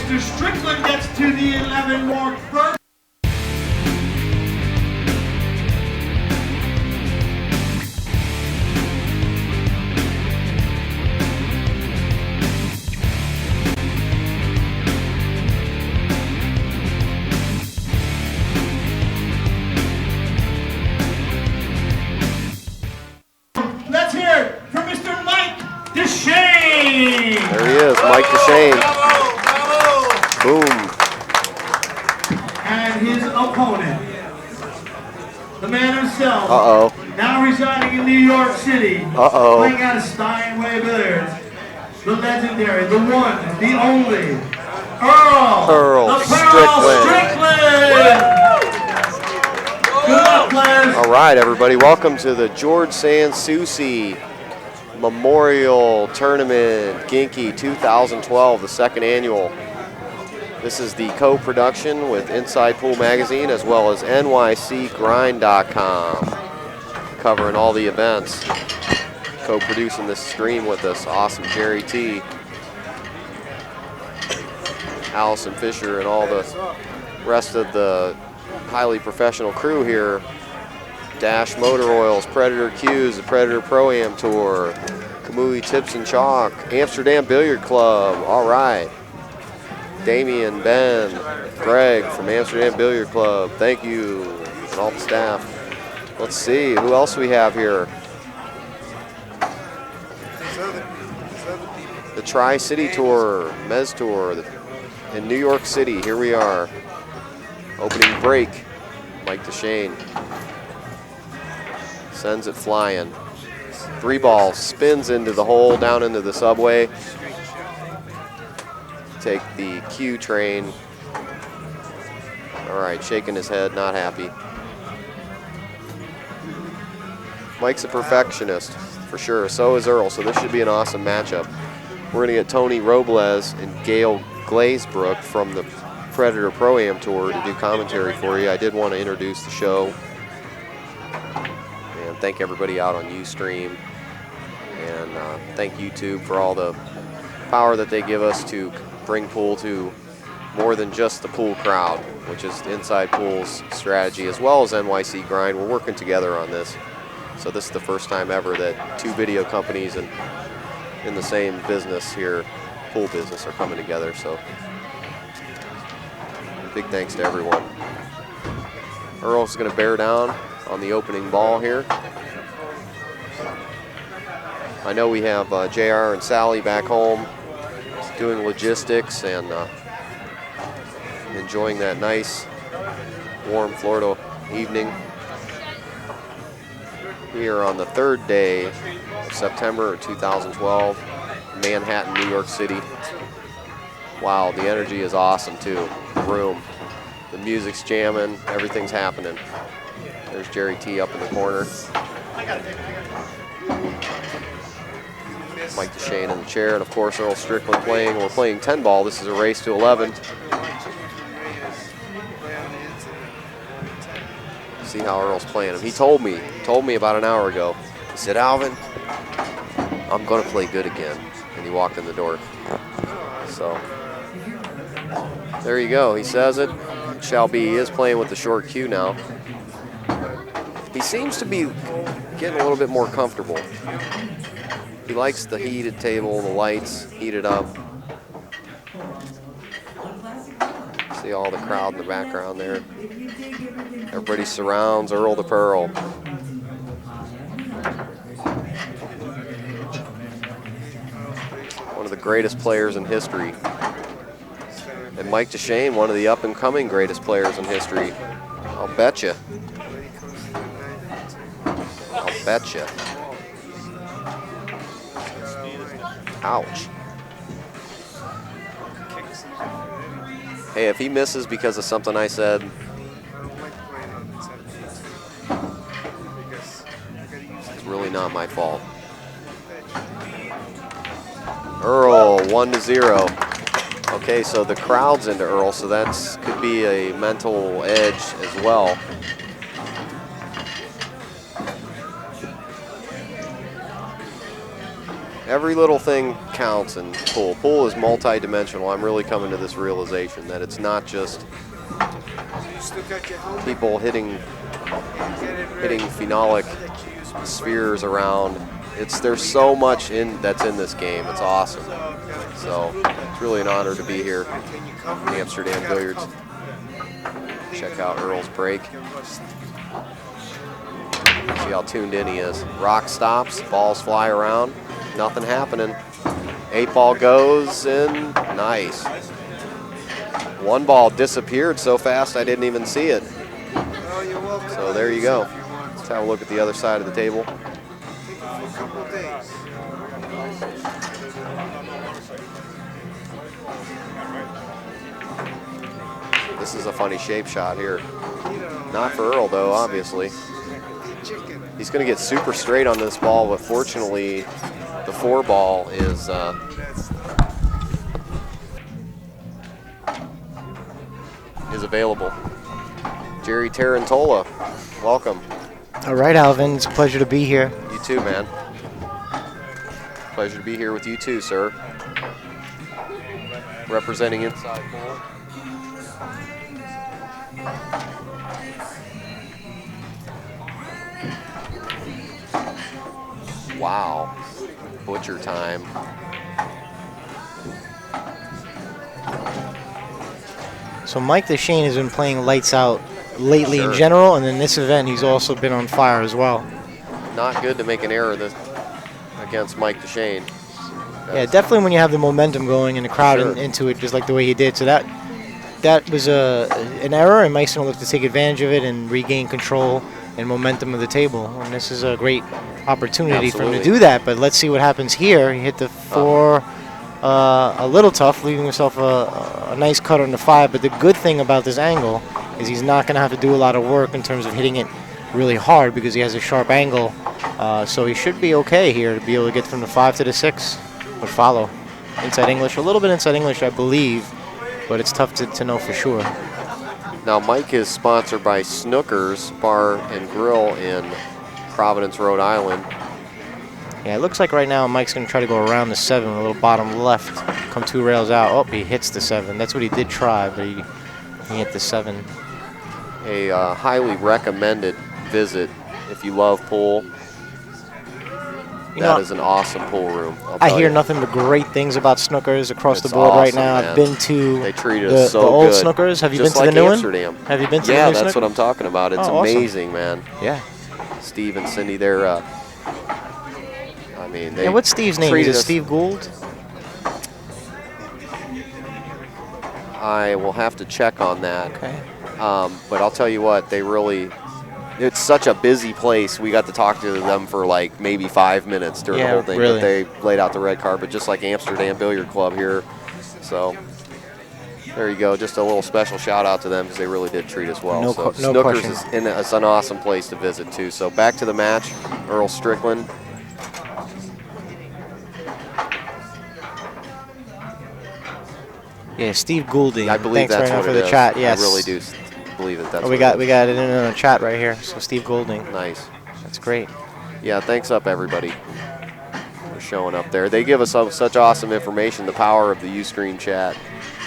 Mr. Strickland gets to the 11 mark first. Let's hear it for Mr. Mike Dechaine. There he is, Mike Dechaine. Boom. And his opponent, the man himself, now residing in New York City, playing out of Steinway Billiards, the legendary, the one, the only, Earl Strickland. Good luck, players. All right, everybody, welcome to the George Sanssouci Memorial Tournament, Ginky 2012, the second annual. This is the co-production with Inside Pool Magazine as well as NYCGrind.com, covering all the events. Co-producing this stream with us, awesome Jerry T, Allison Fisher, and all the rest of the highly professional crew here. Dash Motor Oils, Predator Q's, the Predator Pro-Am Tour, Kamui Tips and Chalk, Amsterdam Billiard Club, all right. Damian, Ben, Greg from Amsterdam Billiard Club, thank you, and all the staff. Let's see, who else we have here? The Tri-City Tour, Mez Tour in New York City, here we are. Opening break, Mike Dechaine. Sends it flying. 3 ball, spins into the hole, down into the subway. Take the Q train. All right, shaking his head, not happy. Mike's a perfectionist, for sure. So is Earl, so this should be an awesome matchup. We're gonna get Tony Robles and Gail Glazebrook from the Predator Pro-Am Tour to do commentary for you. I did want to introduce the show and thank everybody out on Ustream, and thank YouTube for all the power that they give us to bring pool to more than just the pool crowd, which is Inside Pool's strategy, as well as NYC Grind. We're working together on this. So this is the first time ever that 2 video companies in the same business here, pool business, are coming together. So big thanks to everyone. Earl's going to bear down on the opening ball here. I know we have JR and Sally back home doing logistics and enjoying that nice, warm Florida evening. Here on the 3rd day of September 2012, Manhattan, New York City. Wow, the energy is awesome too. The room, the music's jamming, everything's happening. There's Jerry T up in the corner. Mike Dechaine in the chair, and of course Earl Strickland playing. We're playing 10 ball. This is a race to 11. See how Earl's playing him. He told me about an hour ago. He said, Alvin, I'm gonna play good again. And he walked in the door. So there you go. He says it. It shall be. He is playing with the short cue now. He seems to be getting a little bit more comfortable. He likes the heated table, the lights heated up. See all the crowd in the background there. Everybody surrounds Earl the Pearl. One of the greatest players in history. And Mike Dechaine, one of the up-and-coming greatest players in history. I'll betcha. I'll betcha. Ouch. Hey, if he misses because of something I said, it's really not my fault. Earl, 1-0. Okay, so the crowd's into Earl, so that's could be a mental edge as well. every little thing counts in pool. Pool is multi-dimensional. I'm really coming to this realization that it's not just people hitting phenolic spheres around. There's so much that's in this game. It's awesome. So it's really an honor to be here in Amsterdam Billiards. Check out Earl's break. See how tuned in he is. Rock stops, balls fly around, nothing happening. 8-ball goes in, nice. 1 ball disappeared so fast I didn't even see it. So there you go. Let's have a look at the other side of the table. This is a funny shape shot here. Not for Earl though, obviously. He's going to get super straight on this ball, but fortunately the 4 ball is available. Jerry Tarantola, welcome. All right, Alvin, it's a pleasure to be here. You too, man. Pleasure to be here with you too, sir. Representing Inside Pool. Wow, butcher time. So Mike Dechaine has been playing lights out lately Sure. in general, and in this event he's also been on fire as well. Not good to make an error against Mike Dechaine. Yeah, definitely when you have the momentum going and the crowd Sure. into it just like the way he did. So that was an error, and Mike's going to look to take advantage of it and regain control and momentum of the table. And this is a great opportunity for him to do that, but let's see what happens here. He hit the 4 a little tough, leaving himself a nice cut on the 5, but the good thing about this angle is he's not going to have to do a lot of work in terms of hitting it really hard because he has a sharp angle, so he should be okay here to be able to get from the 5 to the 6, but follow. Inside English, a little bit inside English I believe, but it's tough to know for sure. Now Mike is sponsored by Snookers Bar and Grill in Providence, Rhode Island. Yeah, it looks like right now Mike's going to try to go around the 7, a little bottom left, come 2 rails out. Oh, he hits the 7. That's what he did try, but he hit the 7. A highly recommended visit if you love pool. That is an awesome pool room. I hear nothing but great things about Snookers across the It's board right awesome, now. man. I've been to They treated us so the old good. Snookers. Have you Just been to like the new Amsterdam. one? Have you been to the Yeah, new that's Snooker? what I'm talking about. It's Oh, awesome. amazing, man. Yeah. Steve and Cindy, they're, I mean, they Yeah, what's Steve's name? Is treated it us- Steve Gould? I will have to check on that. Okay. But I'll tell you what, they really, it's such a busy place. We got to talk to them for like maybe 5 minutes during the Yeah, whole thing. really. But they laid out the red carpet just like Amsterdam Billiard Club here. So there you go. Just a little special shout out to them because they really did treat us well. No So question. Snookers it's an awesome place to visit too. So back to the match, Earl Strickland. Yeah, Steve Goulding. I believe Thanks that's right now what for it the is. chat. Yes. I really do believe that that's Oh, what we it got is. it in the chat right here. So Steve Goulding. Nice. That's great. Yeah, thanks up everybody for showing up there. They give us such awesome information. The power of the Ustream chat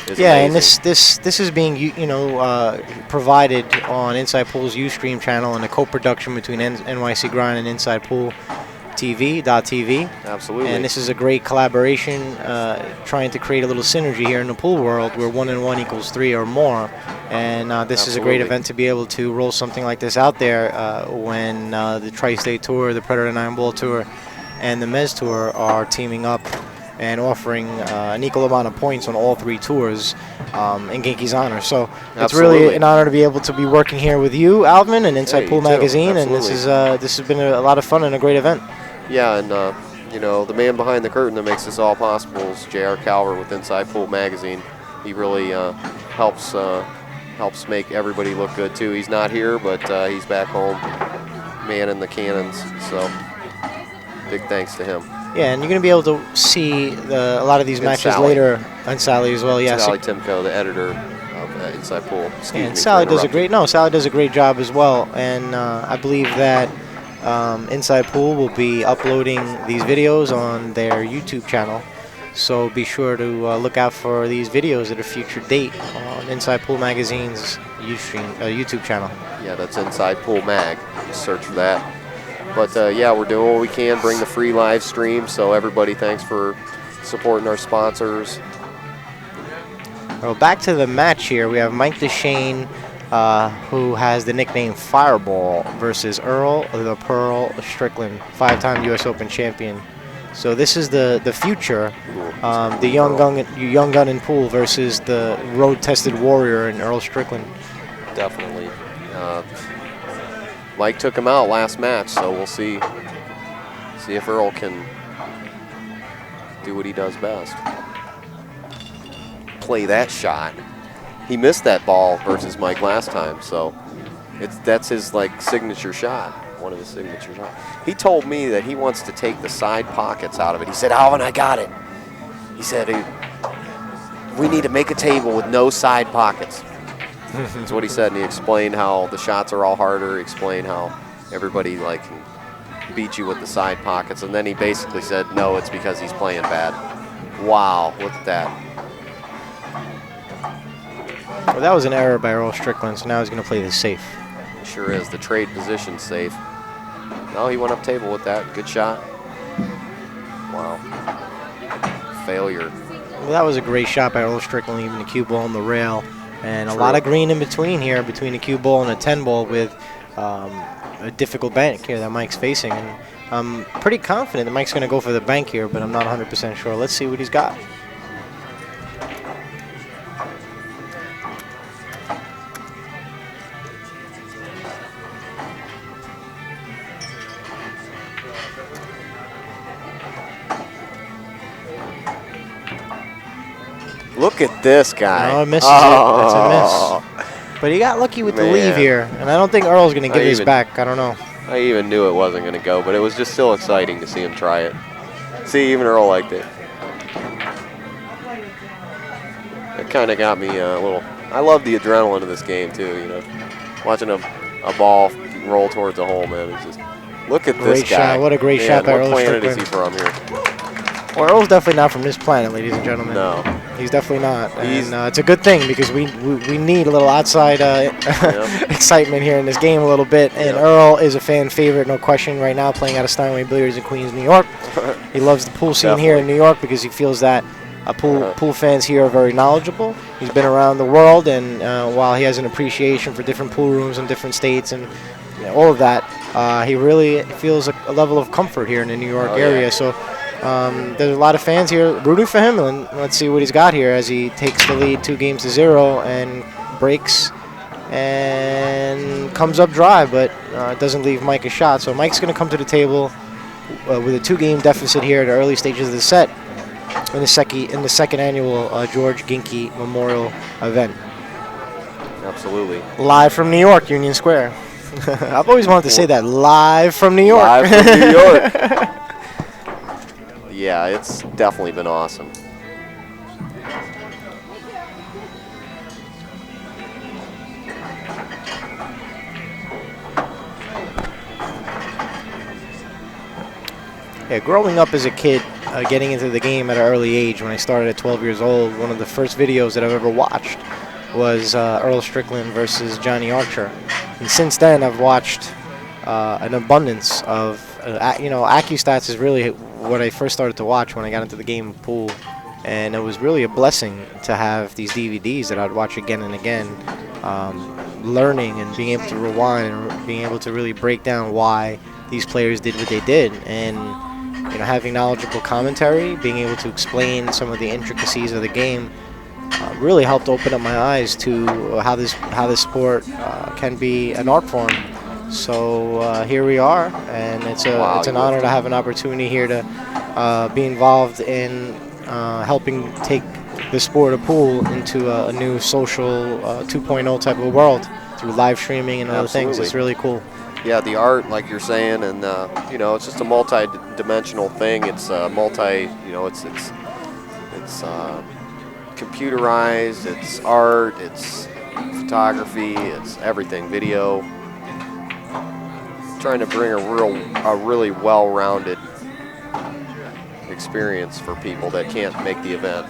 is Yeah, amazing. and this is being provided on Inside Pool's Ustream channel in a co-production between NYC Grind and Inside Pool TV. Absolutely. And this is a great collaboration, trying to create a little synergy here in the pool world where 1 and 1 equals 3 or more. And this is a great Absolutely. event to be able to roll something like this out there when the Tri-State Tour, the Predator 9-Ball Tour, and the Mez Tour are teaming up and offering an equal amount of points on all 3 tours in Ginky's honor. So it's really Absolutely. an honor to be able to be working here with you, Alvin, and Inside Hey, Pool you too. Magazine. And Absolutely. this has been a lot of fun and a great event. Yeah, and the man behind the curtain that makes this all possible is J.R. Calvert with Inside Pool Magazine. He really helps make everybody look good too. He's not here, but he's back home manning the cannons. So big thanks to him. Yeah, and you're going to be able to see a lot of these And matches Sally. later on Sally as well. Yeah, Sally Timko, the editor of Inside Pool. Excuse me and for Sally does a interrupting. great job as well. And I believe that Inside Pool will be uploading these videos on their YouTube channel. So be sure to look out for these videos at a future date on Inside Pool Magazine's YouTube channel. Yeah, that's Inside Pool Mag. Just search for that. But yeah, we're doing what we can, bring the free live stream. So everybody, thanks for supporting our sponsors. Well, back to the match here. We have Mike Dechaine, who has the nickname Fireball, versus Earl the Pearl Strickland, 5-time U.S. Open champion. So this is the future, the young gun in Pool versus the road-tested warrior in Earl Strickland. Definitely. Mike took him out last match, so we'll see if Earl can do what he does best. Play that shot. He missed that ball versus Mike last time, so that's his like signature shot, one of his signature shots. He told me that he wants to take the side pockets out of it. He said, "Alvin, I got it." He said, "We need to make a table with no side pockets." That's what he said, and he explained how the shots are all harder. He explained how everybody like can beat you with the side pockets, and then he basically said, "No, it's because he's playing bad." Wow, look at that. Well, that was an error by Earl Strickland, so now he's going to play this safe. It sure is. The trade position safe. No, he went up table with that. Good shot. Wow. Failure. Well, that was a great shot by Earl Strickland, leaving the cue ball on the rail. And a lot of green in between here, between the cue ball and a 10 ball with a difficult bank here that Mike's facing. And I'm pretty confident that Mike's going to go for the bank here, but I'm not 100% sure. Let's see what he's got. Look at this guy. No, it misses it. That's a miss. But he got lucky with the leave here, and I don't think Earl's going to give this back. I don't know. I even knew it wasn't going to go, but it was just still exciting to see him try it. See, even Earl liked it. It kind of got me a little. I love the adrenaline of this game too. You know, watching a ball roll towards a hole, man. It's just look at this guy. Shot. What a great shot by Earl Strickland. What planet is he from here? Well, Earl's definitely not from this planet, ladies and gentlemen. No. He's definitely not. And it's a good thing because we need a little outside excitement here in this game a little bit. And Earl is a fan favorite, no question, right now playing out of Steinway Billiards in Queens, New York. He loves the pool scene here in New York because he feels that pool fans here are very knowledgeable. He's been around the world, and while he has an appreciation for different pool rooms in different states and all of that, he really feels a level of comfort here in the New York area. So there's a lot of fans here rooting for him, and let's see what he's got here as he takes the lead 2-0 and breaks and comes up dry, but doesn't leave Mike a shot. So Mike's going to come to the table with a 2-game deficit here at the early stages of the set in the second annual George Ginky Memorial event. Absolutely. Live from New York, Union Square. I've always wanted to say that, live from New York. Live from New York. Yeah, it's definitely been awesome. Yeah, growing up as a kid, getting into the game at an early age, when I started at 12 years old, one of the first videos that I've ever watched was Earl Strickland versus Johnny Archer. And since then, I've watched an abundance of, AccuStats is really what I first started to watch when I got into the game of pool. And it was really a blessing to have these DVDs that I'd watch again and again, learning and being able to rewind and being able to really break down why these players did what they did. And having knowledgeable commentary, being able to explain some of the intricacies of the game, really helped open up my eyes to how this sport can be an art form. So here we are, and it's an honor to have an opportunity here to be involved in helping take the sport of pool into a new social 2.0 type of world through live streaming and other things. It's really cool. Yeah, the art, like you're saying, and it's just a multi-dimensional thing. It's it's computerized. It's art. It's photography. It's everything. Video. trying to bring a really well-rounded experience for people that can't make the event.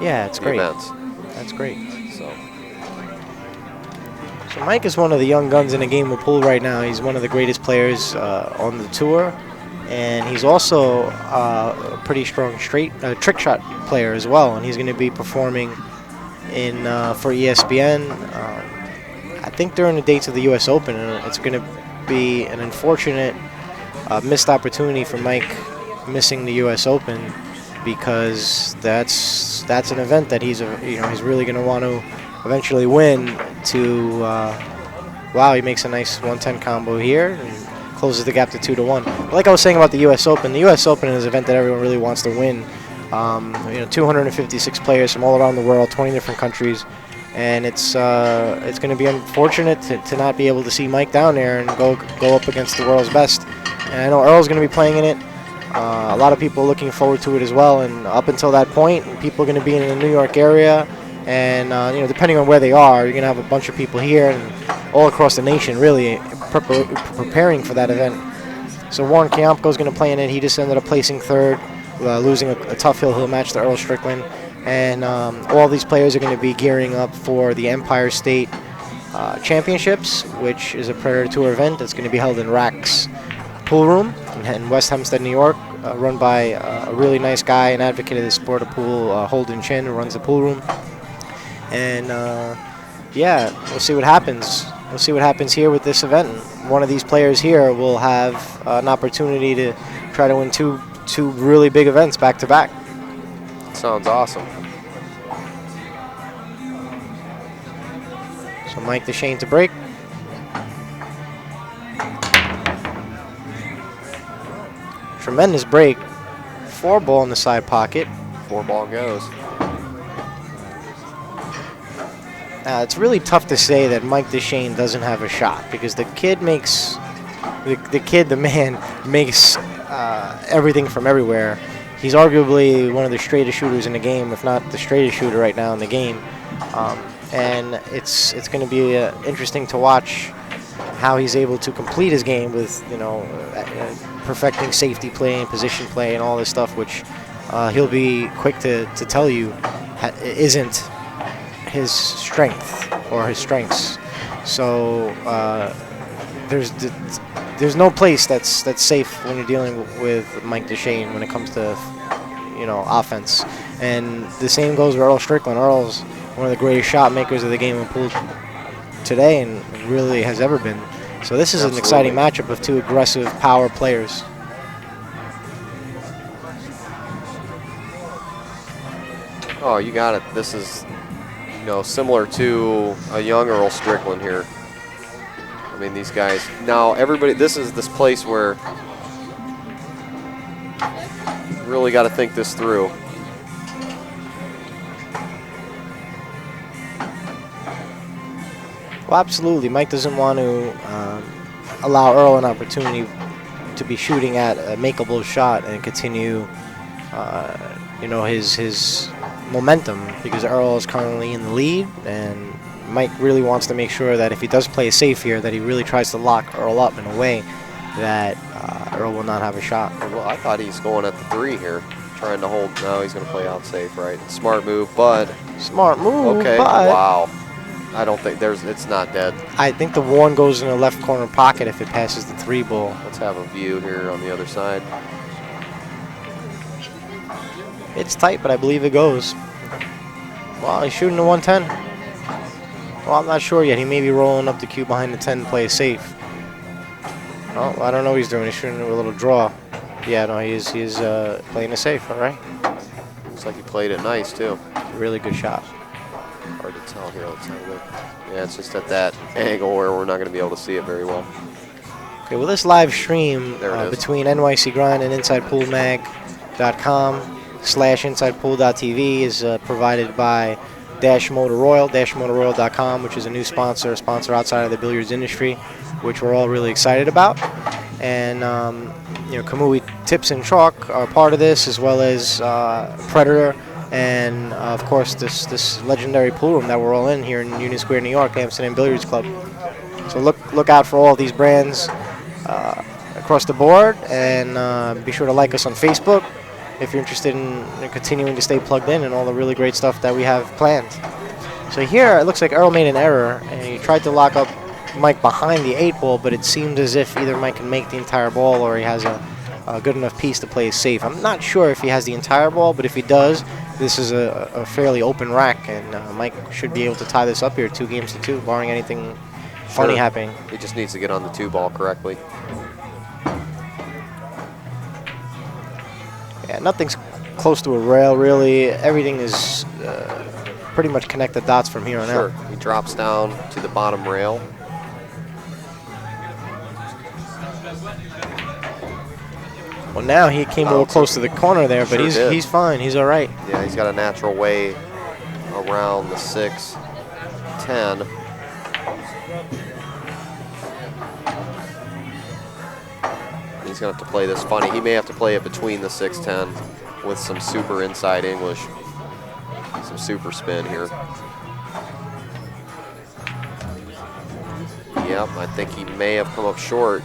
Yeah, it's great. Events. That's great. So Mike is one of the young guns in the game of pool right now. He's one of the greatest players on the tour, and he's also a pretty strong trick shot player as well. And he's going to be performing in for ESPN. I think during the dates of the U.S. Open, and it's going to be an unfortunate missed opportunity for Mike missing the U.S. Open, because that's an event that he's really going to want to eventually win. Wow, he makes a nice 110 combo here and closes the gap to 2-1. But like I was saying about the U.S. Open, the U.S. Open is an event that everyone really wants to win. 256 players from all around the world, 20 different countries, and it's going to be unfortunate to not be able to see Mike down there and go up against the world's best. And I know Earl's going to be playing in it. A lot of people are looking forward to it as well. And up until that point, people are going to be in the New York area. And depending on where they are, you're going to have a bunch of people here and all across the nation really preparing for that event. So Warren Kiamko is going to play in it. He just ended up placing third, losing a tough hill match to Earl Strickland. And all these players are going to be gearing up for the Empire State Championships, which is a Predator Tour event that's going to be held in Rack's Pool Room in West Hempstead, New York, run by a really nice guy, an advocate of the sport of pool, Holden Chin, who runs the pool room. And yeah, we'll see what happens. We'll see what happens here with this event. One of these players here will have an opportunity to try to win two really big events back to back. Sounds awesome. So Mike Dechaine to break. Tremendous break. 4-ball in the side pocket. 4-ball goes. It's really tough to say that Mike Dechaine doesn't have a shot, because the man makes everything from everywhere. He's arguably one of the straightest shooters in the game, if not the straightest shooter right now in the game. And it's going to be interesting to watch how he's able to complete his game with, perfecting safety play and position play and all this stuff, which he'll be quick to tell you isn't his strength or his strengths. So there's no place that's safe when you're dealing with Mike Dechaine when it comes to offense. And the same goes with Earl Strickland. Earl's one of the greatest shot makers of the game of pool today, and really has ever been. So this is an exciting matchup of two aggressive power players. Oh, you got it. This is similar to a young Earl Strickland here. I mean, these guys, now everybody, this is this place where you really got to think this through. Well, absolutely. Mike doesn't want to allow Earl an opportunity to be shooting at a makeable shot and continue, his momentum, because Earl is currently in the lead, and Mike really wants to make sure that if he does play it safe here, that he really tries to lock Earl up in a way that Earl will not have a shot. Well, I thought he's going at the 3 here, trying to hold. No, he's going to play out safe, right? Smart move, but. Smart move, okay, but wow. I don't think it's not dead. I think the 1 goes in the left corner pocket if it passes the 3 ball. Let's have a view here on the other side. It's tight, but I believe it goes. Wow, he's shooting the 110. Well, I'm not sure yet. He may be rolling up the cue behind the 10 to play it safe. Oh, I don't know what he's doing. He's shooting a little draw. Yeah, no, he's playing it safe, all right. Looks like he played it nice, too. Really good shot. Hard to tell here. Let's have a look. Yeah, it's just at that angle where we're not going to be able to see it very well. Okay, well, this live stream between NYC Grind and InsidePoolMag.com/InsidePool.tv is provided by Dash Motor Royal, DashMotorRoyal.com, which is a new sponsor outside of the billiards industry, which we're all really excited about. And Kamui Tips and Chalk are part of this, as well as Predator, and of course this legendary pool room that we're all in here in Union Square, New York, Amsterdam Billiards Club. So look out for all these brands across the board. And be sure to like us on Facebook if you're interested in continuing to stay plugged in and all the really great stuff that we have planned. So here it looks like Earl made an error, and he tried to lock up Mike behind the 8-ball, but it seemed as if either Mike can make the entire ball or he has a good enough piece to play safe. I'm not sure if he has the entire ball, but if he does, this is a fairly open rack, and Mike should be able to tie this up here 2-2, barring anything funny happening. He just needs to get on the 2-ball correctly. Yeah, nothing's close to a rail, really. Everything is pretty much connect the dots from here on out. He drops down to the bottom rail. Well, now he came a little close to the corner there, but he's fine. He's all right. Yeah, he's got a natural way around the 6-10. He's going to have to play this funny. He may have to play it between the 6-10 with some super inside English. Some super spin here. Yep, I think he may have come up short.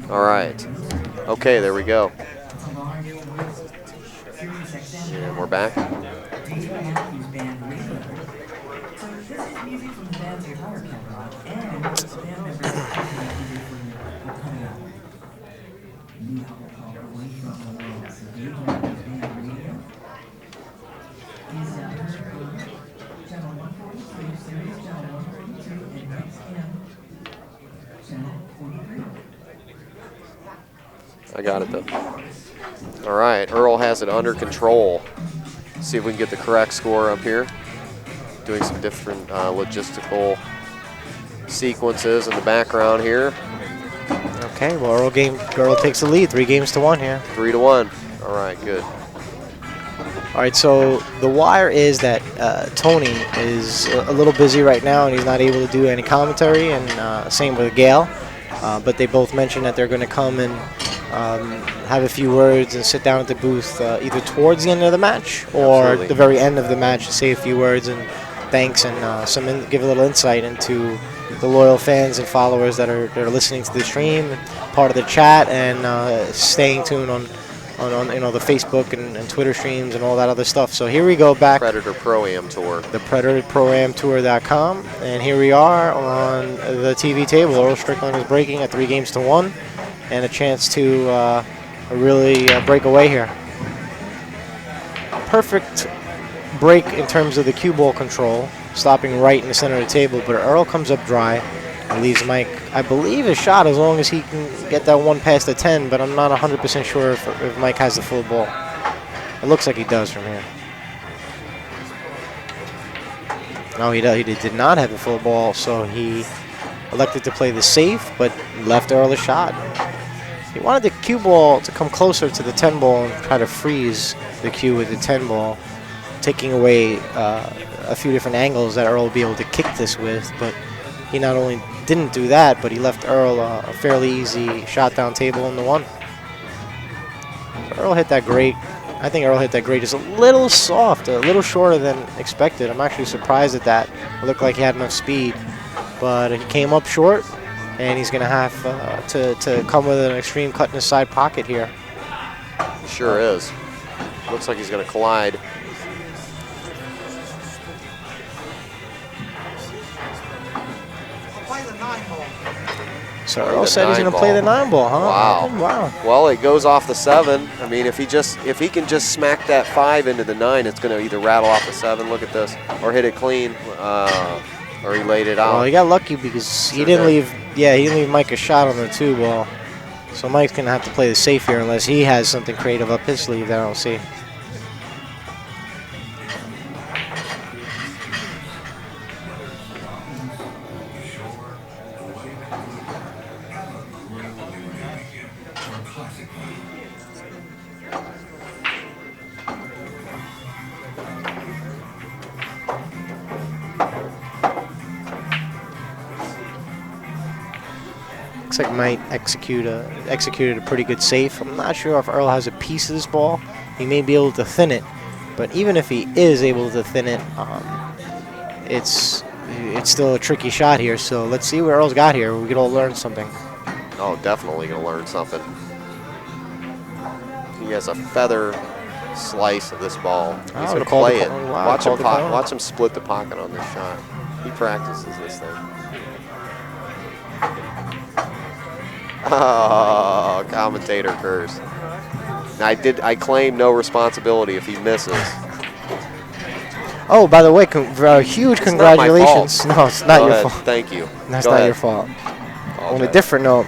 All right. Okay, there we go. And we're back. I got it though. All right, Earl has it under control. See if we can get the correct score up here. Doing some different logistical sequences in the background here. Okay, well, Earl takes the lead, 3-1 here. 3-1. All right, good. All right, so the wire is that Tony is a little busy right now, and he's not able to do any commentary, and same with Gail. But they both mentioned that they're going to come and have a few words and sit down at the booth either towards the end of the match or the very end of the match to say a few words and thanks and give a little insight into the loyal fans and followers that are listening to the stream, part of the chat, and staying tuned on the Facebook and Twitter streams and all that other stuff. So here we go back. Predator Pro-Am Tour. The PredatorProAmTour.com, and here we are on the TV table. Earl Strickland is breaking at 3-1, and a chance to really break away here. Perfect break in terms of the cue ball control, stopping right in the center of the table, but Earl comes up dry and leaves Mike, I believe, a shot as long as he can get that one past the 10, but I'm not 100% sure if Mike has the full ball. It looks like he does from here. No, he did not have the full ball, so he elected to play the safe, but left Earl a shot. He wanted the cue ball to come closer to the 10 ball and try to freeze the cue with the 10 ball, taking away a few different angles that Earl will be able to kick this with, but he not only didn't do that, but he left Earl a fairly easy shot down table in the 1. Earl hit that great. I think Earl hit that great. Just a little soft, a little shorter than expected. I'm actually surprised at that. It looked like he had enough speed, but he came up short, and he's going to have to come with an extreme cut in his side pocket here. Sure is. Looks like he's going to collide. So Earl said he's going to play the 9 ball, huh? Wow. Wow. Well, it goes off the 7. I mean, if he can just smack that 5 into the 9, it's going to either rattle off the 7. Look at this, or hit it clean, or he laid it out. Well, he got lucky because he didn't leave. Yeah, he didn't leave Mike a shot on the 2 ball. So Mike's going to have to play the safe here unless he has something creative up his sleeve that I don't see. Looks like Mike executed a pretty good safe. I'm not sure if Earl has a piece of this ball. He may be able to thin it, but even if he is able to thin it, it's still a tricky shot here. So let's see what Earl's got here. We could all learn something. Oh, definitely gonna learn something. He has a feather slice of this ball. He's gonna play it. Wow, Watch him split the pocket on this shot. He practices this thing. Oh, commentator curse. I claim no responsibility if he misses. Oh, by the way, huge congratulations. No, it's not your fault. Thank you. That's not your fault. On a different note,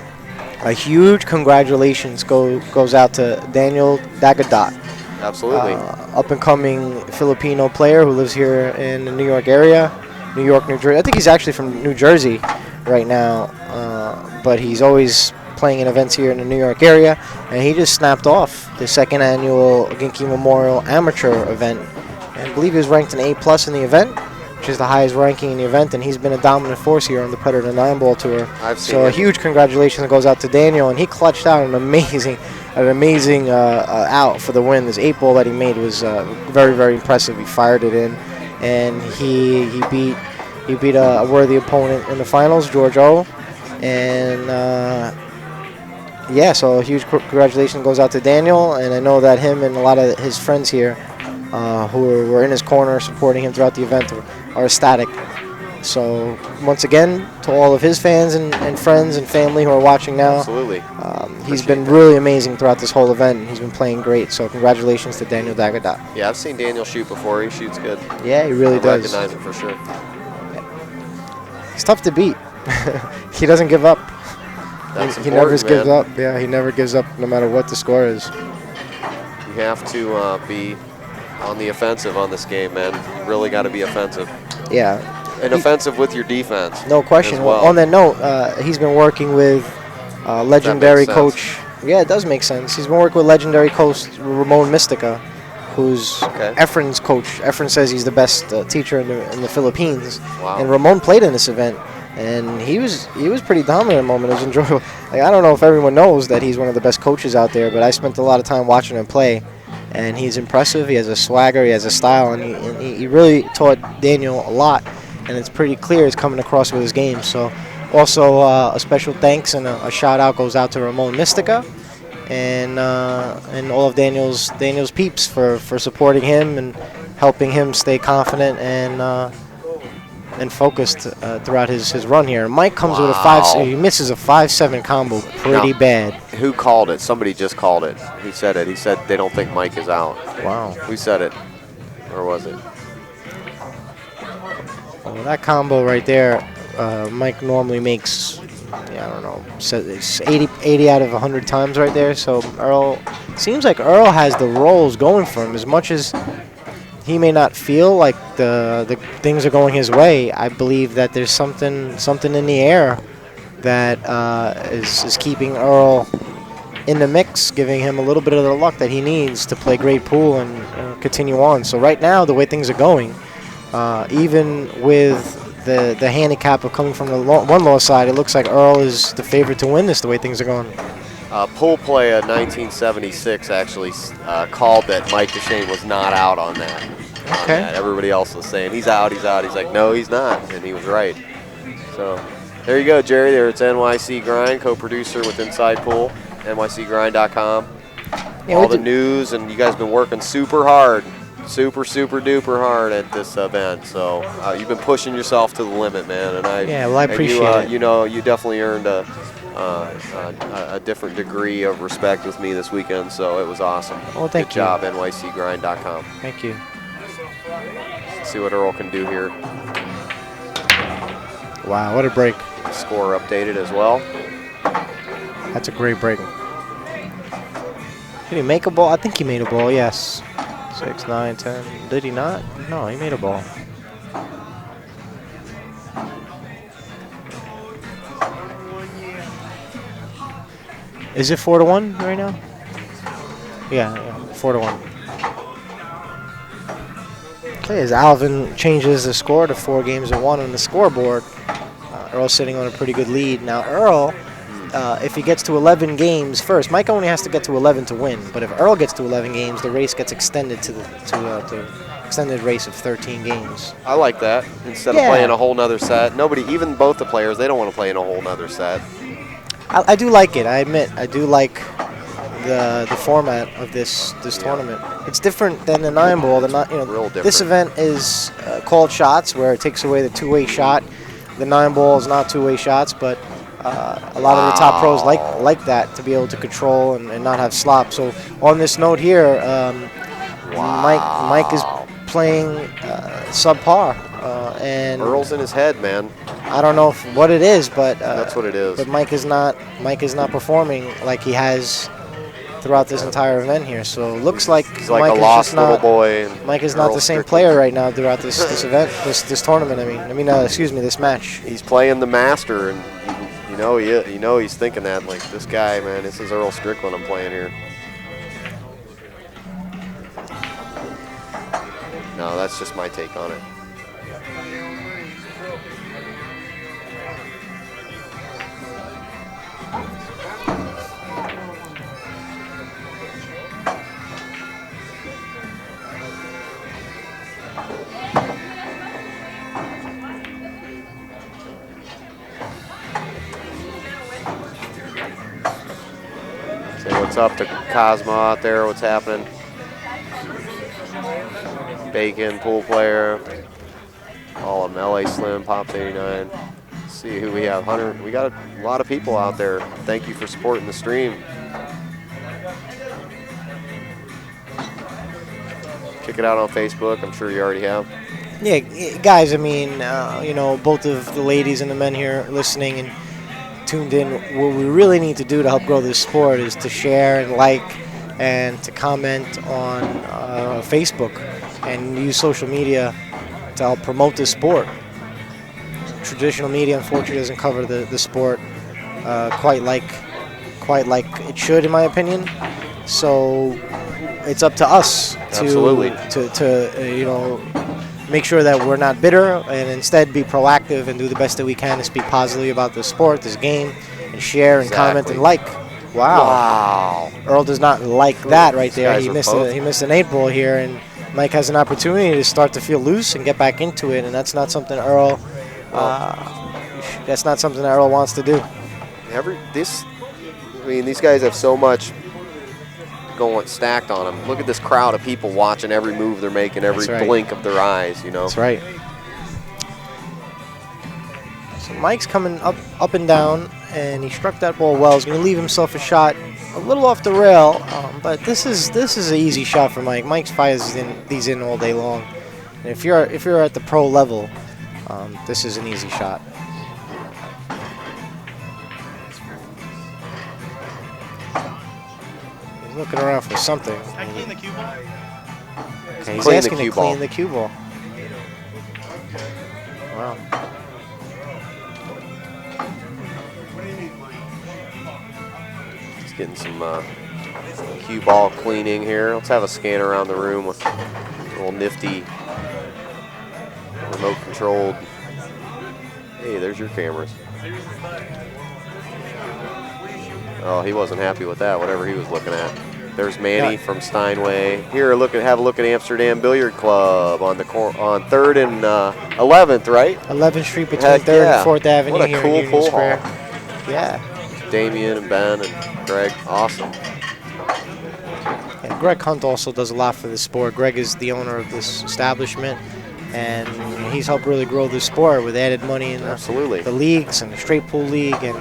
a huge congratulations goes out to Daniel Dagadat. Absolutely. Up-and-coming Filipino player who lives here in the New York area, New York, New Jersey. I think he's actually from New Jersey right now, but he's always playing in events here in the New York area, and he just snapped off the 2nd annual Ginky Memorial Amateur event. And I believe he was ranked an A+ in the event, which is the highest ranking in the event, and he's been a dominant force here on the Predator 9-ball tour. So a huge congratulations goes out to Daniel, and he clutched out an amazing out for the win. This 8-ball that he made was very, very impressive. He fired it in, and he beat a worthy opponent in the finals, George O. And yeah, so a huge congratulations goes out to Daniel, and I know that him and a lot of his friends here who were in his corner supporting him throughout the event are ecstatic. So once again, to all of his fans and friends and family who are watching now, absolutely, he's been really amazing throughout this whole event. He's been playing great, so congratulations to Daniel Dagadat. Yeah, I've seen Daniel shoot before. He shoots good. Yeah, he really does. I recognize him for sure. He's tough to beat. He doesn't give up. He never gives up. Yeah, he never gives up no matter what the score is. You have to be on the offensive on this game, man. You really got to be offensive. Yeah. And offensive with your defense. No question. Well. On that note, he's been working with legendary coach. Yeah, it does make sense. He's been working with legendary coach Ramon Mystica, who's Efren's coach. Efren says he's the best teacher in the Philippines. Wow. And Ramon played in this event, and he was pretty dominant at the moment. It was enjoyable. Like, I don't know if everyone knows that he's one of the best coaches out there, but I spent a lot of time watching him play, and he's impressive. He has a swagger, he has a style, and he really taught Daniel a lot, and it's pretty clear it's coming across with his game. So also a special thanks and a shout out goes out to Ramon Mystica and all of Daniel's peeps for supporting him and helping him stay confident and focused throughout his run here. Mike comes with a 5. He misses a 5-7 combo pretty bad. Who called it? Somebody just called it. Who said it? He said they don't think Mike is out. Wow. Who said it? Or was it? Well, that combo right there, Mike normally makes, I don't know, it's 80 out of 100 times right there. So seems like Earl has the rolls going for him. As much as he may not feel like the things are going his way, I believe that there's something in the air that is keeping Earl in the mix, giving him a little bit of the luck that he needs to play great pool and continue on. So right now, the way things are going, even with the handicap of coming from the one loss side, it looks like Earl is the favorite to win this the way things are going. Pool play of 1976 actually called that Mike Dechaine was not out on that. Okay. Everybody else was saying, he's out, he's out. He's like, no, he's not, and he was right. So there you go, Jerry. There it's NYC Grind, co-producer with Inside Pool, nycgrind.com. Yeah, all the news, and you guys have been working super hard, super duper hard at this event. So you've been pushing yourself to the limit, man. And I appreciate it. You know, you definitely earned a different degree of respect with me this weekend. So it was awesome. Well, thank Good you. job, nycgrind.com. Thank you. Let's see what Earl can do here. Wow, what a break. Score updated as well. That's a great break. Did he make a ball? I think he made a ball, yes. 6, 9, 10. Did he not? No, he made a ball. Is it 4-1 right now? Yeah, 4-1. Okay, as Alvin changes the score to 4-1 on the scoreboard, Earl's sitting on a pretty good lead. Now, Earl, if he gets to 11 games first, Mike only has to get to 11 to win. But if Earl gets to 11 games, the race gets extended to the extended race of 13 games. I like that. Instead of playing a whole nother set. Nobody, even both the players, they don't want to play in a whole nother set. I do like it. I admit, I do like the format of this tournament. It's different than the 9-ball. Real different. This event is called shots, where it takes away the two-way shot. The 9-ball is not two-way shots, but a lot of the top pros like that, to be able to control and not have slop. So on this note here, Mike is playing subpar, and Earl's in his head, man. I don't know what it is, but that's what it is. But Mike is not performing like he has throughout this entire event here. So it looks like he's like Mike a is lost just little not, boy. Mike is not the same player right now throughout this event, this tournament. Excuse me, this match. He's playing the master, and you know he's thinking that, like, this guy, man, this is Earl Strickland I'm playing here. No, that's just my take on it. Say what's up to Cosmo out there, what's happening? Bacon, pool player, all of them, LA Slim, Pops 89. Let's see who we have. Hunter, we got a lot of people out there. Thank you for supporting the stream. Check it out on Facebook. I'm sure you already have. Yeah, guys, both of the ladies and the men here listening and tuned in, what we really need to do to help grow this sport is to share and like and to comment on Facebook and use social media to help promote this sport. Traditional media, unfortunately, doesn't cover the sport quite like it should, in my opinion. So it's up to us to make sure that we're not bitter and instead be proactive and do the best that we can to speak positively about the sport, this game, and share and comment and like. Wow. Earl does not like that right there. He missed an 8-ball here, and Mike has an opportunity to start to feel loose and get back into it, and that's not something Earl wants to do. These guys have so much going stacked on them. Look at this crowd of people watching every move they're making, every blink of their eyes, That's right. So Mike's coming up and down, and he struck that ball well. He's going to leave himself a shot a little off the rail, but this is an easy shot for Mike. Mike fires these in all day long. And if you're at the pro level, this is an easy shot. He's looking around for something. Can I clean the cue ball? Okay, he's asking to clean the cue ball. Wow. He's getting some cue ball cleaning here. Let's have a scan around the room with a little nifty remote controlled Hey, there's your cameras. Oh, he wasn't happy with that, whatever he was looking at. There's Manny from Steinway. Here, have a look at Amsterdam Billiard Club on 3rd and 11th, right? 11th Street between 3rd and 4th Avenue. What a here cool in Union pool Square. hall. Yeah. Damien and Ben and Greg, awesome. And Greg Hunt also does a lot for the sport. Greg is the owner of this establishment, and he's helped really grow the sport with added money in the leagues and the straight pool league, and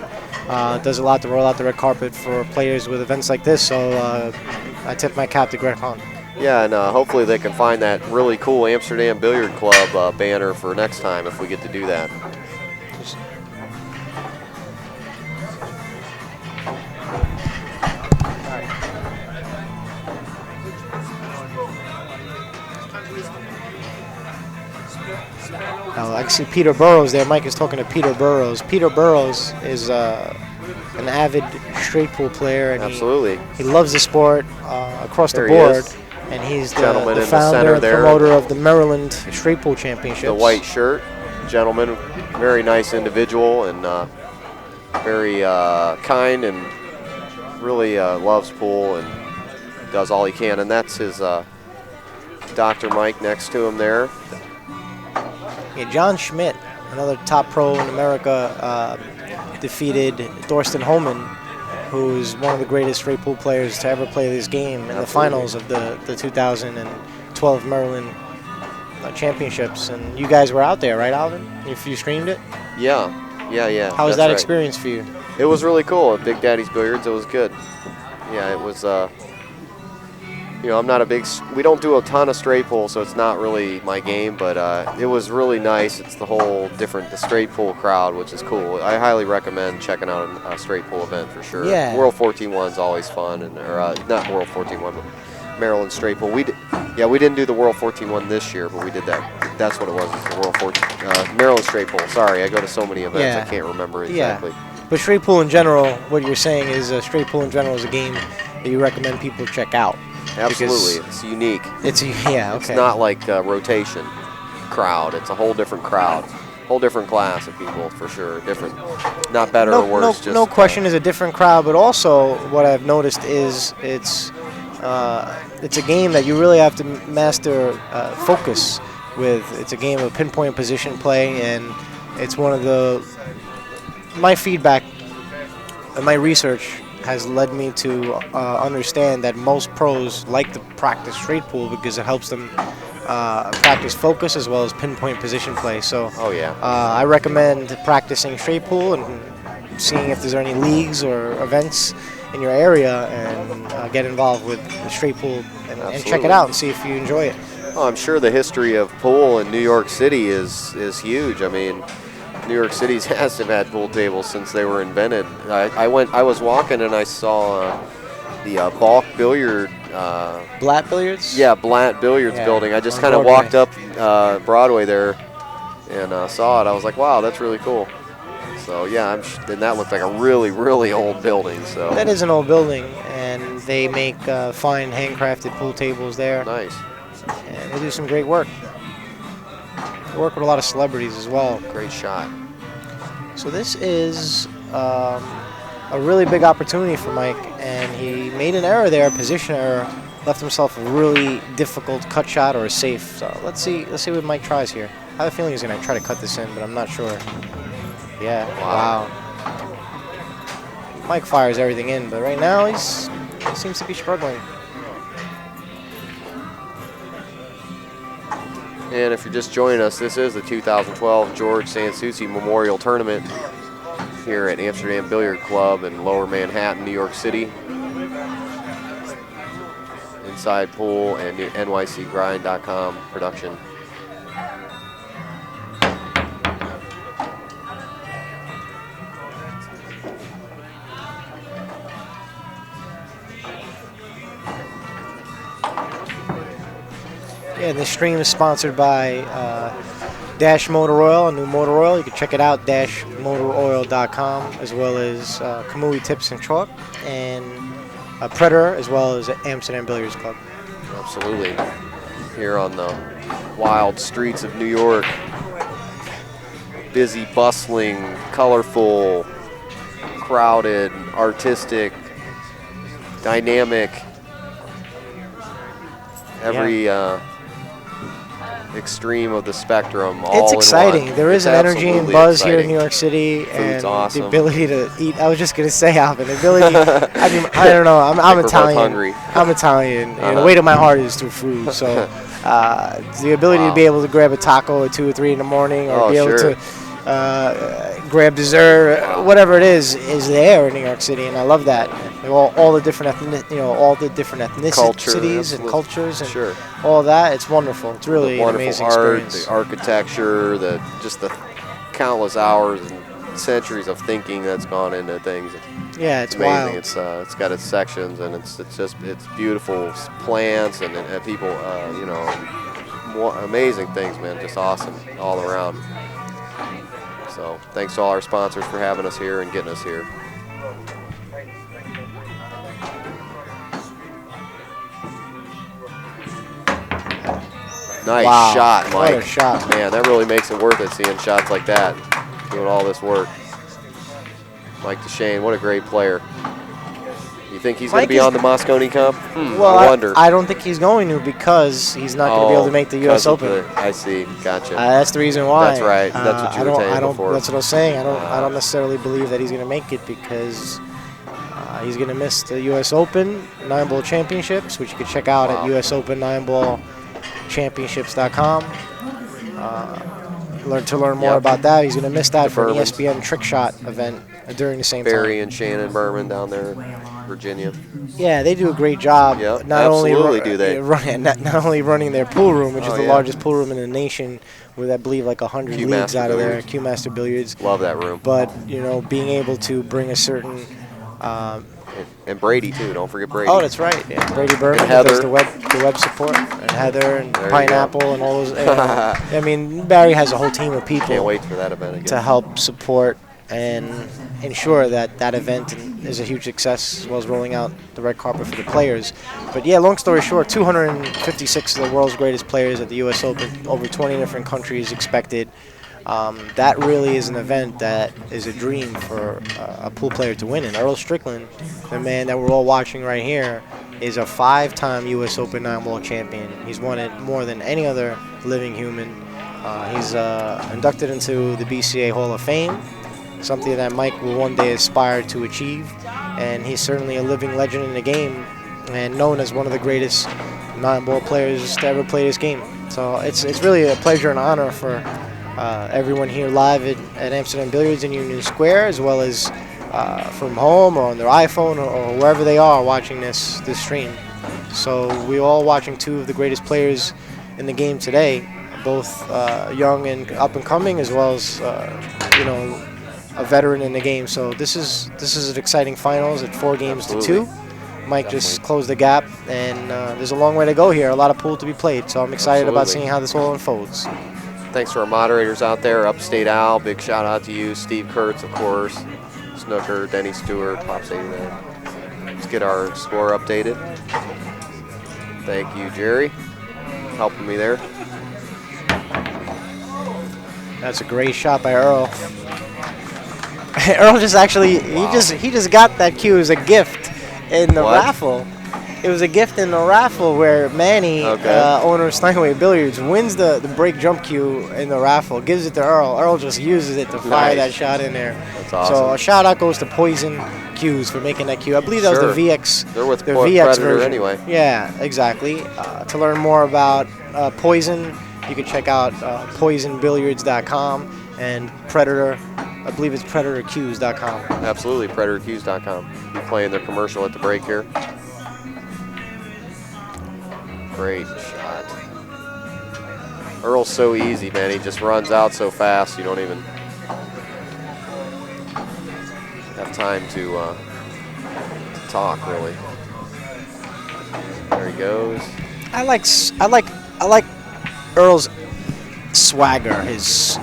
does a lot to roll out the red carpet for players with events like this. So I tip my cap to Greg Hunt. Yeah, and hopefully they can find that really cool Amsterdam Billiard Club banner for next time if we get to do that. I see Peter Burrows there. Mike is talking to Peter Burrows. Peter Burrows is an avid straight pool player, and he loves the sport across the board. And he's the founder and promoter of the Maryland Straight Pool Championships. The white shirt, gentleman, very nice individual, and very kind, and really loves pool and does all he can. And that's his Dr. Mike next to him there. Yeah, John Schmidt, another top pro in America, defeated Thorsten Holman, who's one of the greatest straight pool players to ever play this game in the finals of the 2012 Maryland Championships. And you guys were out there, right, Alvin? If you streamed it? Yeah. How was that experience for you? It was really cool at Big Daddy's Billiards. It was good. Yeah, it was. I'm not a big. We don't do a ton of straight pool, so it's not really my game. But it was really nice. It's the straight pool crowd, which is cool. I highly recommend checking out a straight pool event for sure. Yeah. World 14-1 is always fun, or not World 14-1, but Maryland straight pool. We didn't do the World 14-1 this year, but we did that. That's what it was. It's the World 14 Maryland straight pool. Sorry, I go to so many events, I can't remember exactly. Yeah. But straight pool in general, what you're saying is straight pool in general is a game that you recommend people check out. Absolutely, it's unique. It's not like rotation crowd. It's a whole different crowd, whole different class of people for sure. Different, not better or worse. No question, is a different crowd. But also, what I've noticed is it's a game that you really have to master focus with. It's a game of pinpoint position play, and it's one of my feedback and my research has led me to understand that most pros like to practice straight pool because it helps them practice focus as well as pinpoint position play. So I recommend practicing straight pool and seeing if there's any leagues or events in your area, and get involved with the straight pool and check it out and see if you enjoy it. Well, I'm sure the history of pool in New York City is huge. I mean, New York City's has had pool tables since they were invented. I was walking and I saw the Balk Billiard. Blatt Billiards? Yeah, Blatt Billiards building. I just kind of walked up Broadway there and saw it. I was like, wow, that's really cool. So yeah, and that looked like a really, really old building. So that is an old building, and they make fine handcrafted pool tables there. Nice. And they do some great work. They work with a lot of celebrities as well. Great shot. So this is a really big opportunity for Mike, and he made an error there, a position error, left himself a really difficult cut shot or a safe. So let's see what Mike tries here. I have a feeling he's going to try to cut this in, but I'm not sure. Yeah, wow. Mike fires everything in, but right now he seems to be struggling. And if you're just joining us, this is the 2012 George Sanssouci Memorial Tournament here at Amsterdam Billiard Club in Lower Manhattan, New York City. Inside Pool and NYCGrind.com production. Yeah, this stream is sponsored by Dash Motor Oil, a new motor oil. You can check it out, dashmotoroil.com, as well as Kamui Tips and Chalk, and Predator, as well as Amsterdam Billiards Club. Absolutely. Here on the wild streets of New York. busy, bustling, colorful, crowded, artistic, dynamic. Every extreme of the spectrum. It's exciting. There is an energy and buzz here in New York City, Food's and awesome. the ability to eat. I was just gonna say, Alvin, the ability. I mean, I don't know. I'm Italian. Hungry. I'm Italian, and the weight of my heart is through food. So, the ability to be able to grab a taco at 2 or 3 in the morning, or be able to grab dessert, whatever it is there in New York City, and I love that. All the different all the different ethnicities and cultures and all that. It's wonderful. It's really an amazing experience. The architecture, just the countless hours and centuries of thinking that's gone into things. Yeah, it's amazing. Wild. It's got its sections, and it's beautiful plants and people, amazing things, man. Just awesome all around. So thanks to all our sponsors for having us here and getting us here. Nice shot, Mike. What a shot. Man, that really makes it worth it, seeing shots like that, doing all this work. Mike Dechaine, what a great player. You think he's going to be on the Moscone Cup? Well, I wonder. I don't think he's going to, because he's not going to be able to make the U.S. Open. I see. Gotcha. That's the reason why. That's right. That's what you were saying before. That's what I was saying. I don't necessarily believe that he's going to make it, because he's going to miss the U.S. Open 9-ball championships, which you can check out at USOpen9ballchampionships.com. To learn more about that. He's going to miss that for an ESPN trick shot event during the same time. Barry and Shannon Berman down there in Virginia. Yeah, they do a great job. Yep, not only not only running their pool room, which is the largest pool room in the nation, with I believe like 100 leagues out of there. Q Master Billiards. Love that room. But being able to bring a certain and Brady too. Don't forget Brady. Oh, that's right. Yeah, Brady Berman does the web support, and Heather and Pineapple and all those. I mean, Barry has a whole team of people. Can't wait for that event again. To help support and ensure that that event is a huge success, as well as rolling out the red carpet for the players. But yeah, long story short, 256 of the world's greatest players at the U.S. Open, over 20 different countries expected. That really is an event that is a dream for a pool player to win. And Earl Strickland, the man that we're all watching right here, is a 5-time U.S. Open 9-ball champion. He's won it more than any other living human. He's inducted into the BCA Hall of Fame, something that Mike will one day aspire to achieve. And he's certainly a living legend in the game, and known as one of the greatest 9-ball players to ever play this game. So it's really a pleasure and honor for everyone here live at Amsterdam Billiards in Union Square, as well as from home or on their iPhone or wherever they are watching this stream. So we're all watching two of the greatest players in the game today, both young and up and coming, as well as a veteran in the game. So this is an exciting finals at 4 games to 2. Mike just closed the gap, and there's a long way to go here. A lot of pool to be played. So I'm excited about seeing how this all unfolds. Thanks to our moderators out there, Upstate Al, big shout out to you, Steve Kurtz, of course, Snooker, Denny Stewart, Pops 89. Let's get our score updated. Thank you, Jerry, helping me there. That's a great shot by Earl. Earl just he just got that cue as a gift in the raffle. It was a gift in the raffle where Manny, owner of Steinway Billiards, wins the break jump cue in the raffle, gives it to Earl. Earl just uses it to fire that shot in there. That's awesome. So a shout out goes to Poison Cues for making that cue. I believe that was the VX. They're with the VX Predator version. Anyway. Yeah, exactly. To learn more about Poison, you can check out poisonbilliards.com and Predator. I believe it's predatorcues.com. Absolutely, predatorcues.com. We're playing their commercial at the break here. Great shot. Earl's so easy, man. He just runs out so fast. You don't even have time to talk, really. There he goes. I like Earl's swagger, his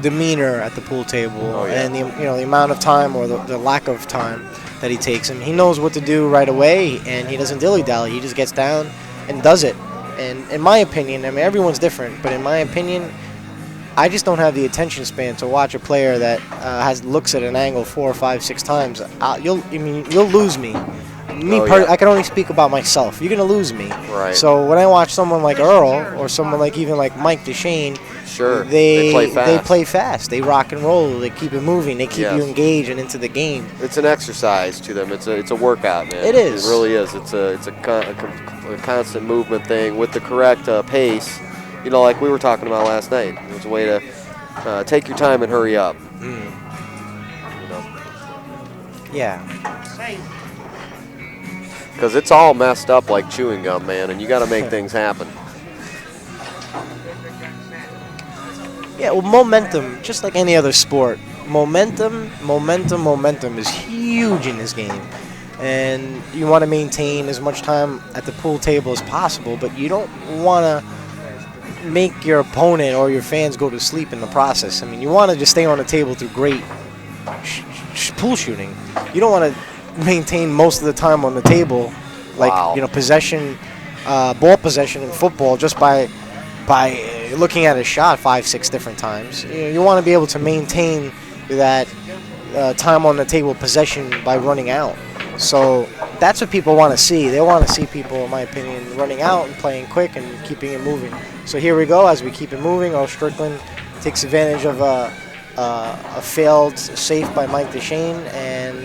demeanor at the pool table, and the amount of time or the lack of time that he takes. And he knows what to do right away, and he doesn't dilly-dally. He just gets down and does it. And in my opinion, I mean, everyone's different, but in my opinion, I just don't have the attention span to watch a player that looks at an angle 4, 5, 6 times. You'll lose me. I can only speak about myself. You're gonna lose me. Right. So when I watch someone like Earl or someone like even like Mike Dechaine, sure, they play fast. They play fast. They rock and roll. They keep it moving. They keep you engaged and into the game. It's an exercise to them. It's a workout, man. It is. It really is. It's a constant movement thing with the correct pace. You know, like we were talking about last night. It was a way to take your time and hurry up. You know. Yeah. Because it's all messed up like chewing gum, man, and you got to make things happen. Yeah, well, momentum, just like any other sport, momentum is huge in this game. And you want to maintain as much time at the pool table as possible, but you don't want to make your opponent or your fans go to sleep in the process. I mean, you want to just stay on the table through great pool shooting. You don't want to maintain most of the time on the table, like possession, ball possession in football, just by looking at a shot 5, 6 different times. You want to be able to maintain that time on the table possession by running out. So that's what people want to see. They want to see people, in my opinion, running out and playing quick and keeping it moving. So here we go. As we keep it moving, Earl Strickland takes advantage of a failed save by Mike Dechaine and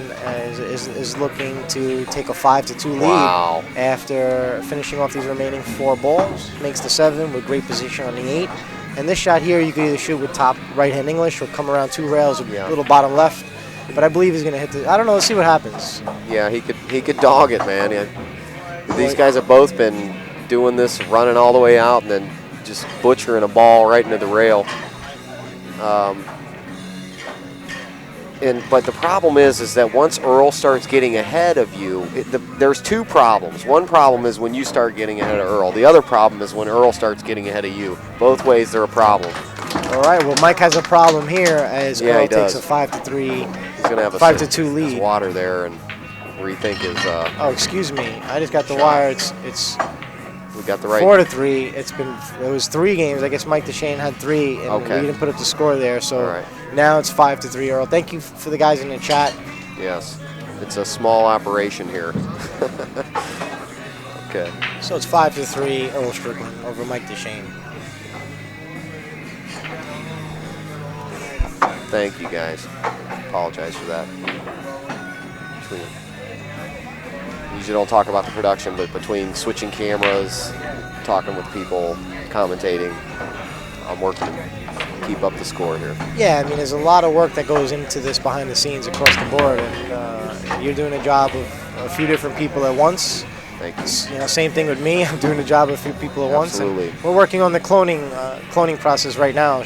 is looking to take a 5-2 lead after finishing off these remaining 4 balls. Makes the 7 with great position on the 8. And this shot here, you could either shoot with top right-hand English or come around 2 rails with little bottom left. But I believe he's going to hit the. I don't know. Let's see what happens. Yeah, he could dog it, man. Yeah. These guys have both been doing this, running all the way out, and then just butchering a ball right into the rail. But the problem is that once Earl starts getting ahead of you, there's 2 problems. One problem is when you start getting ahead of Earl. The other problem is when Earl starts getting ahead of you. Both ways, they're a problem. All right. Well, Mike has a problem here as Earl takes a 5-3. He's gonna have a 5-2 lead. There's water there, and where you think is. Oh, excuse me. I just got the wire. It's. We got the right. 4-3. It was 3 games. I guess Mike Dechaine had 3, and we didn't put up the score there. So now it's 5-3. Earl. Thank you for the guys in the chat. Yes, it's a small operation here. Okay. So it's 5-3. Earl Strickland over Mike Dechaine. Thank you, guys. Apologize for that. Usually don't talk about the production, but between switching cameras, talking with people, commentating, I'm working to keep up the score here. Yeah, I mean, there's a lot of work that goes into this behind the scenes across the board, and you're doing a job of a few different people at once. Thank you. Same thing with me. I'm doing a job of a few people at once. Absolutely. And we're working on the cloning process right now.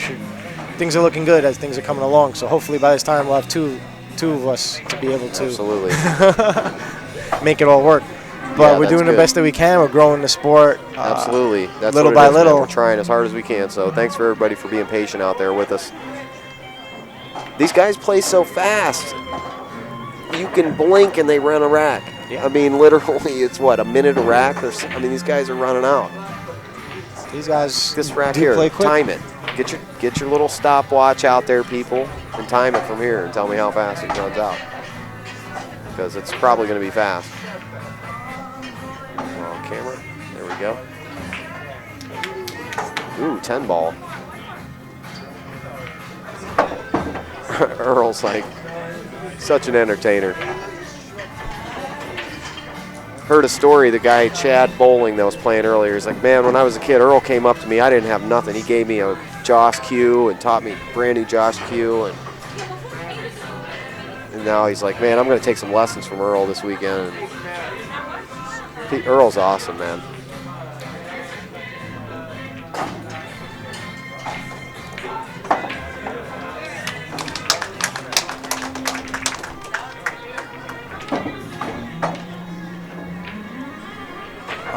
Things are looking good as things are coming along. So hopefully by this time we'll have two of us to be able to absolutely make it all work. But we're doing the best that we can. We're growing the sport. Absolutely. That's little by little. Man. We're trying as hard as we can. So thanks for everybody for being patient out there with us. These guys play so fast. You can blink and they run a rack. Yeah. I mean, literally, it's what, a minute a rack? These guys are running out. These guys this rack here, play quick. Time it. Get your little stopwatch out there, people, and time it from here and tell me how fast it runs out. Because it's probably going to be fast. On camera. There we go. Ooh, 10 ball. Earl's like such an entertainer. Heard a story, the guy Chad Bowling that was playing earlier, he's like, man, when I was a kid, Earl came up to me, I didn't have nothing. He gave me a Josh cue and taught me brand new Josh cue, and now he's like, man, I'm going to take some lessons from Earl this weekend. And Earl's awesome, man.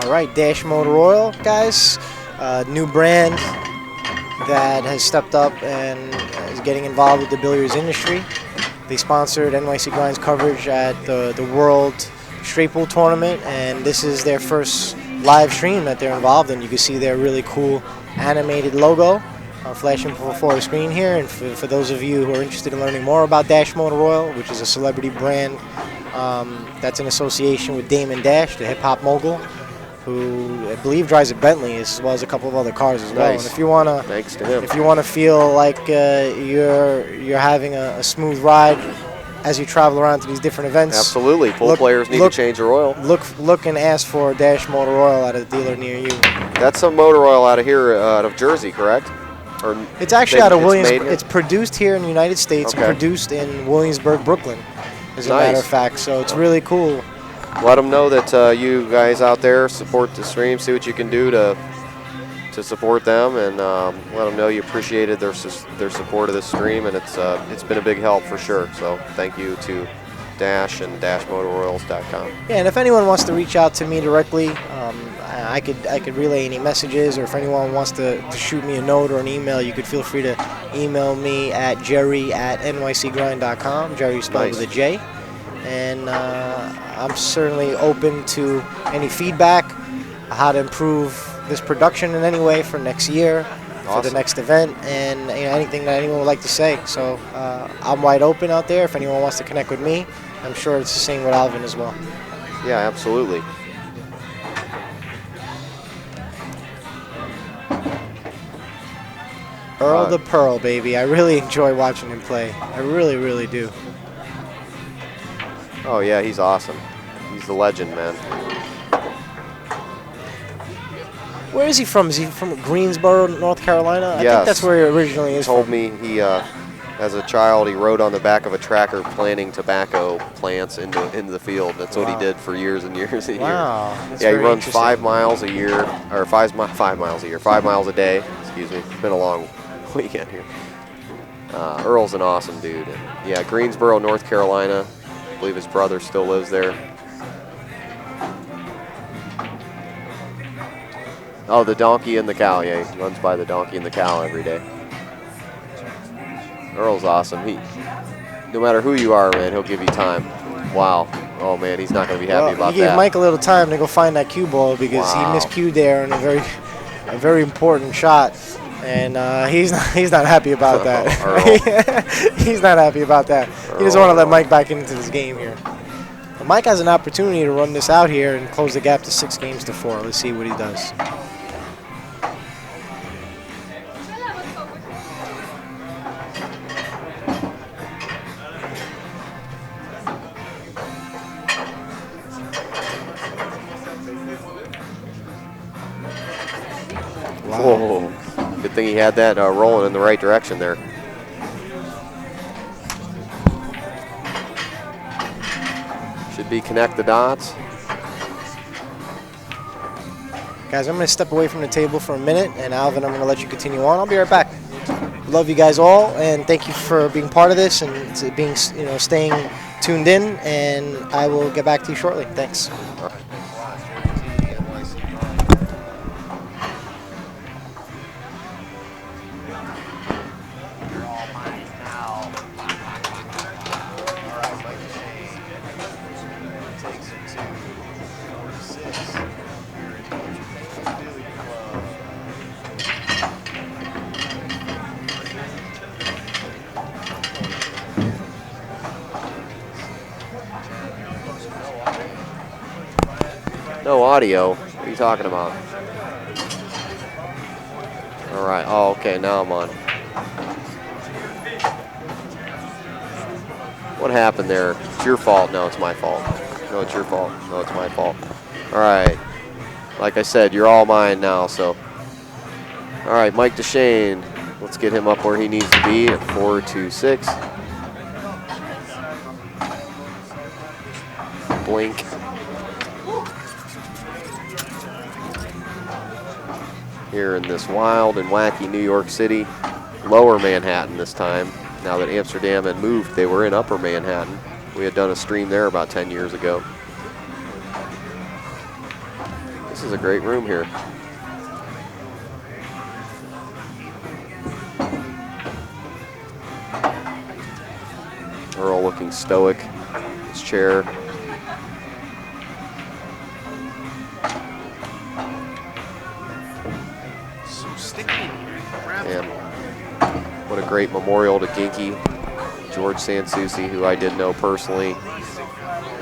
All right, Dash Motor Oil, guys, new brand that has stepped up and is getting involved with the billiards industry. They sponsored NYC Grind's coverage at the World Straight Pool Tournament, and this is their first live stream that they're involved in. You can see their really cool animated logo, flashing before the screen here. And for those of you who are interested in learning more about Dash Motor Oil, which is a celebrity brand that's in association with Damon Dash, the hip-hop mogul, who I believe drives a Bentley as well as a couple of other cars as well. Nice. And if you wanna, Thanks to him. if you wanna feel like you're having a smooth ride as you travel around to these different events, Absolutely. Pool players need to change their oil. Look and ask for Dash Motor Oil at a dealer near you. That's some motor oil out of here, out of Jersey, correct? Or It's actually out of Williamsburg. made It's produced here in the United States and Okay. produced in Williamsburg, Brooklyn, as a Nice. matter of fact. So it's really cool. Let them know that you guys out there support the stream. See what you can do to support them, and let them know you appreciated their support of this stream, and it's been a big help for sure. So thank you to Dash and DashMotorOils.com. Yeah, and if anyone wants to reach out to me directly, I could relay any messages, or if anyone wants to shoot me a note or an email, you could feel free to email me at jerry@nycgrind.com. Jerry spelled with a J. And I'm certainly open to any feedback, how to improve this production in any way for next year, for the next event, and anything that anyone would like to say. So I'm wide open out there. If anyone wants to connect with me, I'm sure it's the same with Alvin as well. Yeah, absolutely. Earl the Pearl, baby. I really enjoy watching him play. I really, really do. Oh yeah, he's awesome. He's the legend, man. Where is he from? Is he from Greensboro, North Carolina? I Yes. think that's where he originally is Told from. me he, as a child, he rode on the back of a tractor planting tobacco plants into the field. That's what he did for years and years and Wow. years. Yeah, he runs 5 miles a year, or 5 miles a year, 5 miles a day. Excuse me. It's been a long weekend here. Earl's an awesome dude. And yeah, Greensboro, North Carolina. I believe his brother still lives there. Oh, the donkey and the cow. Yeah, he runs by the donkey and the cow every day. Earl's awesome. No matter who you are, man, he'll give you time. Wow. Oh man, he's not going to be happy about he gave that. Mike a little time to go find that cue ball because he miscued there in a very important shot, and he's not happy about that. He's not happy about that. He doesn't want to let Mike back into this game here. But Mike has an opportunity to run this out here and close the gap to 6 games to 4. Let's see what he does. Whoa. Good thing he had that rolling in the right direction there. Should be connect the dots. Guys, I'm going to step away from the table for a minute, and Alvin, I'm going to let you continue on. I'll be right back. Love you guys all, and thank you for being part of this and being, staying tuned in, and I will get back to you shortly. Thanks. All right. No audio. What are you talking about? All right. Oh, okay. Now I'm on. What happened there? It's your fault. No, it's my fault. No, it's your fault. No, it's my fault. All right. Like I said, you're all mine now, so. All right, Mike Dechaine. Let's get him up where he needs to be at 4-2-6. Blink. Here in this wild and wacky New York City, lower Manhattan this time. Now that Amsterdam had moved, they were in upper Manhattan. We had done a stream there about 10 years ago. This is a great room here. Earl looking stoic, his chair. So stick And what a great memorial to Ginky, George Sansucci, who I did know personally.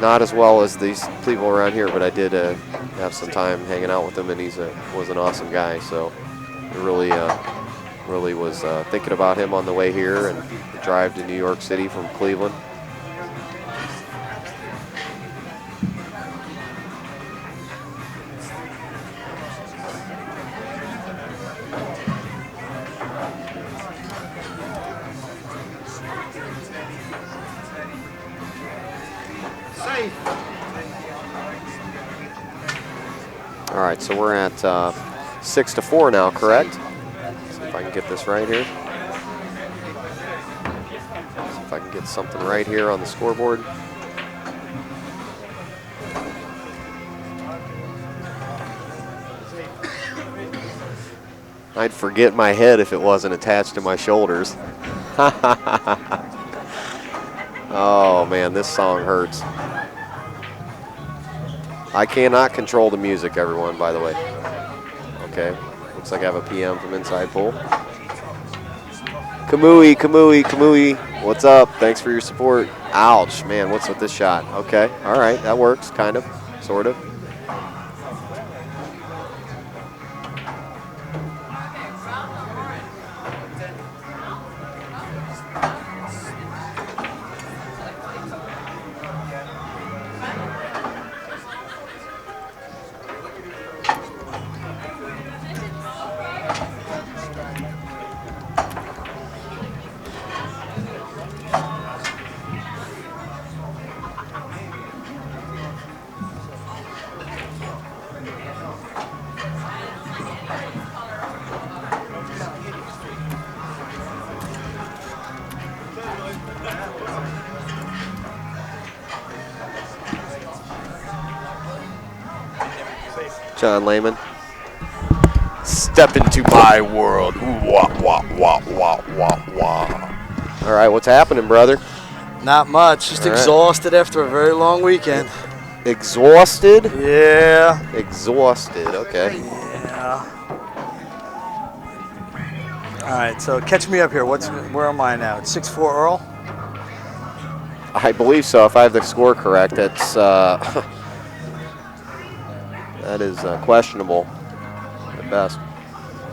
Not as well as these people around here, but I did have some time hanging out with him, and was an awesome guy. So I really was thinking about him on the way here and the drive to New York City from Cleveland. All right, so we're at 6-4 now, correct? See if I can get this right here. See if I can get something right here on the scoreboard. I'd forget my head if it wasn't attached to my shoulders. Oh man, this song hurts. I cannot control the music, everyone, by the way. Okay, looks like I have a PM from inside pool. Kamui, Kamui, Kamui, what's up? Thanks for your support. Ouch, man, what's with this shot? Okay, all right, that works, kind of, sort of. John Lehman. Step into my world. Wah, wah, wah, wah, wah, wah. All right, what's happening, brother? Not much. Just exhausted after a very long weekend. Exhausted? Yeah. Exhausted, okay. Yeah. All right, so catch me up here. Where am I now? It's 6-4 Earl? I believe so. If I have the score correct, it's that is questionable at best.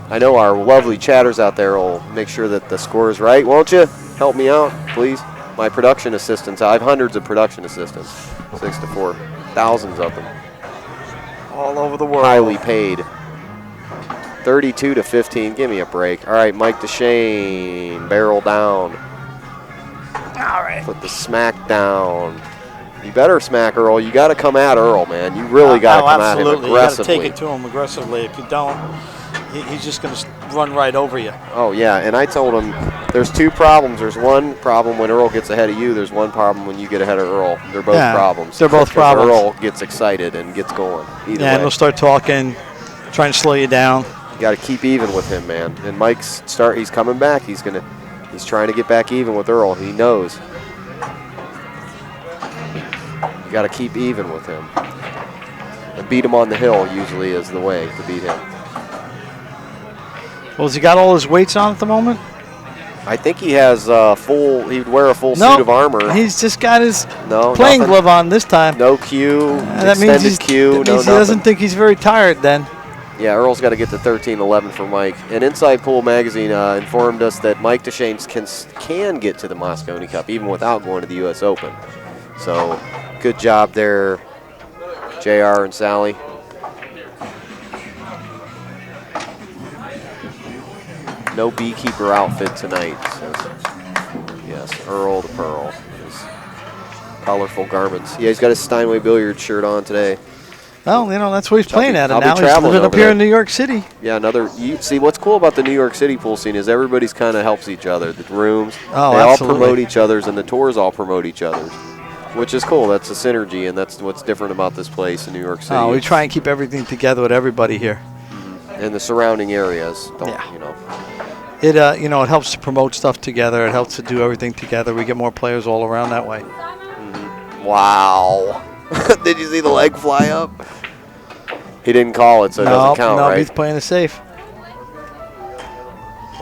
I know our lovely chatters out there will make sure that the score is right. Won't you help me out, please? My production assistants. I have hundreds of production assistants. 6-4. Thousands of them. All over the world. Highly paid. 32-15. Give me a break. All right, Mike Dechaine. Barrel down. All right. Put the smack down. You better smack Earl. You got to come at Earl, man. You really got to come at him aggressively. You got to take it to him aggressively. If you don't, he's just going to run right over you. Oh, yeah, and I told him there's two problems. There's one problem when Earl gets ahead of you. There's one problem when you get ahead of Earl. They're both problems. They're both problems. Earl gets excited and gets going. Either way. And he'll start talking, trying to slow you down. You got to keep even with him, man. And Mike's he's coming back. He's trying to get back even with Earl. He knows. You got to keep even with him. And beat him on the hill usually is the way to beat him. Well, has he got all his weights on at the moment? I think he has he'd wear a full suit of armor. He's just got his playing glove on this time. No cue, that means cue, he doesn't think he's very tired then. Yeah, Earl's got to get to 13-11 for Mike. And Inside Pool Magazine informed us that Mike Dechaine can get to the Mosconi Cup even without going to the U.S. Open. So good job there, JR and Sally. No beekeeper outfit tonight, says, yes, Earl the Pearl. His colorful garments. Yeah, he's got his Steinway Billiard shirt on today. Well, that's what he's playing at, and now he's traveling living up here in New York City. Yeah, see, what's cool about the New York City pool scene is everybody's kind of helps each other. The rooms, they all promote each other's, and the tours all promote each other's, which is cool. That's a synergy, and that's what's different about this place in New York City. Oh, we try and keep everything together with everybody here. And the surrounding areas, It it helps to promote stuff together. It helps to do everything together. We get more players all around that way. Wow. Did you see the leg fly up? He didn't call it, so it doesn't count, right? No, he's playing it safe.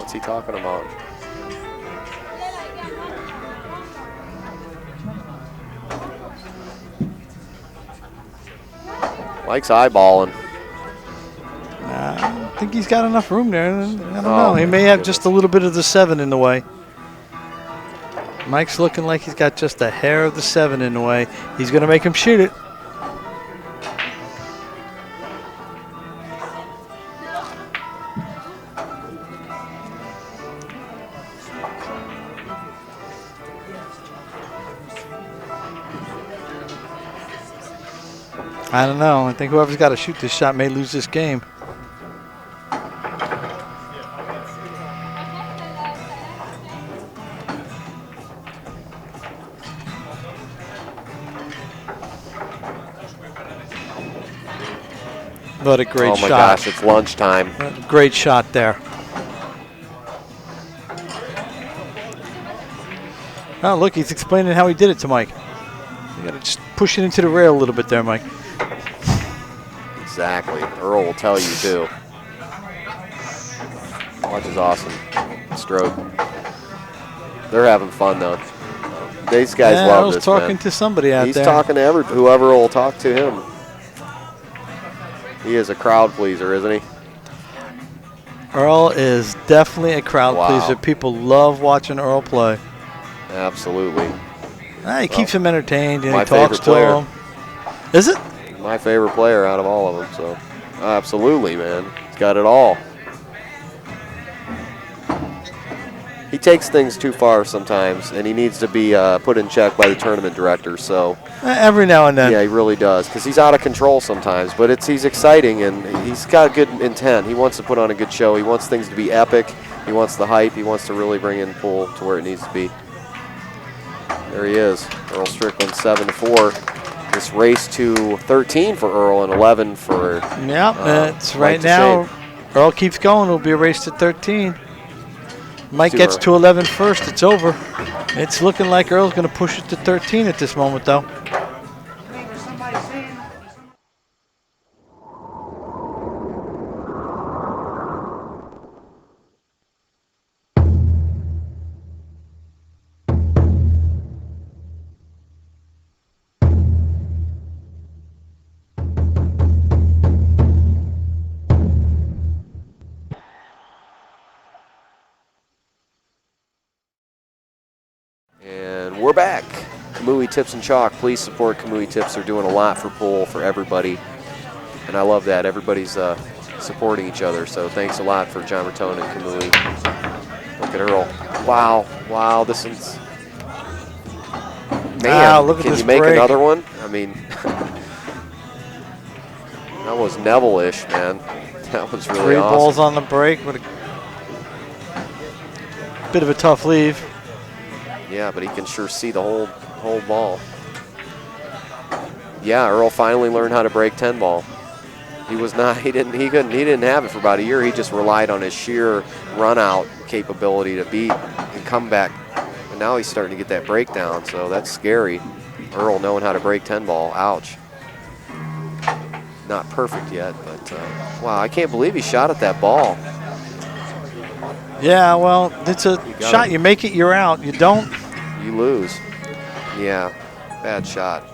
What's he talking about? Mike's eyeballing. I think he's got enough room there. I don't know. He may have just a little bit of the 7 in the way. Mike's looking like he's got just a hair of the 7 in the way. He's going to make him shoot it. I don't know. I think whoever's got to shoot this shot may lose this game. What a great shot. Oh my gosh, it's lunchtime. Great shot there. Oh, look, he's explaining how he did it to Mike. You got to just push it into the rail a little bit there, Mike. Exactly. Earl will tell you too. Watch is awesome. Stroke. They're having fun though. These guys love Earl's this, talking man. to somebody out He's there. talking to whoever will talk to him. He is a crowd pleaser, isn't he? Earl is definitely a crowd Wow. pleaser. People love watching Earl play. Absolutely. He keeps them entertained and my he talks favorite to player. them. Is it? My favorite player out of all of them. So, absolutely, man. He's got it all. He takes things too far sometimes, and he needs to be put in check by the tournament director. So Every now and then. yeah, he really does, because he's out of control sometimes. But he's exciting, and he's got good intent. He wants to put on a good show. He wants things to be epic. He wants the hype. He wants to really bring in pool to where it needs to be. There he is, Earl Strickland, 7-4. This race to 13 for Earl and 11 for It's right Mike now. Dechaine. Earl keeps going. It'll be a race to 13. Mike To gets Earl. to 11 first. It's over. It's looking like Earl's going to push it to 13 at this moment, though. And we're back. Kamui Tips and Chalk. Please support Kamui Tips. They're doing a lot for pool, for everybody. And I love that. Everybody's supporting each other. So thanks a lot for John Bertone and Kamui. Look at Earl. Wow. Wow, this is... Man, look at can this you make break. another one? I mean... that was Neville-ish, man. That was really Three awesome. balls on the break. What a bit of a tough leave. Yeah, but he can sure see the whole ball. Yeah, Earl finally learned how to break 10 ball. He didn't have it for about a year. He just relied on his sheer run out capability to beat and come back. And now he's starting to get that breakdown, so that's scary. Earl knowing how to break 10 ball. Ouch. Not perfect yet, but wow, I can't believe he shot at that ball. Yeah, well, it's a shot. You make it, you're out. You don't. You lose. Yeah, bad shot.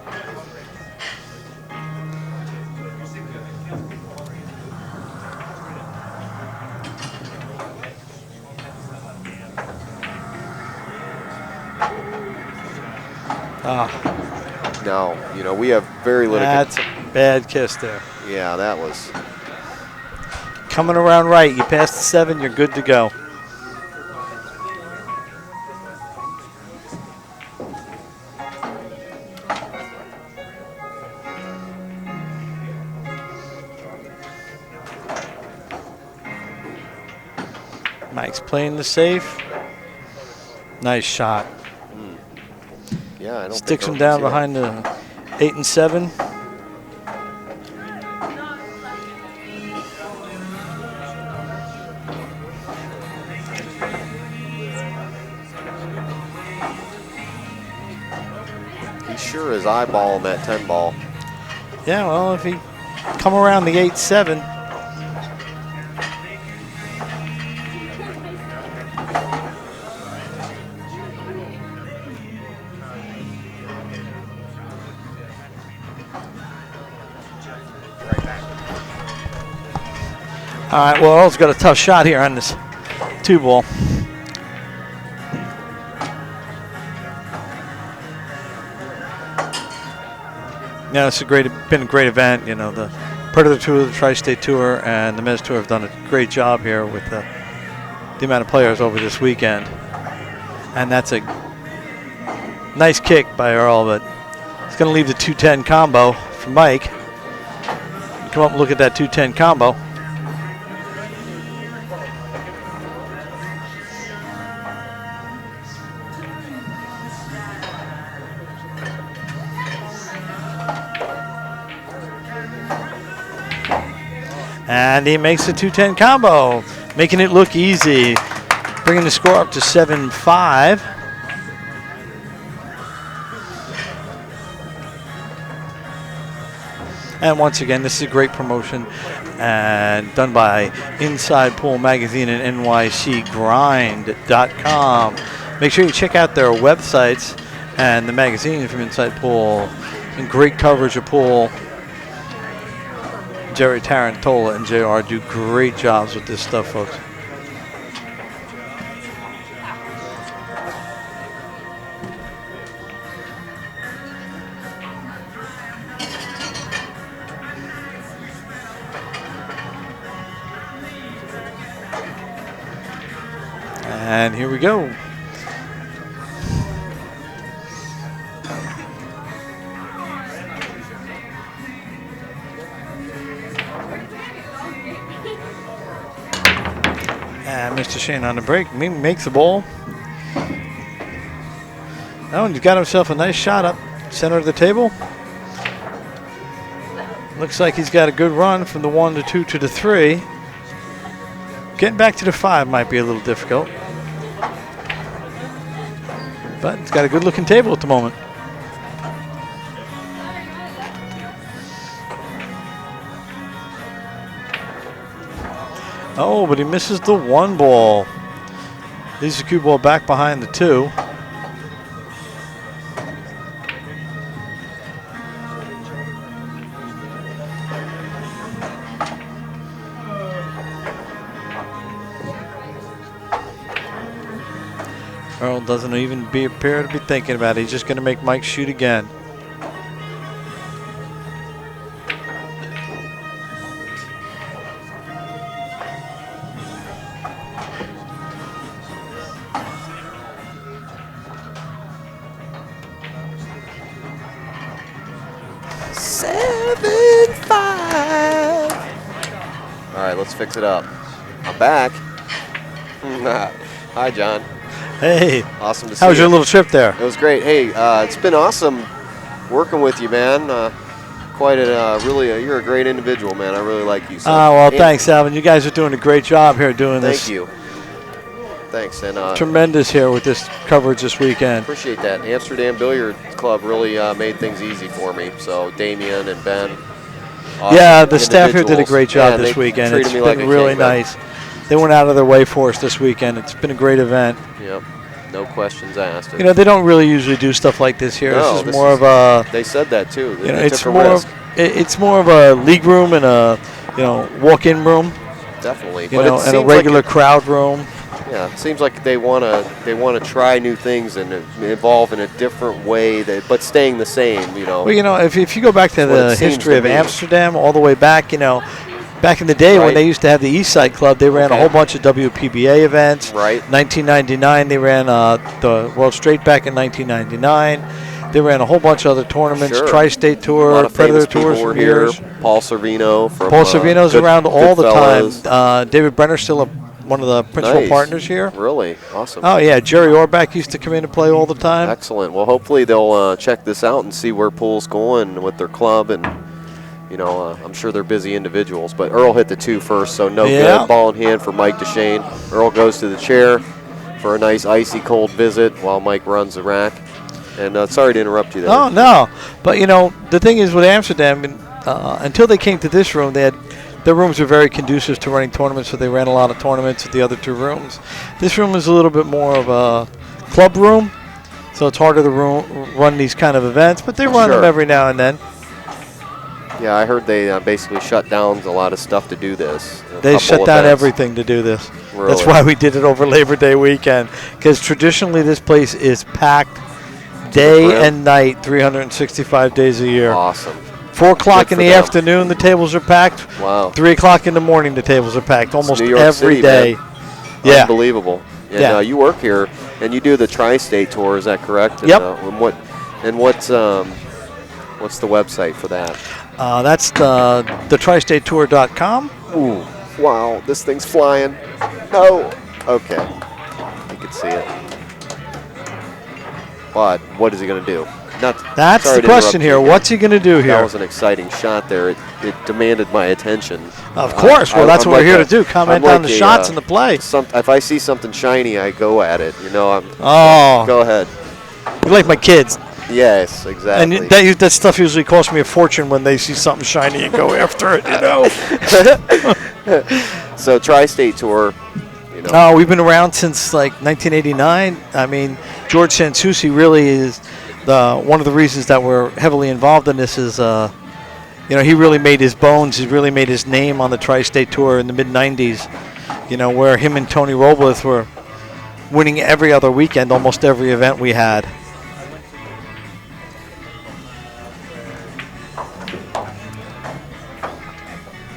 No, you know, we have very little. That's a bad kiss there. Yeah, that was. Coming around right, you pass the 7, you're good to go. Mike's playing the safe. Nice shot. Yeah, I don't Sticks him think down Earl can behind the 8 and 7. see it. He sure is eyeballing that 10 ball. Yeah, well, if he come around the 8-7. All right, well, Earl's got a tough shot here on this 2-ball. Yeah, it's been a great event. You know, the Predator Tour, the Tri-State Tour, and the Men's Tour have done a great job here with the amount of players over this weekend. And that's a nice kick by Earl, but it's going to leave the 210 combo for Mike. Come up and look at that 210 combo. And he makes the 210 combo, making it look easy, bringing the score up to 7-5. And once again, this is a great promotion and done by Inside Pool Magazine and NYCGrind.com. Make sure you check out their websites and the magazine from Inside Pool, and great coverage of pool. Jerry Tarantola and JR do great jobs with this stuff, folks. And here we go. And Mr. Shane on the break makes the ball. Oh, and he's got himself a nice shot up center of the table. Looks like he's got a good run from the 1 to 2 to the 3. Getting back to the 5 might be a little difficult. But he's got a good looking table at the moment. Oh, but he misses the 1 ball. Leaves the cue ball back behind the 2. Earl doesn't even appear to be thinking about it. He's just going to make Mike shoot again. All right, let's fix it up. I'm back. Hi, John. Hey. Awesome to see you. How was your little trip there? It was great. Hey, it's been awesome working with you, man. You're a great individual, man. I really like you. So, well, thanks, Alvin. You guys are doing a great job here doing this. Thank you. Thanks. And tremendous here with this coverage this weekend. Appreciate that. Amsterdam Billiard Club really made things easy for me. So Damien and Ben. Awesome. Yeah, the staff here did a great job this weekend. It's been like really nice. They went out of their way for us this weekend. It's been a great event. Yep, no questions asked. You know, they don't really usually do stuff like this here. No, this is more of a. They said that too. You know, it's more of a league room and a walk-in room. Definitely, and a regular crowd room. Yeah, it seems like they want to try new things and evolve in a different way, but staying the same. Well, if you go back to the history of Amsterdam, all the way back, back in the day when they used to have the East Side Club, they ran a whole bunch of WPBA events. Right. 1999, they ran the World Straight back in 1999. They ran a whole bunch of other tournaments, Tri-State Tour, Predator Tours for years. Paul Servino. Paul Servino's around all the time. David Brenner's still one of the principal partners here. Really? Awesome. Oh, yeah. Jerry Orbach used to come in and play all the time. Excellent. Well, hopefully they'll check this out and see where pool's going with their club. And, I'm sure they're busy individuals. But Earl hit the 2 first, so no good. Ball in hand for Mike Dechaine. Earl goes to the chair for a nice icy cold visit while Mike runs the rack. And sorry to interrupt you there. Oh, no. But, the thing is with Amsterdam, until they came to this room, their rooms were very conducive to running tournaments, so they ran a lot of tournaments at the other 2 rooms. This room is a little bit more of a club room, so it's harder to run these kind of events, but they run them every now and then. Yeah, I heard they basically shut down a lot of stuff to do this. They shut down everything to do this. Really? That's why we did it over Labor Day weekend. Because traditionally this place is packed day and night, 365 days a year. Awesome. 4 o'clock Good in for the them. afternoon, the tables are packed. Wow. 3 o'clock in the morning, the tables are packed. Almost New York every City, day. man. Yeah. Unbelievable. And Yeah. you work here, and you do the tri-state tour. Is that correct? Yep. And what's the website for that? That's the tristatetour.com. Ooh, wow, this thing's flying. No. Okay. You can see it. But what is he going to do? That's the question here. What's he going to do here? That was an exciting shot there. It demanded my attention. Of course. Well, that's what we're here to do. Comment on the shots and the play. If I see something shiny, I go at it. You know, go ahead. You like my kids. Yes, exactly. And that stuff usually costs me a fortune when they see something shiny and go after it, you know. So tri-state tour, you know. No, we've been around since like 1989. I mean, George Sansucci really is one of the reasons that we're heavily involved in this is, you know, he really made his bones. He really made his name on the tri-state tour in the mid-'90s, you know, where him and Tony Robles were winning every other weekend, almost every event we had.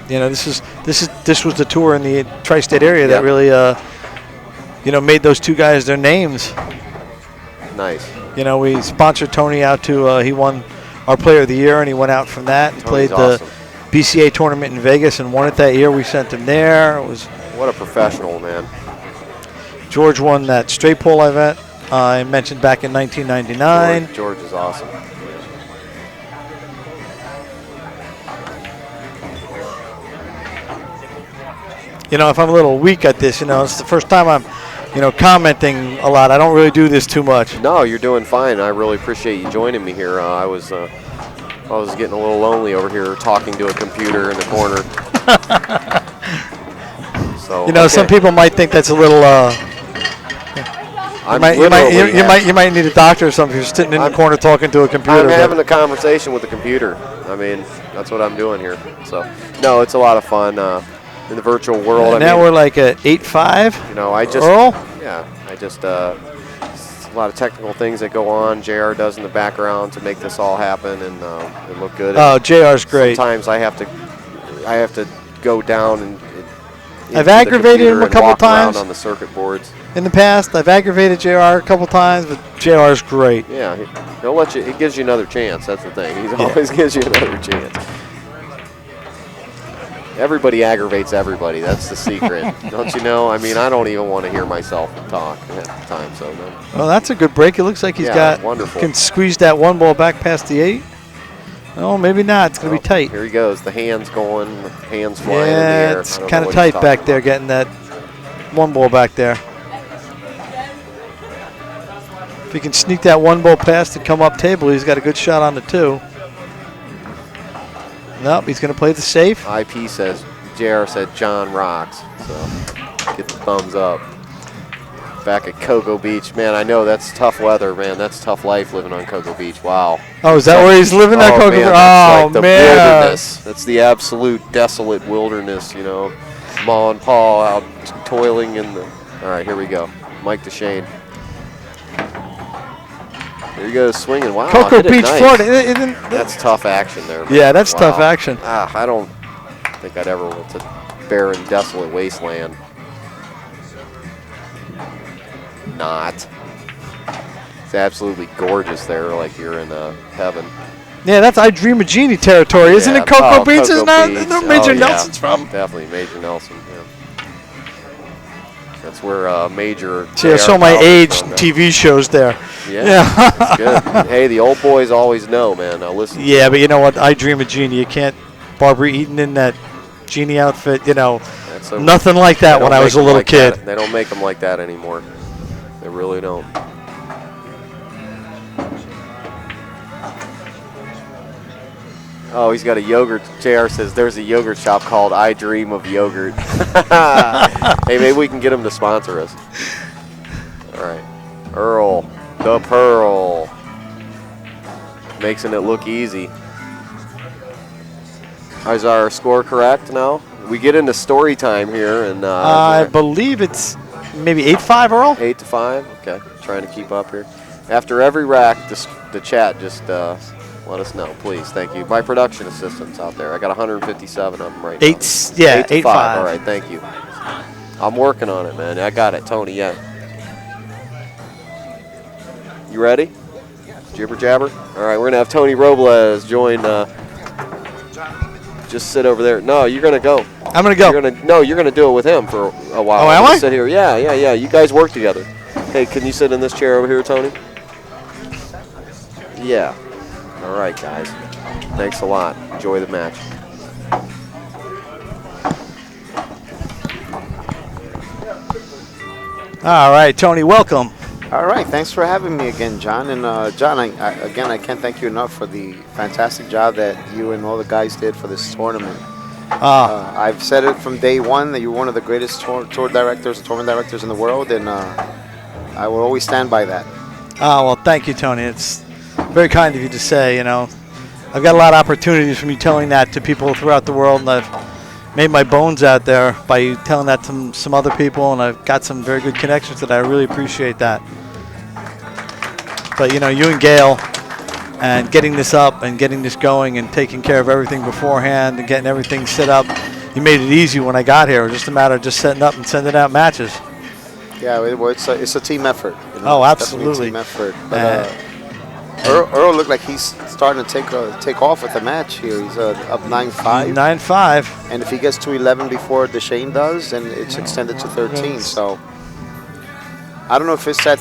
You know, this was the tour in the tri-state area that really, you know, made those two guys their names. Nice. You know, we sponsored Tony out to, he won our Player of the Year, and he went out from that and played the BCA tournament in Vegas and won it that year. We sent him there. It was what a professional, man. George won that straight pole event I mentioned back in 1999. George is awesome. You know, if I'm a little weak at this, you know, it's the first time I'm, you know, commenting a lot. I don't really do this too much. No, you're doing fine. I really appreciate you joining me here. I was getting a little lonely over here talking to a computer in the corner. So you know, some people might think that's a little. You might need a doctor or something. You're sitting in the corner talking to a computer. I'm having a conversation with the computer. I mean, that's what I'm doing here. So, no, it's a lot of fun. In the virtual world. Now we're like at 8-5. You know, I just Earl? a lot of technical things that go on. JR does in the background to make this all happen and it look good. Oh, JR's great. Sometimes I have to go down and I've aggravated him a couple times on the circuit boards. In the past, I've aggravated JR a couple times, but JR's great. Yeah, he'll let you. He gives you another chance. That's the thing. He always gives you another chance. Everybody aggravates everybody. That's the secret. Don't you know? I mean, I don't even want to hear myself talk at the time. So, no. Well, that's a good break. It looks like he's can squeeze that one ball back past the 8. Oh, maybe not. It's going to be tight. Here he goes. The hands going, hands flying in the Yeah, air. it's kind of tight back there, getting that one ball back there. If he can sneak that one ball past and come up table, he's got a good shot on the 2. Nope, he's going to play the safe. IP says, JR said John rocks. So get the thumbs up. Back at Cocoa Beach. Man, I know that's tough weather, man. That's tough life living on Cocoa Beach. Wow. Oh, is that where he's living at Cocoa Beach? Oh, like the wilderness. That's the absolute desolate wilderness, you know. Ma and Pa out toiling in the... All right, here we go. Mike Dechaine. There he goes swinging. Wow, Cocoa Beach, nice. Florida. That's tough action there. Man. Yeah, that's tough action. I don't think I'd ever went to barren, desolate wasteland. Not. It's absolutely gorgeous there, like you're in heaven. Yeah, that's I Dream of Genie territory, isn't it? Cocoa Beach is not Major Nelson's from. Definitely Major Nelson. Yeah. That's where Major. See, I saw my age TV shows there. Yeah. That's good. Hey, the old boys always know, man. Now listen. Yeah, but you know what? I Dream of Genie. You can't. Barbara Eaton in that genie outfit. You know, nothing like that when I was a little kid. They don't make them like that anymore. They really don't. Oh, he's got a yogurt. JR says there's a yogurt shop called I Dream of Yogurt. Hey, maybe we can get him to sponsor us. All right. Earl, the Pearl. Making it look easy. Is our score correct now? We get into story time here, and I believe it's maybe 8-5, Earl. 8-5. Okay, trying to keep up here. After every rack, the chat just let us know, please. Thank you. My production assistants out there. I got 157 of them right now. 8-5. All right, thank you. I'm working on it, man. I got it, Tony. Yeah. You ready? Jibber jabber. All right, we're gonna have Tony Robles join. Just sit over there. No, you're gonna go. I'm gonna go. You're gonna do it with him for a while. Oh, am I? Sit here. Yeah. You guys work together. Hey, can you sit in this chair over here, Tony? Yeah. All right, guys. Thanks a lot. Enjoy the match. All right, Tony, welcome. All right, thanks for having me again, John. And John, I can't thank you enough for the fantastic job that you and all the guys did for this tournament. I've said it from day one that you're one of the greatest tournament directors in the world, and I will always stand by that. Oh, well, thank you, Tony. It's very kind of you to say, you know. I've got a lot of opportunities from you telling that to people throughout the world, and I've made my bones out there by you telling that to some other people, and I've got some very good connections that I really appreciate that. But, you know, you and Gail and getting this up and getting this going and taking care of everything beforehand and getting everything set up, you made it easy when I got here. It was just a matter of just setting up and sending out matches. Yeah, well, it's a team effort. You know? Oh, absolutely. It's definitely a team effort. But Earl looked like he's starting to take off with the match here. He's up 9-5. 9-5. And if he gets to 11 before Dechaine does, then it's extended to 13. So I don't know if it's that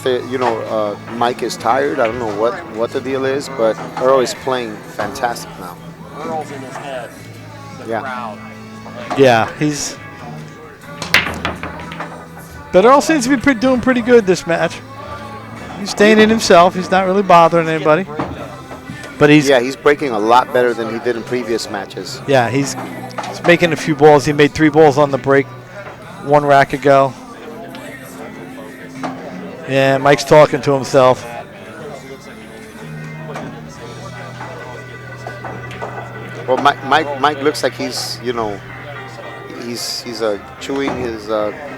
Mike is tired. I don't know what the deal is, but Earl is playing fantastic now. Earl's in his head. Yeah, he's. But Earl seems to be doing pretty good this match. He's staying in himself. He's not really bothering anybody. But he's breaking a lot better than he did in previous matches. Yeah, he's making a few balls. He made 3 balls on the break 1 rack ago. Yeah, Mike's talking to himself. Well, Mike looks like he's chewing his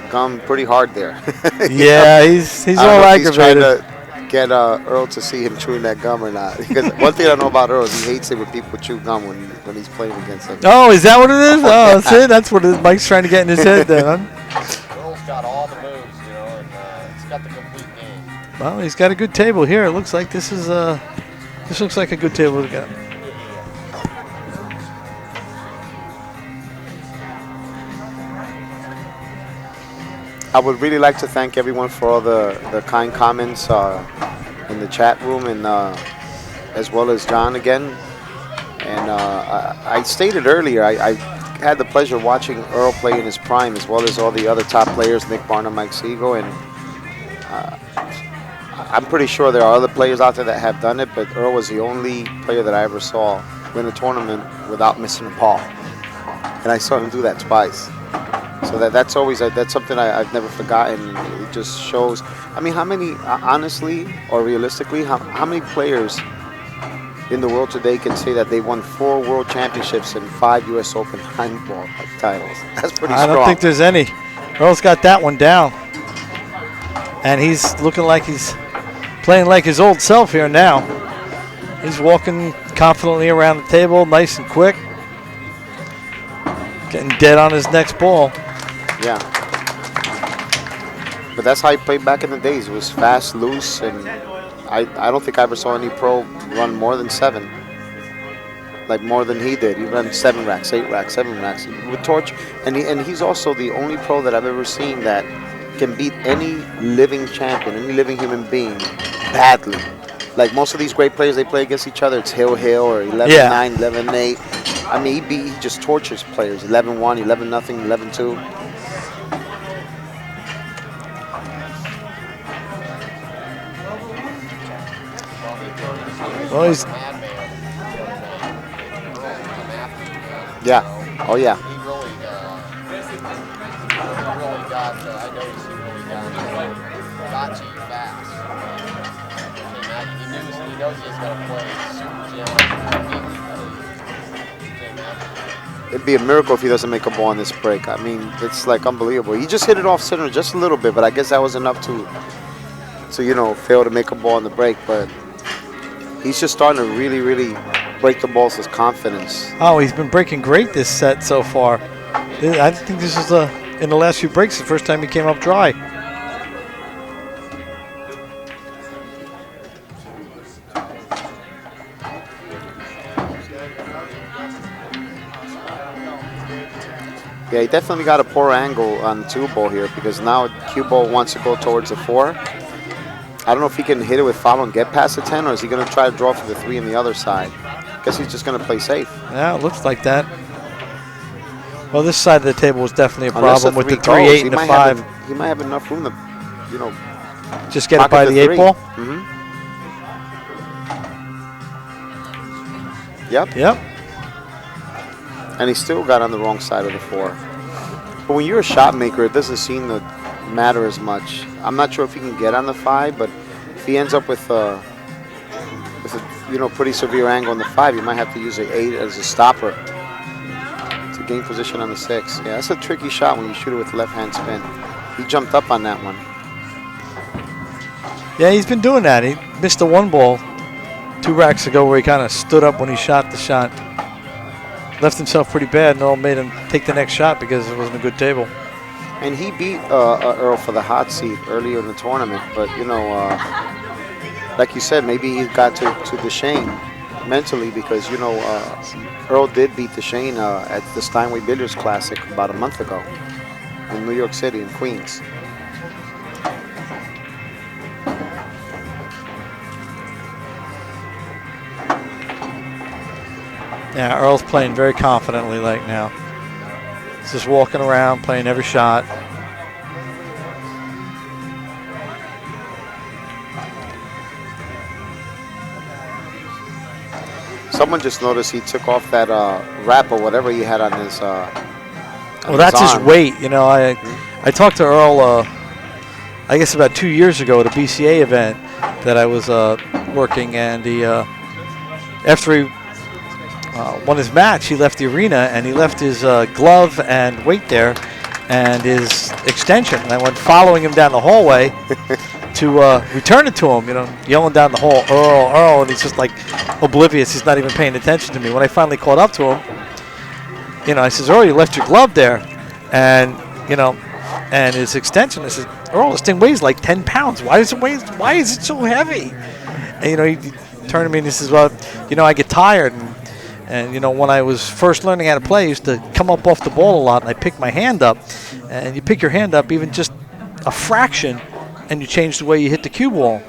gum pretty hard there. Yeah, he's all aggravated. He's trying to get Earl to see him chewing that gum or not. Because one thing I know about Earl is he hates it when people chew gum when he's playing against him. Oh, is that what it is? Oh, that's it. That's what Mike's trying to get in his head then. Earl's got all the moves, you know, and he's got the complete game. Well, he's got a good table here. It looks like this looks like a good table to get. I would really like to thank everyone for all the kind comments in the chat room, and as well as John again. And I stated earlier, I had the pleasure of watching Earl play in his prime, as well as all the other top players, Nick Barnum, Mike Siegel, and I'm pretty sure there are other players out there that have done it, but Earl was the only player that I ever saw win a tournament without missing a ball. And I saw him do that twice. So that's something I've never forgotten. It just shows. I mean, how many, honestly or realistically, how many players in the world today can say that they won 4 world championships and 5 U.S. Open handball titles? That's pretty strong. I don't think there's any. Earl's got that one down. And he's looking like he's playing like his old self here now. He's walking confidently around the table, nice and quick. Getting dead on his next ball. Yeah. But that's how he played back in the days. It was fast, loose, and I don't think I ever saw any pro run more than 7. Like more than he did. He ran 7 racks, 8 racks, 7 racks with torch. And he's also the only pro that I've ever seen that can beat any living champion, any living human being badly. Like most of these great players, they play against each other. It's hill or 11-9, 11-8. I mean, he just tortures players. 11-1, 11-0, 11-2. Well, he's. Yeah. Oh, yeah. He really got, I noticed he really got to you fast. He knows he's going to play super jam. it'd be a miracle if he doesn't make a ball on this break. I mean, it's like unbelievable. He just hit it off center just a little bit, but I guess that was enough to fail to make a ball on the break. But he's just starting to really, really break the balls with confidence. Oh, he's been breaking great this set so far. I think this is in the last few breaks the first time he came up dry. Yeah, he definitely got a poor angle on the 2-ball here because now cue ball wants to go towards the 4. I don't know if he can hit it with follow and get past the 10, or is he going to try to draw for the 3 on the other side? Guess he's just going to play safe. Yeah, it looks like that. Well, this side of the table was definitely a problem with the 3, 8, and the 5. He might have enough room to, just get it by the 8 ball. Mm-hmm. Yep. Yep. And he still got on the wrong side of the 4. But when you're a shot maker, it doesn't seem to matter as much. I'm not sure if he can get on the 5, but if he ends up with a pretty severe angle on the 5, you might have to use an 8 as a stopper to gain position on the 6. Yeah, that's a tricky shot when you shoot it with left-hand spin. He jumped up on that one. Yeah, he's been doing that. He missed the 1 ball 2 racks ago where he kind of stood up when he shot the shot. Left himself pretty bad, and all made him take the next shot because it wasn't a good table. And he beat Earl for the hot seat earlier in the tournament. But, like you said, maybe he got to Dechaine mentally because, Earl did beat Dechaine at the Steinway Billiards Classic about a month ago in New York City, in Queens. Yeah, Earl's playing very confidently right now. He's just walking around, playing every shot. Someone just noticed he took off that wrap or whatever he had on his well, that's his weight. I talked to Earl, I guess about 2 years ago at a BCA event that I was working, and he after he won his match, he left the arena and he left his glove and weight there and his extension. And I went following him down the hallway to return it to him, yelling down the hall, Earl, Earl, and he's just like oblivious. He's not even paying attention to me. When I finally caught up to him, I says, Earl, you left your glove there. And, and his extension, I said, Earl, this thing weighs like 10 pounds. Why is it so heavy? And, he turned to me and he says, well, I get tired. And when I was first learning how to play, I used to come up off the ball a lot, and I pick my hand up. And you pick your hand up even just a fraction, and you change the way you hit the cue ball.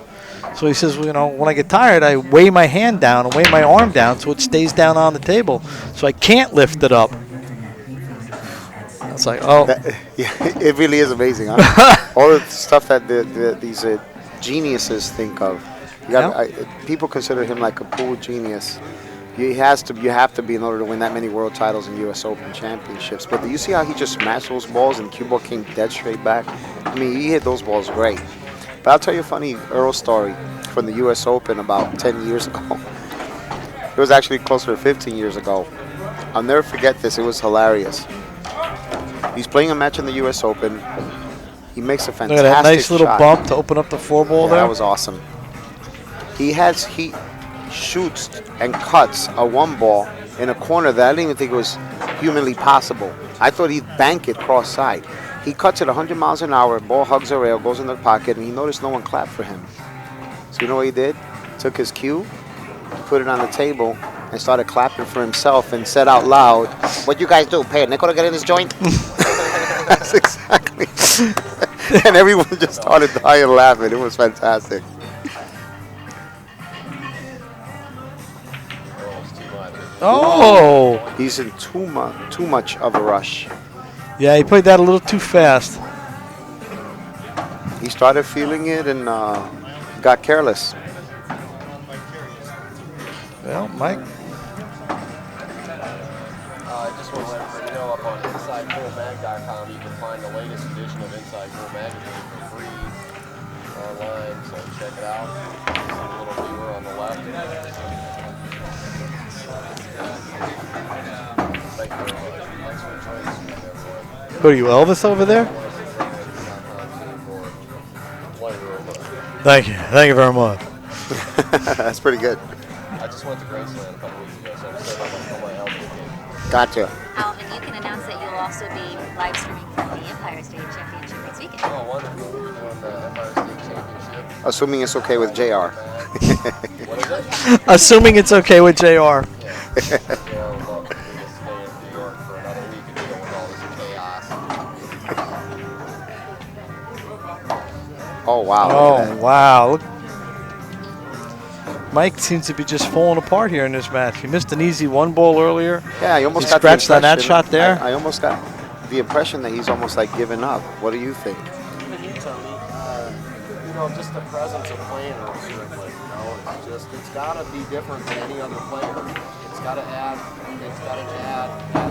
So he says, well, when I get tired, I weigh my hand down and weigh my arm down so it stays down on the table, so I can't lift it up. It's like, oh. Yeah, it really is amazing, huh? All the stuff that these geniuses think of. People consider him like a pool genius. You have to be in order to win that many world titles and U.S. Open championships. But do you see how he just smashed those balls and cue ball came dead straight back? I mean, he hit those balls great. But I'll tell you a funny Earl story from the U.S. Open about 10 years ago. It was actually closer to 15 years ago. I'll never forget this. It was hilarious. He's playing a match in the U.S. Open. He makes a fantastic shot. Look at that nice little shot. bump to open up the 4-ball there. That was awesome. He shoots and cuts a 1-ball in a corner that I didn't even think was humanly possible. I thought he'd bank it cross side. He cuts it 100 miles an hour, ball hugs a rail, goes in the pocket, and he noticed no one clapped for him. So you know what he did? Took his cue, put it on the table, and started clapping for himself and said out loud, "What you guys do, pay a nickel to get in this joint?" That's exactly. And everyone just started dying laughing. It was fantastic. Oh! He's in too much of a rush. Yeah, he played that a little too fast. He started feeling it and got careless. Well, Mike. I just want to let everybody know up on InsidePoolMag.com you can find the latest edition of Inside Pool Magazine for free online, so check it out. See the little viewer on the left. Thank you very much. Who are you, Elvis over there? Thank you. Thank you very much. That's pretty good. I just went to Graceland a couple weeks ago, so I'm excited about my elbow game. Gotcha. And you can announce that you'll also be live streaming from the Empire State Championship next weekend. Oh, wonderful. On the Empire State Championship. Assuming it's okay with JR. What is it? Assuming it's okay with JR. Yeah, look, we just stay in New York for another week and deal with all this chaos. Oh, wow. Look at Oh, wow. Look. Mike seems to be just falling apart here in this match. He missed an easy 1-ball earlier. Yeah, I almost He got the scratched on that impression- shot there. I almost got the impression that he's almost like giving up. What do you think? Just the presence of playing Earl Strickland, it's got to be different than any other player. It's got to add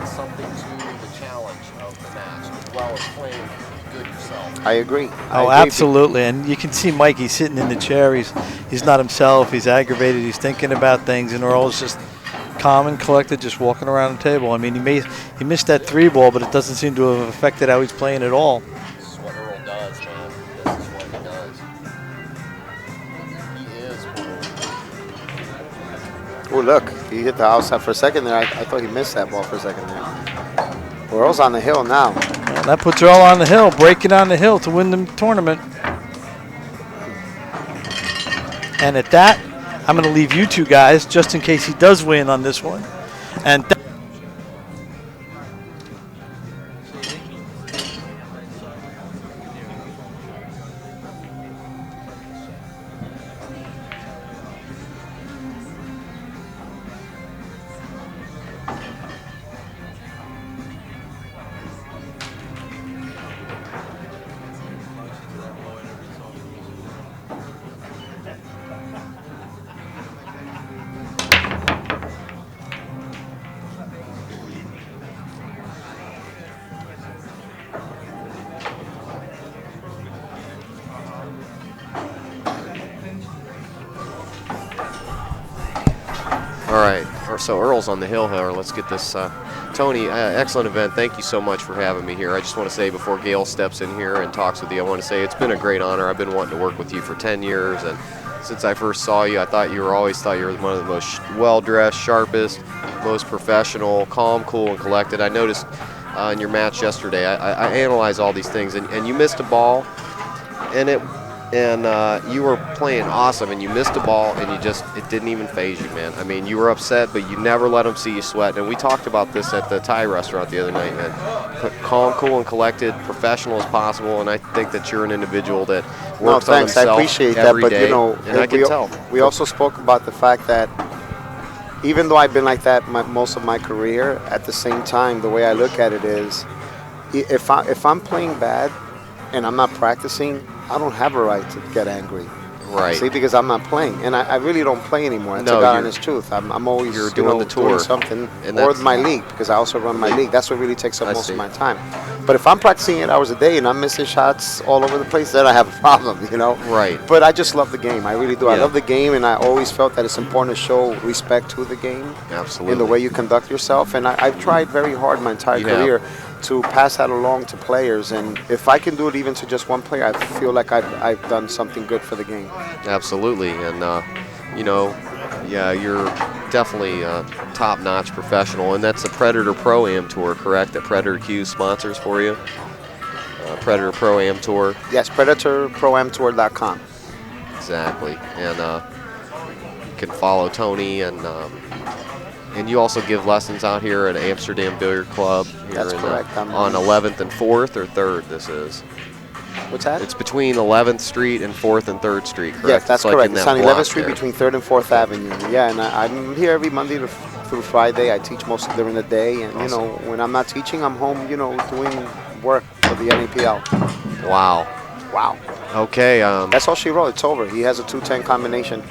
something to the challenge of the match, as well as playing good yourself. I agree. Oh, absolutely. And you can see Mikey sitting in the chair. He's not himself. He's aggravated. He's thinking about things. And Earl's just calm and collected, just walking around the table. I mean, he missed that 3-ball, but it doesn't seem to have affected how he's playing at all. This is what Earl does, man. This is what he does. He is Earl. Oh, look. He hit the outside for a second there. I thought he missed that ball for a second there. Earl's on the hill now. And that puts Earl on the hill, breaking on the hill to win the tournament. And at that, I'm going to leave you two guys just in case he does win on this one. And All right, so Earl's on the hill here. Let's get this. Tony, excellent event. Thank you so much for having me here. I just want to say before Gail steps in here and talks with you, I want to say it's been a great honor. I've been wanting to work with you for 10 years, and since I first saw you, I always thought you were one of the most well-dressed, sharpest, most professional, calm, cool, and collected. I noticed in your match yesterday, I analyzed all these things, and you missed a ball, and you were playing awesome, and you missed a ball, and it didn't even faze you, man. I mean, you were upset, but you never let them see you sweat. And we talked about this at the Thai restaurant the other night, man. Calm, cool, and collected, professional as possible, and I think that you're an individual that works on himself I appreciate every that, but day, you know, and I can tell. We also spoke about the fact that even though I've been like that most of my career, at the same time, the way I look at it is, if I'm playing bad and I'm not practicing, I don't have a right to get angry. Right. See, because I'm not playing, and I really don't play anymore. That's No, a God honest truth. I'm always doing the tour. doing something, And or that's- my league, because I also run my league. That's what really takes up I most see. of my time. But if I'm practicing 8 hours a day and I'm missing shots all over the place, then I have a problem, you know. Right. But I just love the game. I really do. I Yeah. love the game, and I always felt that it's important to show respect to the game Absolutely. in the way you conduct yourself. And I've tried very hard my entire You have. career to pass that along to players, and if I can do it even to just one player, I feel like I've done something good for the game. Absolutely, and yeah, you're definitely a top-notch professional, and that's the Predator Pro-Am Tour, correct? That Predator Q sponsors for you. Predator Pro-Am Tour. Yes, PredatorProAmTour.com. Exactly, and you can follow Tony, and you also give lessons out here at Amsterdam Billiard Club. Here That's correct. I'm on 11th and 4th or 3rd. This is. What's that? It's between 11th Street and 4th and 3rd Street, correct? Yes, that's It's like correct. in It's that on block 11th Street there. between 3rd and 4th Avenue. Yeah, and I'm here every Monday through Friday. I teach most during the day, and you know, when I'm not teaching, I'm home, you know, doing work for the NAPL. Wow. Wow. Okay. That's all she wrote. It's over. He has a 210 combination.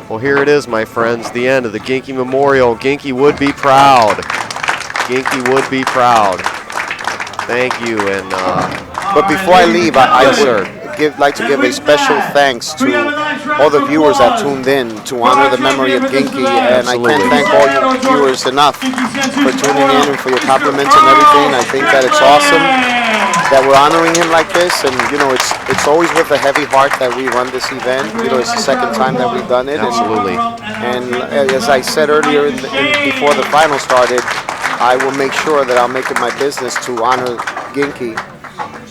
Well, here it is, my friends, the end of the Ginky Memorial. Ginky would be proud. Ginky would be proud. Thank you. And But before I leave, I Yes, would, sir. like to give a special thanks to all the viewers that tuned in to honor the memory of Ginky, and I can't thank all you viewers enough for tuning in and for your compliments and everything. I think that it's awesome that we're honoring him like this, and it's always with a heavy heart that we run this event. It's the second time that we've done it. Absolutely. And as I said earlier, before the final started, I will make sure that I'll make it my business to honor Ginky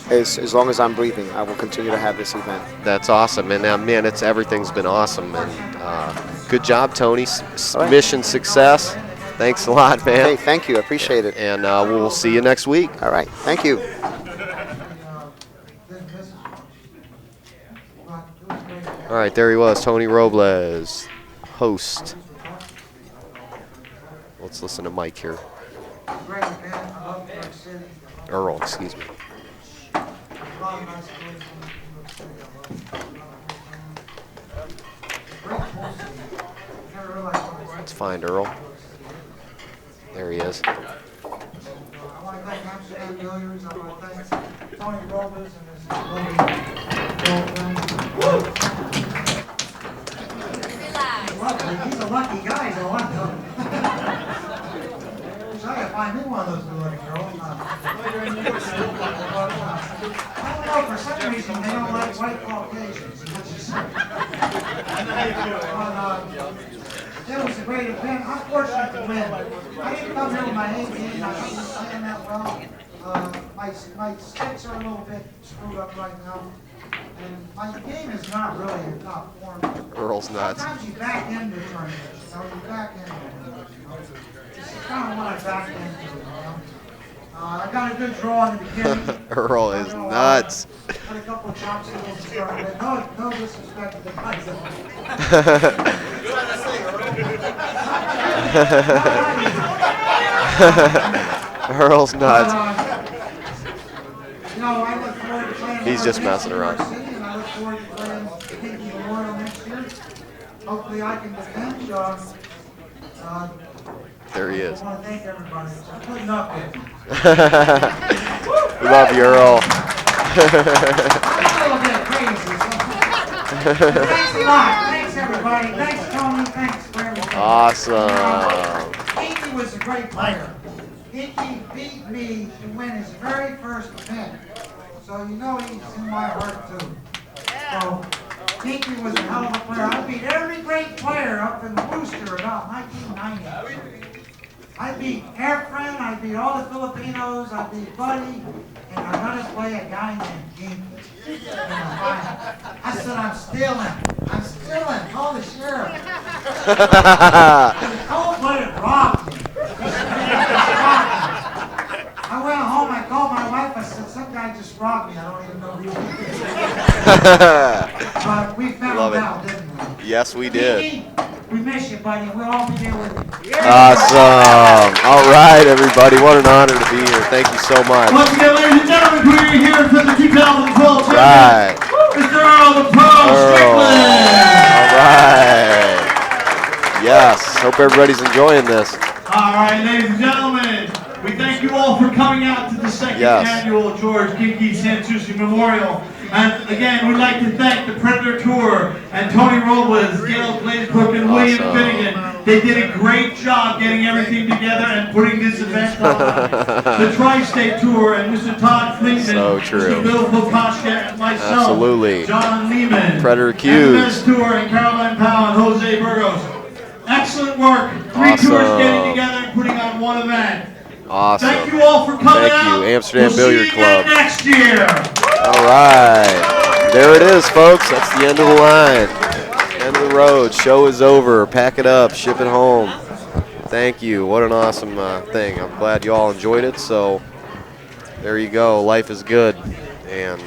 as long as I'm breathing. I will continue to have this event. That's awesome, and man, everything's been awesome, and good job, Tony. Right. Mission success. Thanks a lot, man. Hey, thank you. I appreciate it. And we'll see you next week. All right. Thank you. All right, there he was, Tony Robles, host. Let's listen to Mike here. Earl, excuse me. Let's find Earl. There he is. I want to thank Amsterdam Billiards. I want to thank Tony Robles and his girlfriend. He's a lucky guy, so I know. I gotta find me one of those good-looking girls. I don't know, for some reason they don't like white Caucasians. It was a great event. I'm fortunate to win. I didn't come here with my A game. I wasn't playing that well. My sticks are a little bit screwed up right now. And my game is not really in top form. Earl's nuts. Sometimes you back into tournaments. You back into it. This is kind of what I back into. I got a good draw in the beginning. Earl is nuts. Had a couple of chops against the tournament. No disrespect to the guys. Earl's nuts. I look forward to playing. He's just messing around. And I look forward to playing Ginky Memorial next year. Hopefully I can defend. There he is. I want to thank everybody for putting up with me. We love you, Earl. I'm a little bit crazy. Thanks a lot. Thanks, everybody. Thanks, Tony. Thanks for everything. Awesome. Ginky was a great player. Ginky beat me to win his very first event. So you know he's in my heart, too. So Ginky was a hell of a player. I beat every great player up in Worcester about 1990. I beat Airfriend, I beat all the Filipinos, I beat Buddy, and I'm going to play a guy named Ginky in the final. I said, I'm stealing, call the sheriff. The cold-blooded robbed me. I went home, I called my wife, I said, some guy just robbed me, I don't even know who he is. But we found out, didn't we? Yes, we did. Ginky, we miss you, buddy. We'll all be there with you. Awesome. All right, everybody. What an honor to be here. Thank you so much. Once again, ladies and gentlemen, we're here for the 2012 champion, Right. Mr. Earl the Pro Strickland. All right. Yes. Hope everybody's enjoying this. All right, ladies and gentlemen, we thank you all for coming out to the second annual George Ginky Santucci Memorial. And again, we'd like to thank the Predator Tour and Tony Robles, Gail Glazecook, and William Finnegan. They did a great job getting everything together and putting this event on. The Tri-State Tour and Mr. Todd Fleetman, So true. Mr. Bill Fokoshka, and myself, Absolutely. John Lehman, Predator and Q's. the Best Tour and Caroline Powell and Jose Burgos. Excellent work. Three tours getting together and putting on one event. Awesome. Thank you all for coming out. Thank you, Amsterdam Billiard See you again Club. next year. All right. There it is, folks. That's the end of the line. End of the road. Show is over. Pack it up. Ship it home. Thank you. What an awesome thing. I'm glad you all enjoyed it. So there you go. Life is good. And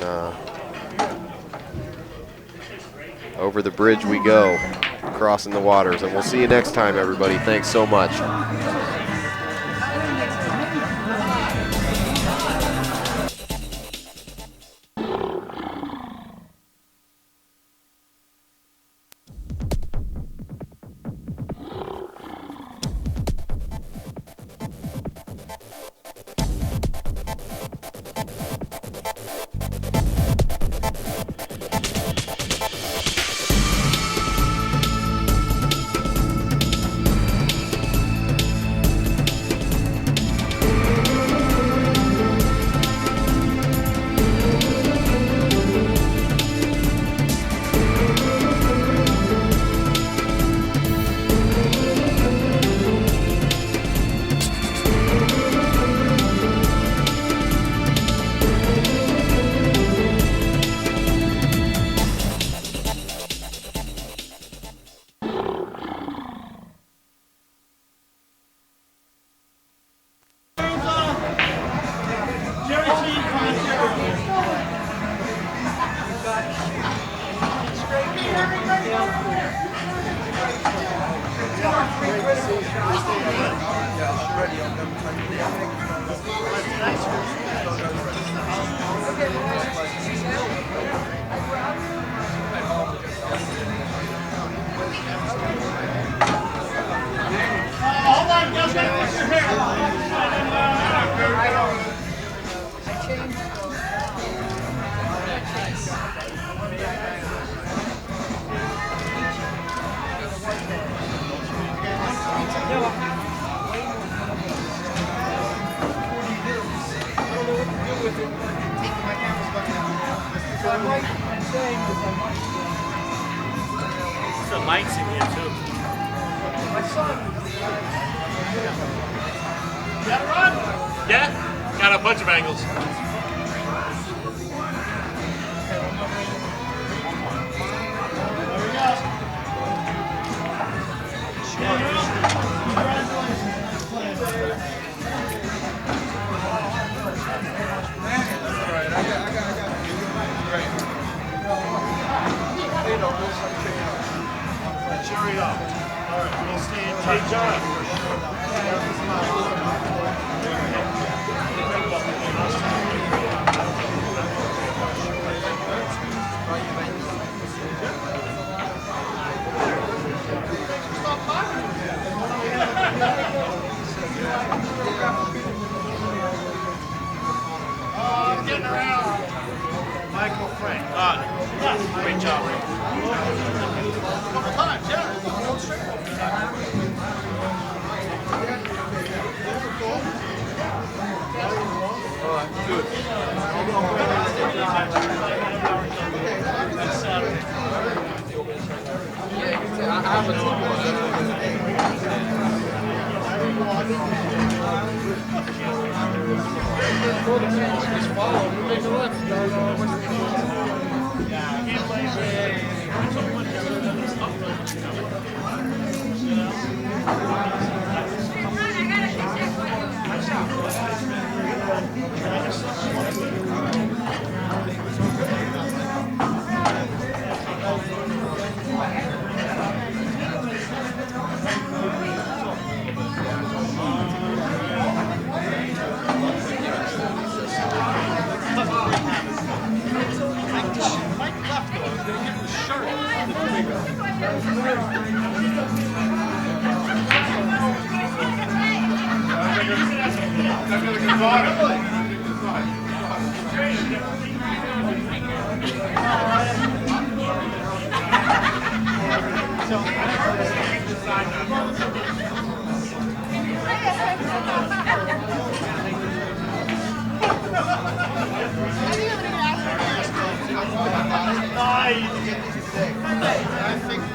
over the bridge we go, crossing the waters. And we'll see you next time, everybody. Thanks so much. Some mics in here too. My son. You got a run? Yeah, got a bunch of angles. Cherry up. All right, we'll stay in Hey, John. Getting around. Michael Frank. Great job. A couple times, yeah. Good. I have a just follow. Make a left.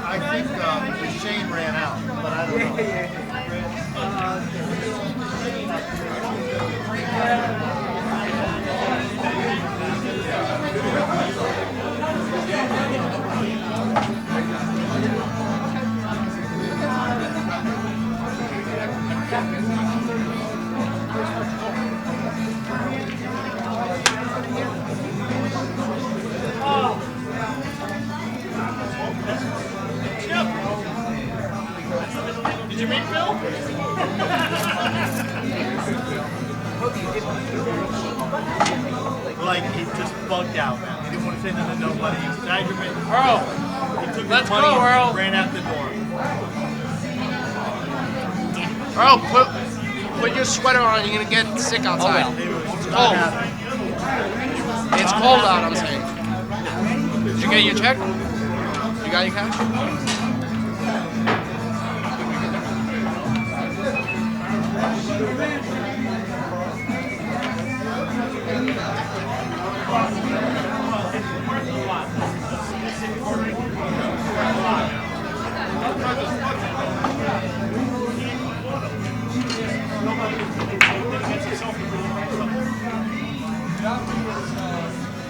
I think Dechaine ran out, but I don't Did you meet Bill? Like, he just bugged out, man. He didn't want to say nothing to nobody. He was aggravated. Earl! He took his money and ran out the door. Earl, put your sweater on. You're going to get sick outside. It's cold. It's cold out, I'm saying. Did you get your check? You got your cash?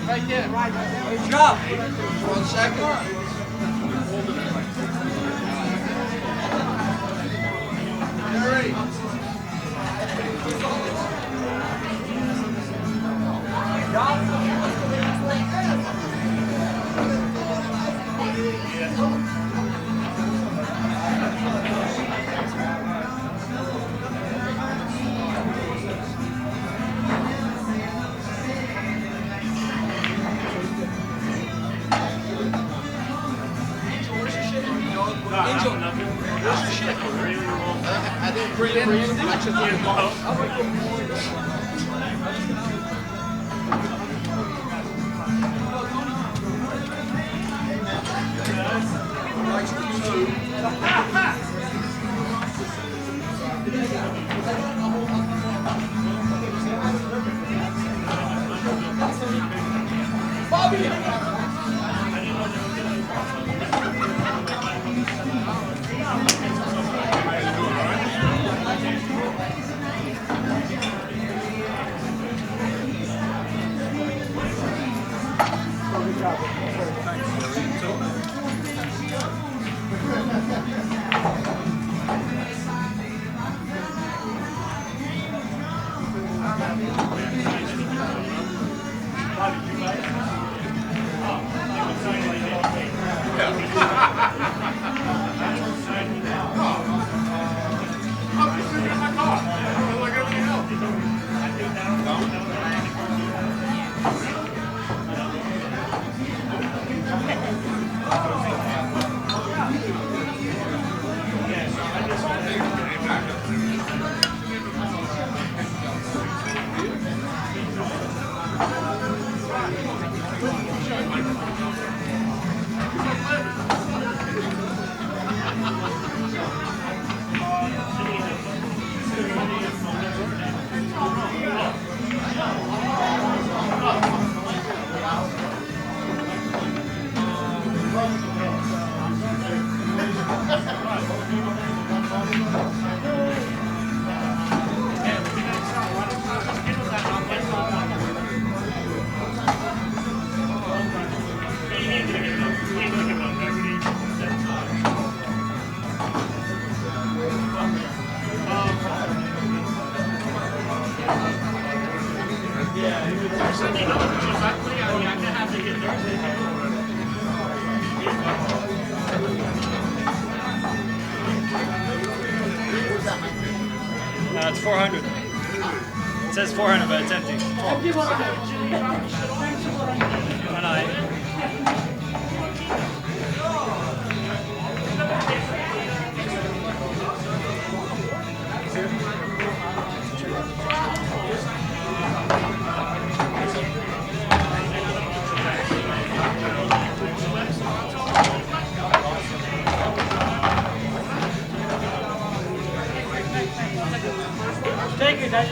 Right there. Good job. 1 second. Angel, where's your shit? I didn't bring it in. I should bring it out. Bobby! It's 400. It says 400, but it's empty. Take it, that's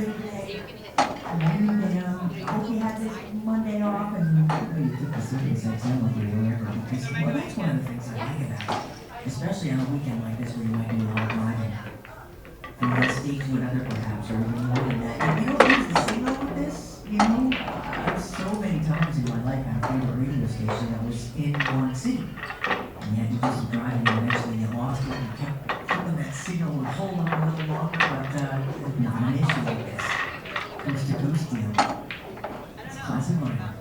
good day. Hope you had this Monday off and you took the serious exam like you were ever. Because, well, that's one of the things I like about it. Especially on a weekend like this where you might do a lot of driving. From one state to another perhaps, or even more than that. And you don't use the signal with this, you know? So many times in my life I found a radio station that was in one city. And yet you just driving and eventually you lost it and you kept hoping that signal would hold on a little longer, but not an issue with this. Coast to coast deal. It's classic line.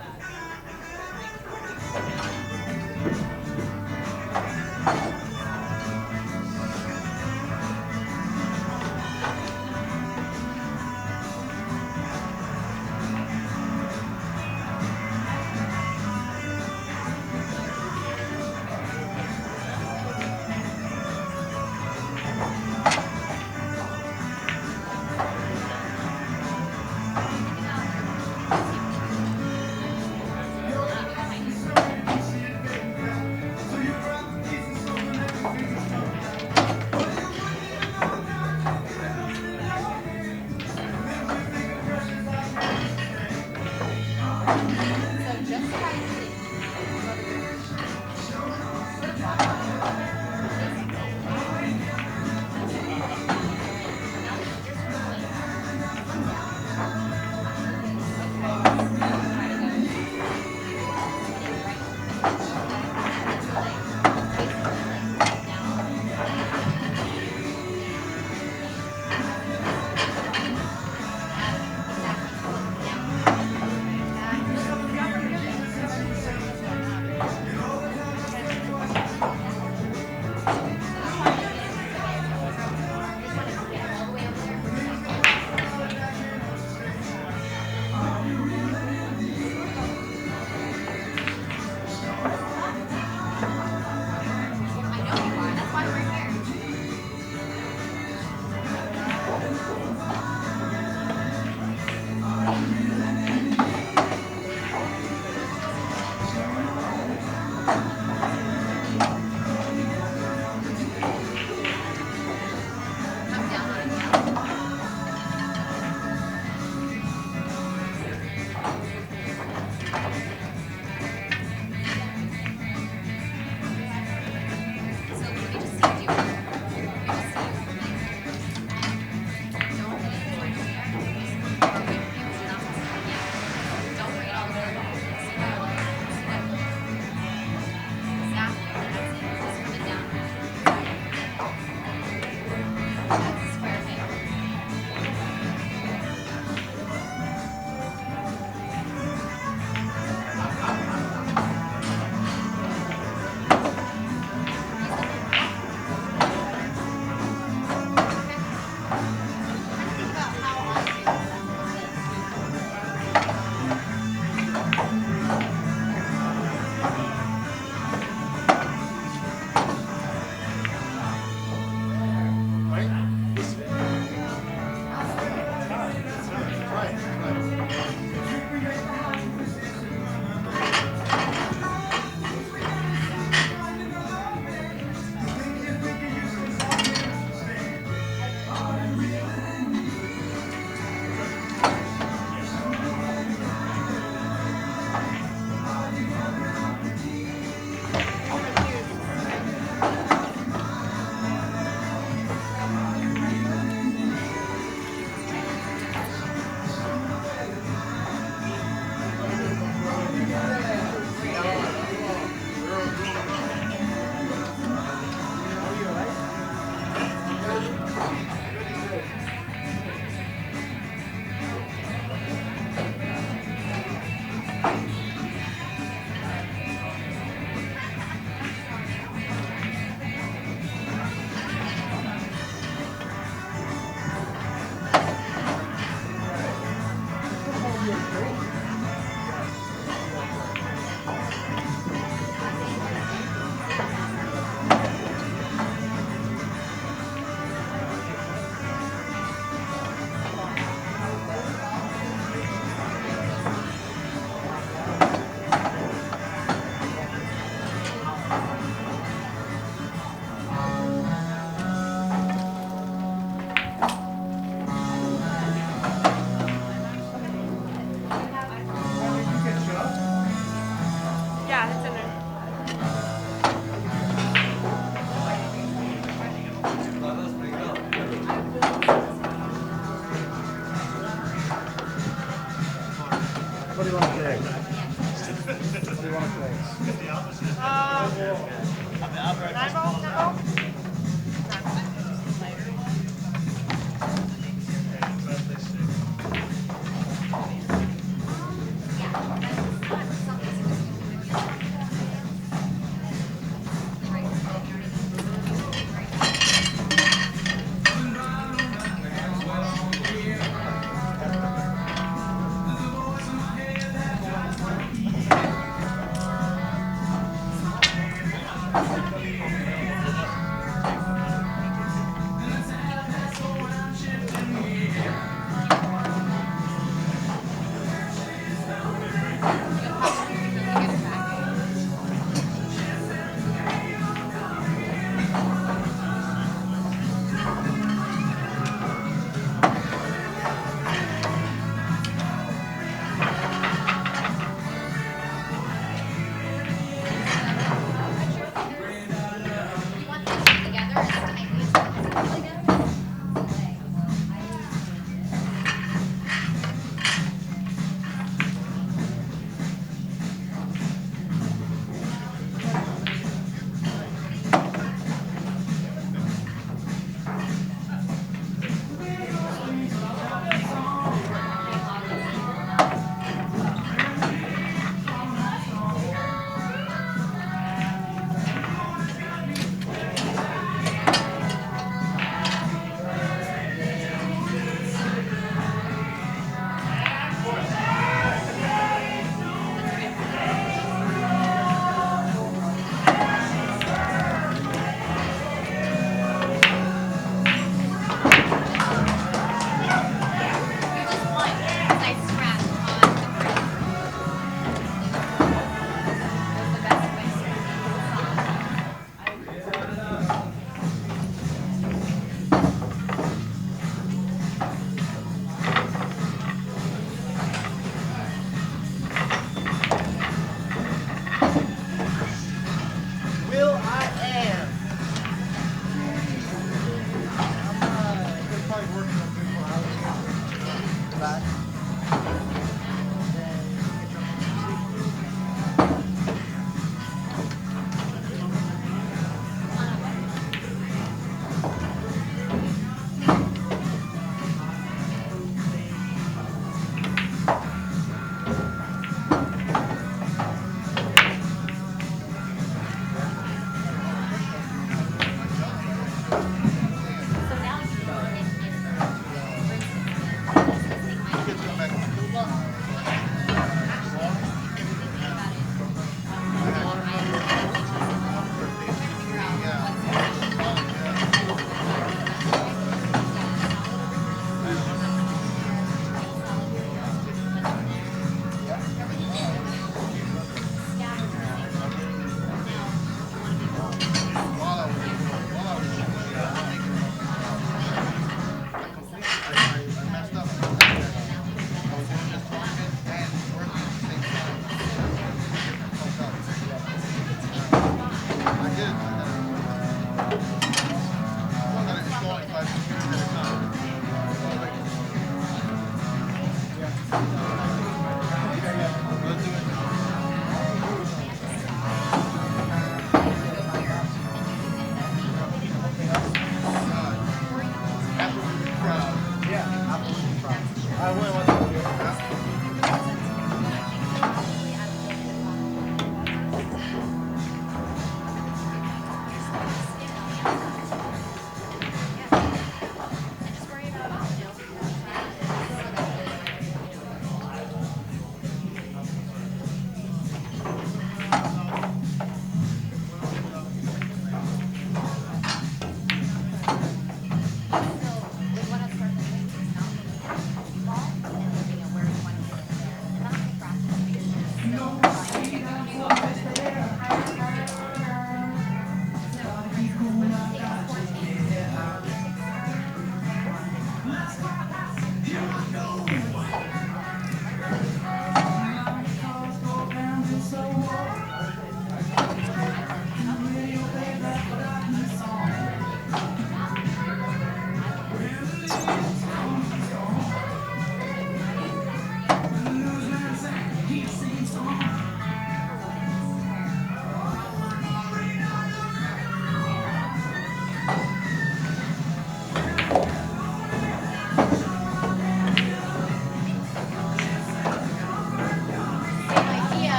What do you want to play? What do you want to play?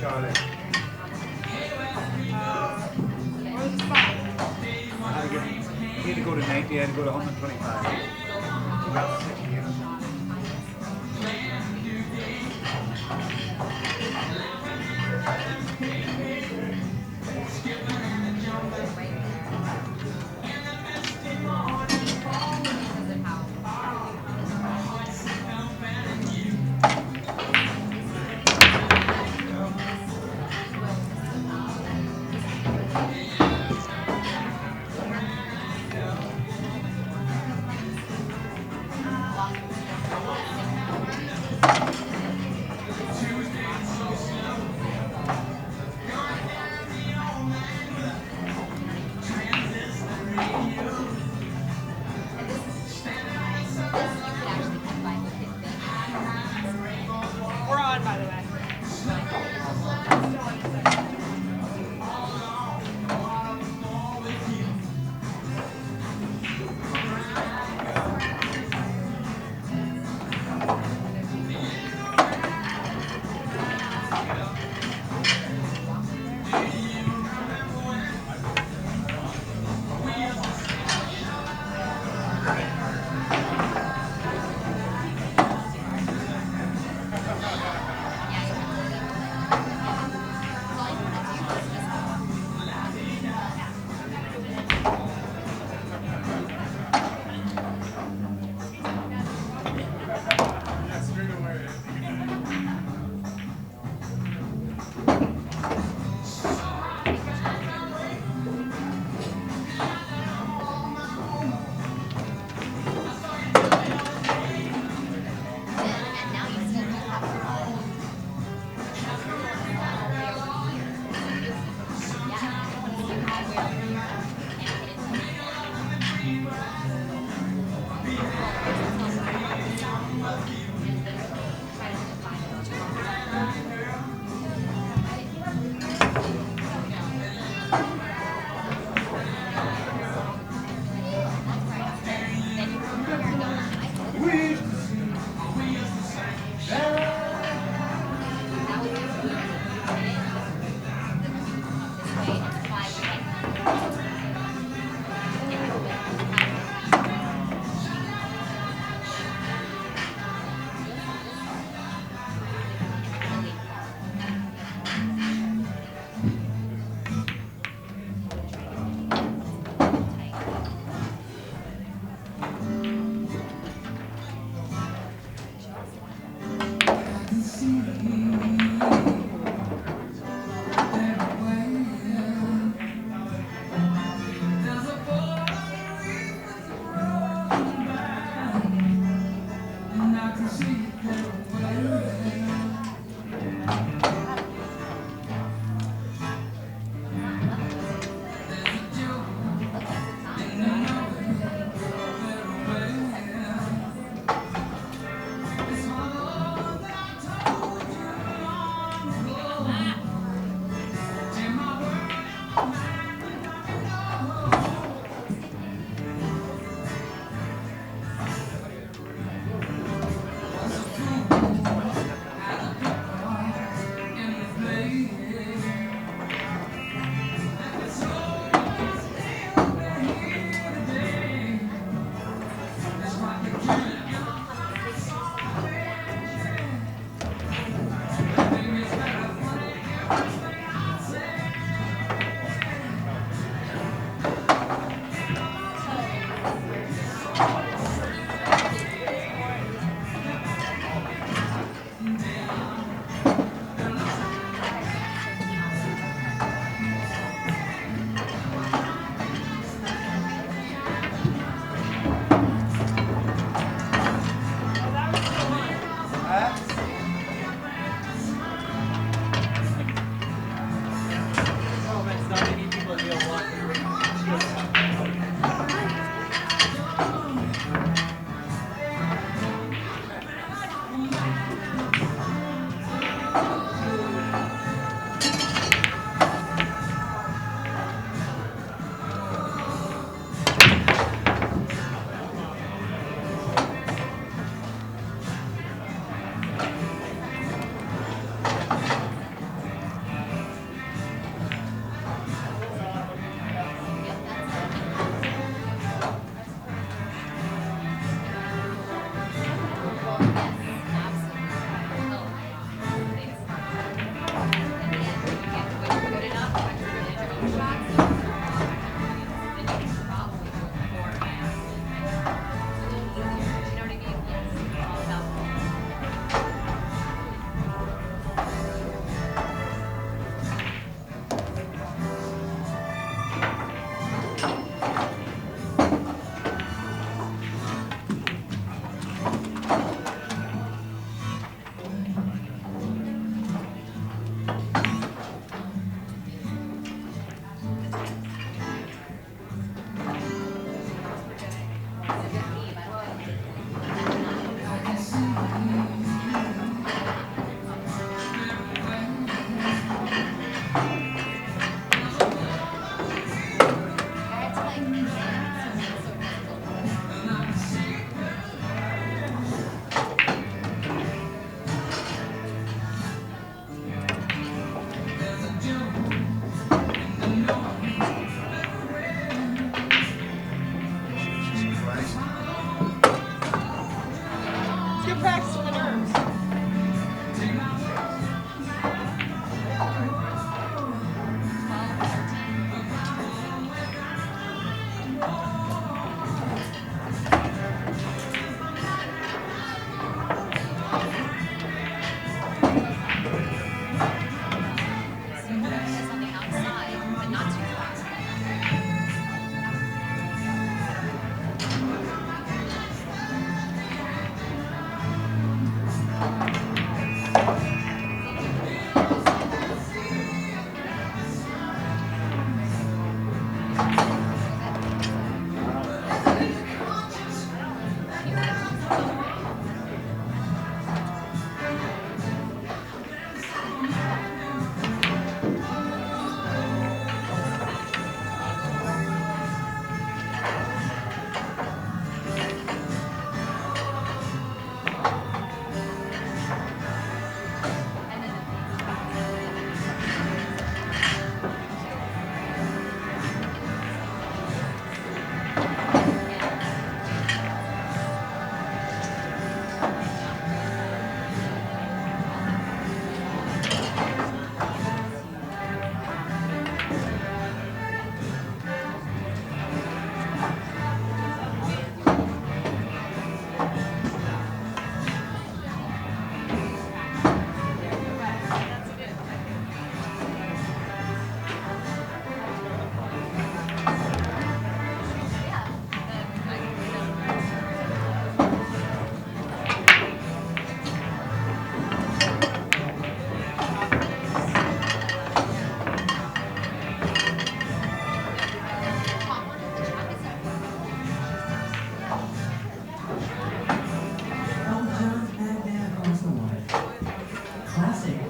Charlie. He had to go to 90, he had to go to 125. He got 60 units.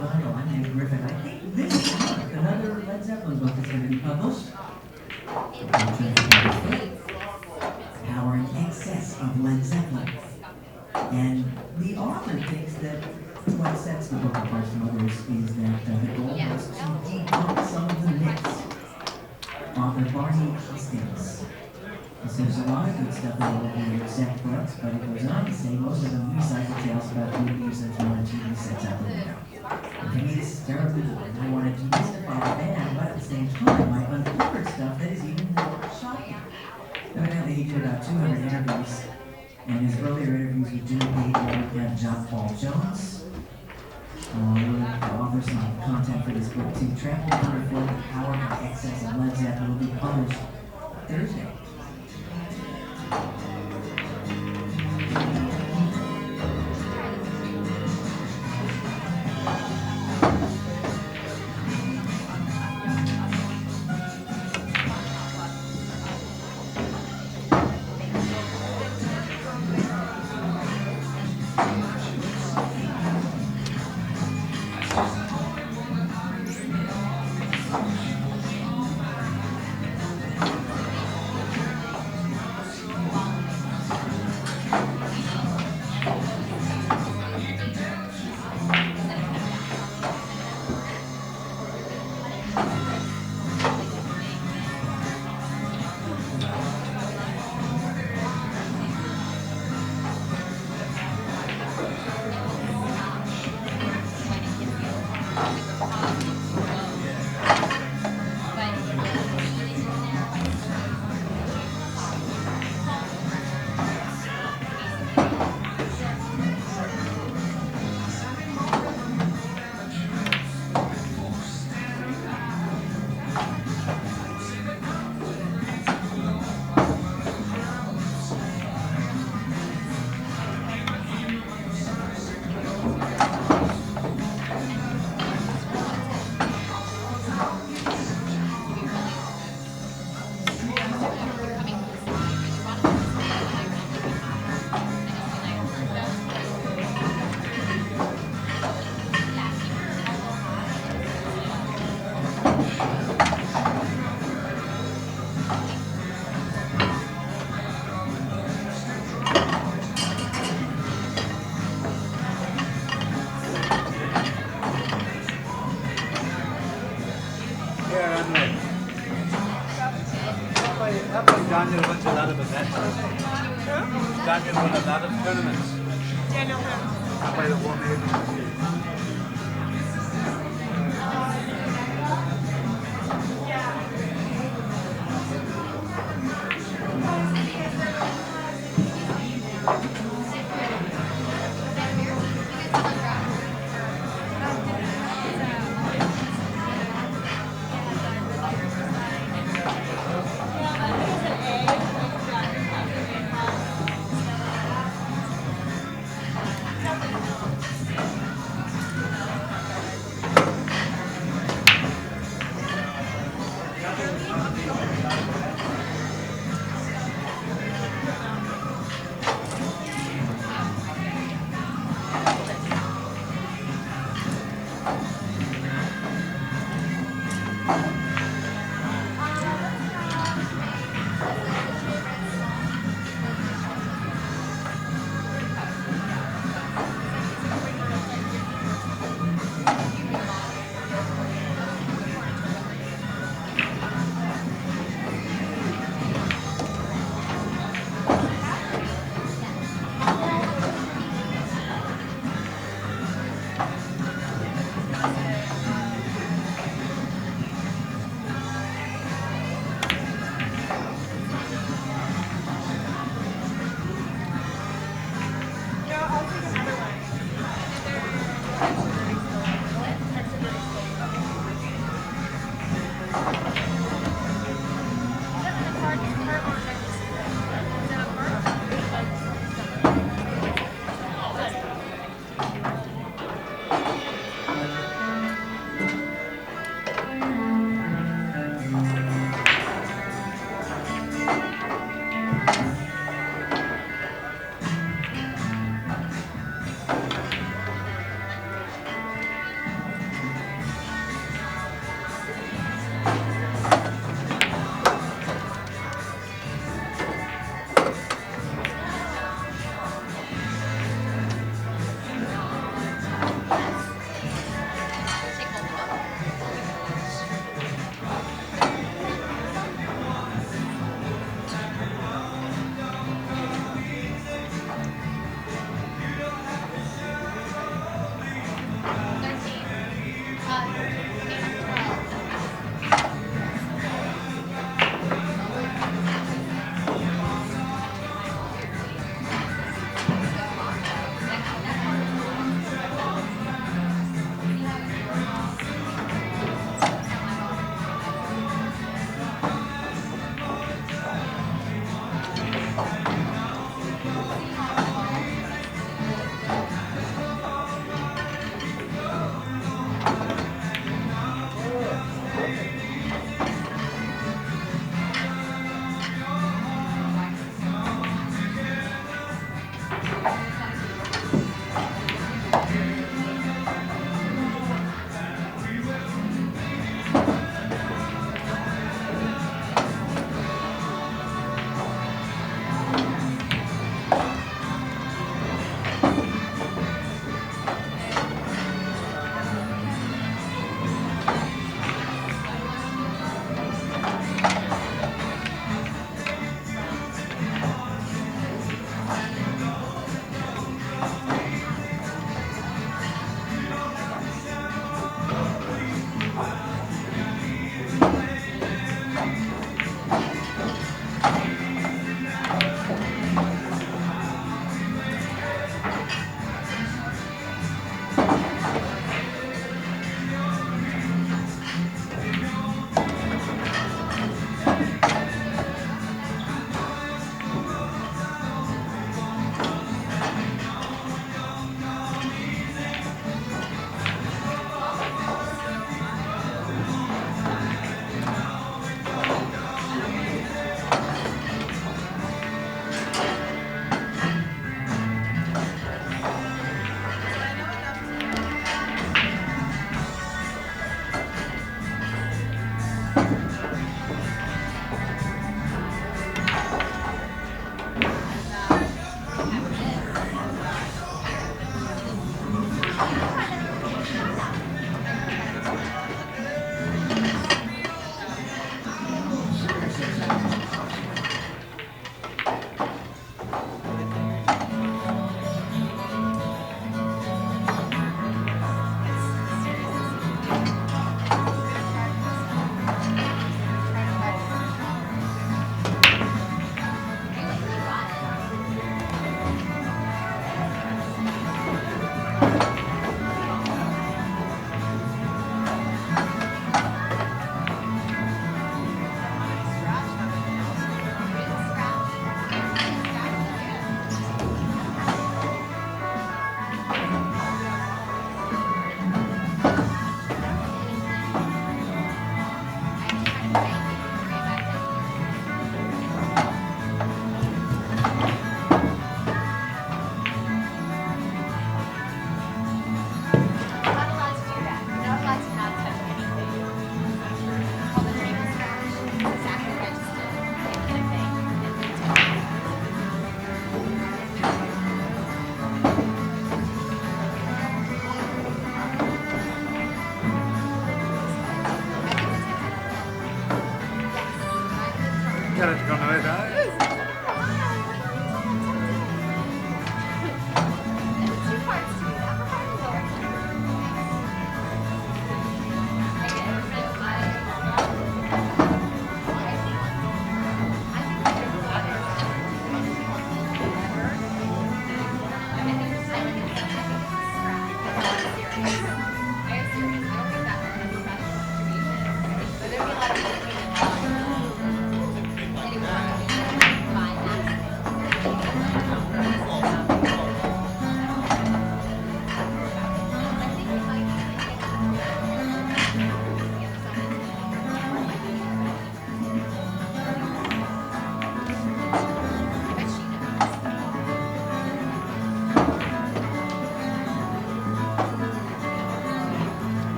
Vinyl. I'm Nick Griffin. I think this month another Led Zeppelin book is going to be published. Power in Excess of Led Zeppelin. And the author thinks that what sets the book apart from others is that the goal was to debunk some of the myths. Author Barney Hastings. He says there's a lot of good stuff in the set books, but it goes on to say most of them recycle tales about food abuse and film and TV sets out the window. And to me, this is terribly boring. I wanted to mystify the band, but at the same time, I uncovered stuff that is even more shocking. Evidently, he did about 200 interviews, and his earlier interviews with Jimmy Page and John Paul Jones. We'll offer some content for this book too. Trample Underfoot, The Power and Excess of Led Zeppelin will be published Thursday. Daniel wins a lot of events. Daniel won a lot of tournaments. Daniel I played at one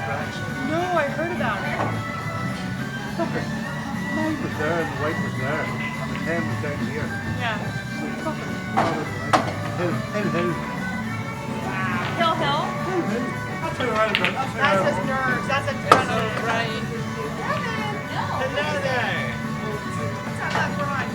tracks? No, I heard about it. Okay. The light was there and the white was there. And the tan was down here. Yeah. Hill. Hill Hill? That's where I was. That's his nerves. That's adrenaline. Right. Hello there. Let's have that broad.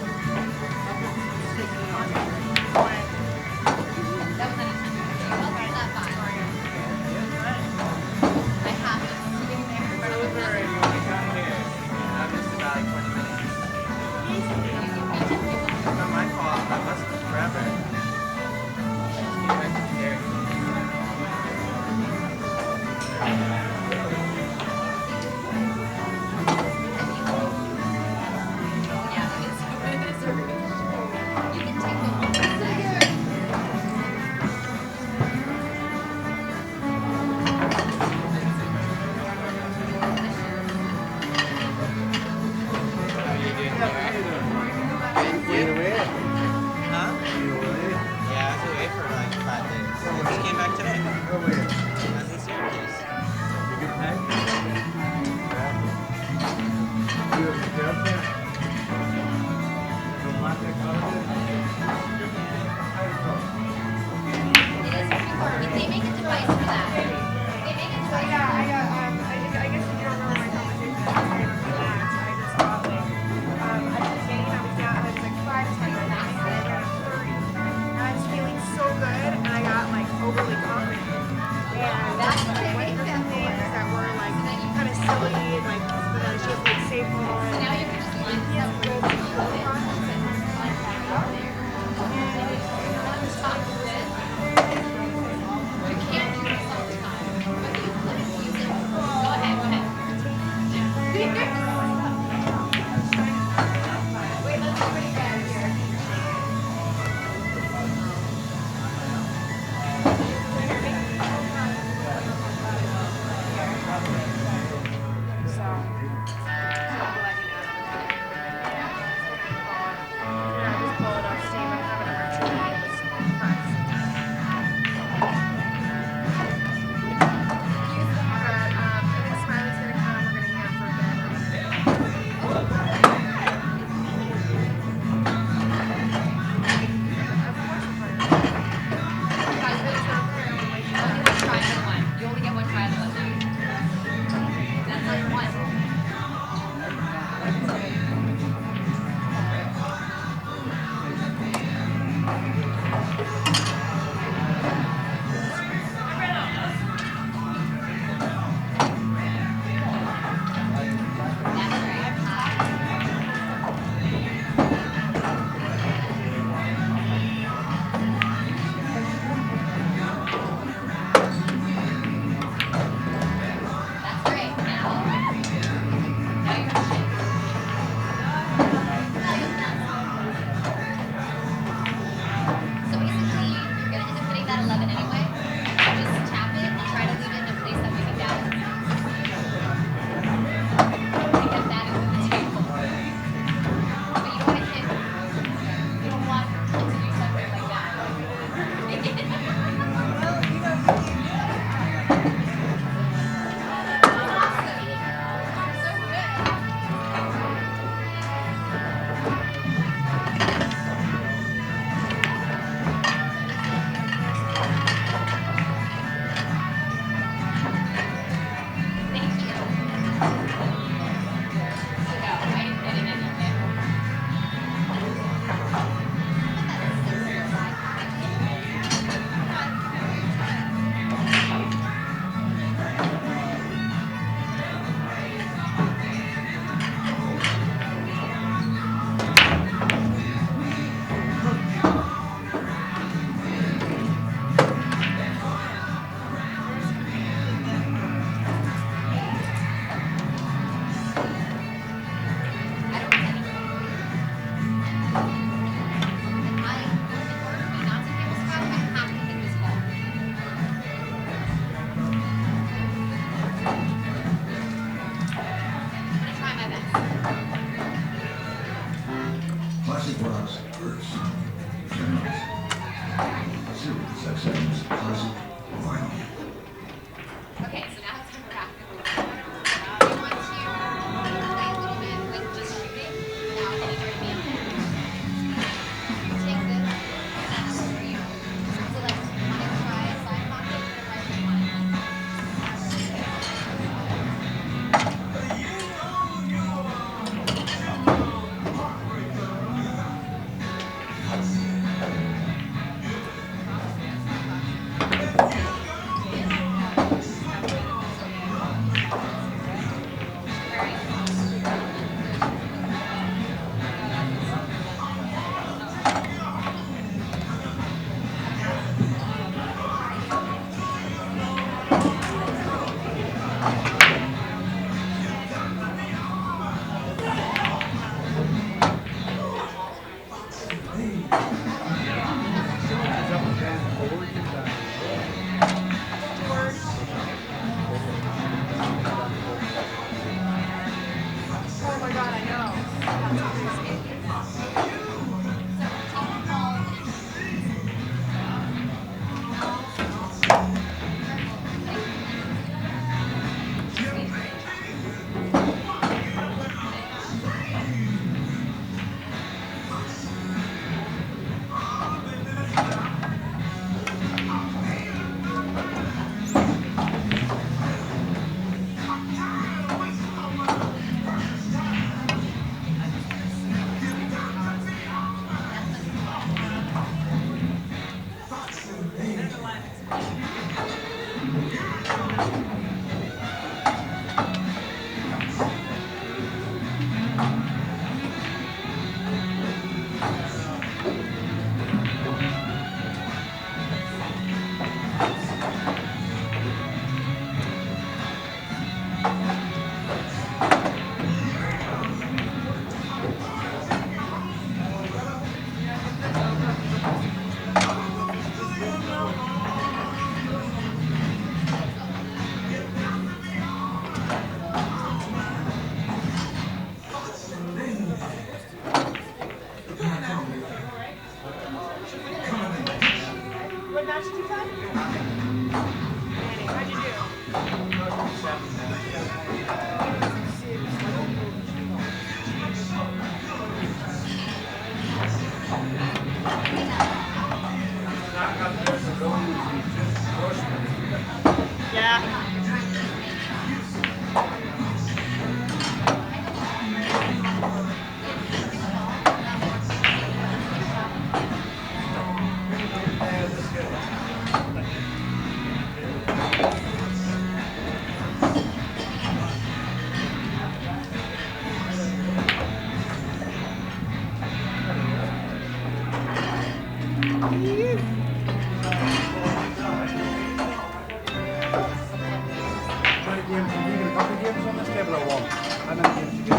games, are you going to couple games on this table or one? How many games you get?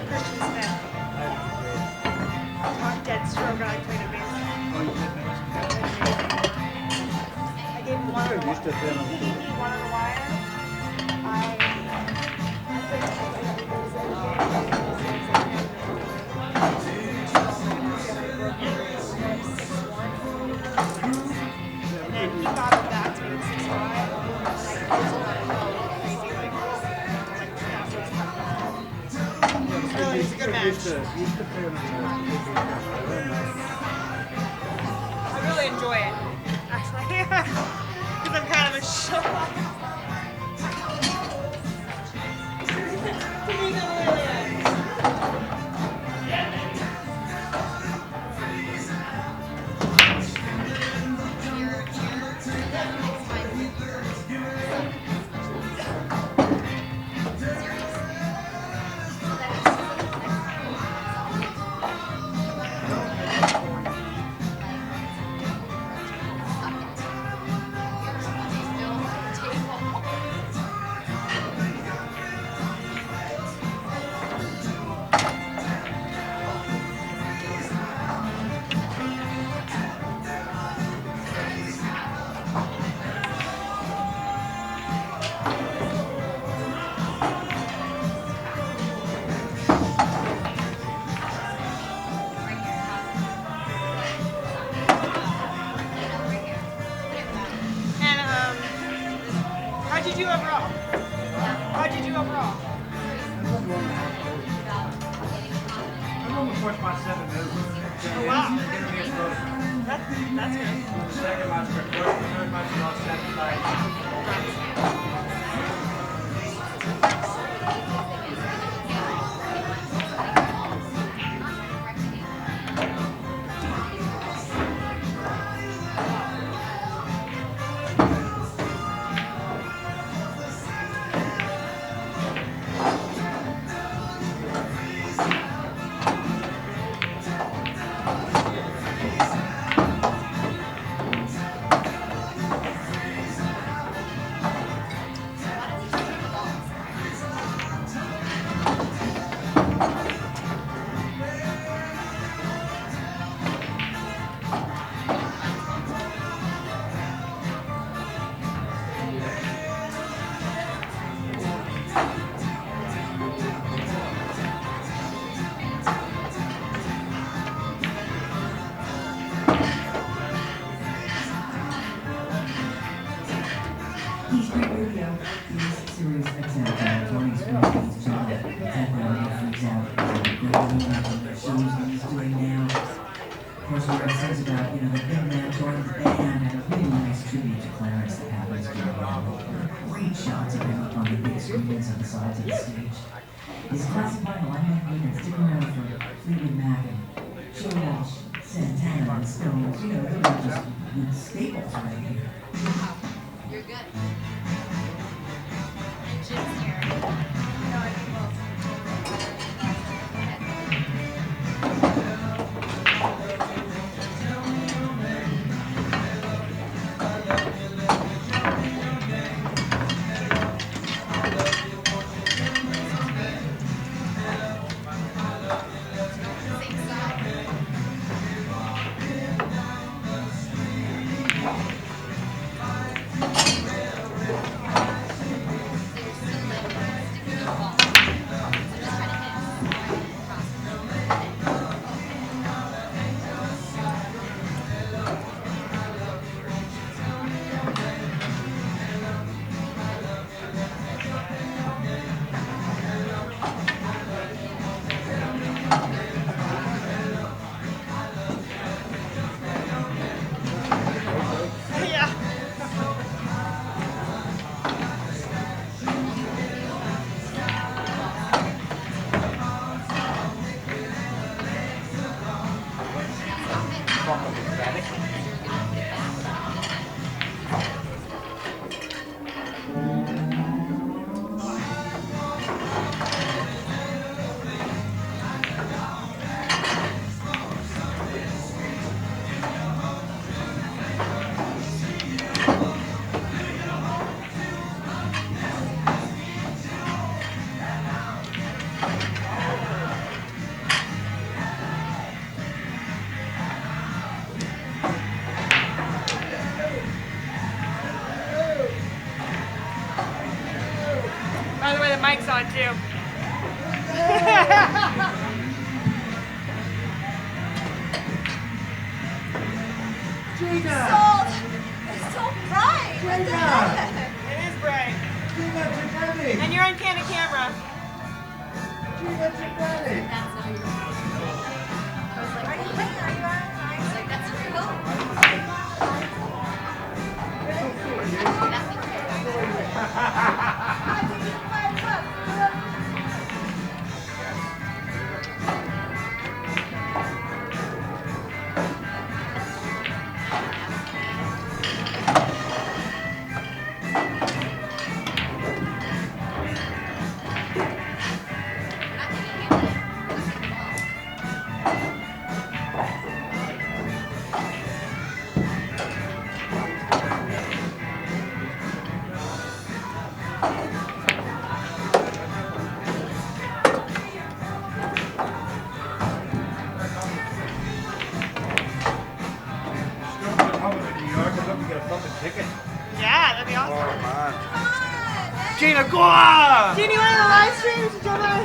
Christian Smith. Dead stroke, I played a bass. Oh, you did mix. I gave him one on the Used to play on he gave me one on the wire. And then he thought of that to make 6-5. And I coached him on it crazy like yeah, so it's tough. Really, it's a good match. Used to play on I really enjoy it, actually, because I'm kind of a show. How'd you do overall? How'd you do overall? I'm on the first match 7 minutes. Oh, wow. That's good. The second match for 4, the third match is all 7-5. He's great radio. He's serious example. Tony's great. He's John. Exactly what he freaks out. He's great on the shows that he's doing now. Of course, what he says about, the big man joined the band, and a really nice tribute to Clarence that happens to great shots of him up on the big screens on the sides of the stage. His classic vinyl, I might mean it, sticking around for Fleetwood Mac and Joe Walsh, Santana, and Stones. Those are just good staples right here. You're good. And Jim's here. No, I think we'll. By the way, the mic's on too. Gina! It's so bright. What the heck? It is bright. Gina Giovanni! And you're on candid camera. Gina Giovanni! I was like, are you on? I was like, that's pretty cool. Yeah, that'd be awesome. Gina, go on! Gina, you want to live stream? Jump on.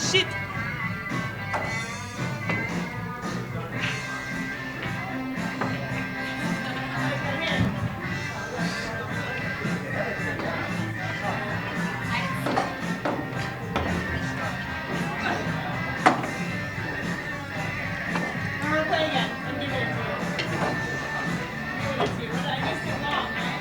Shit! I'm gonna play again. I'm giving it to you. I'm giving it to you. I guess it's long, right?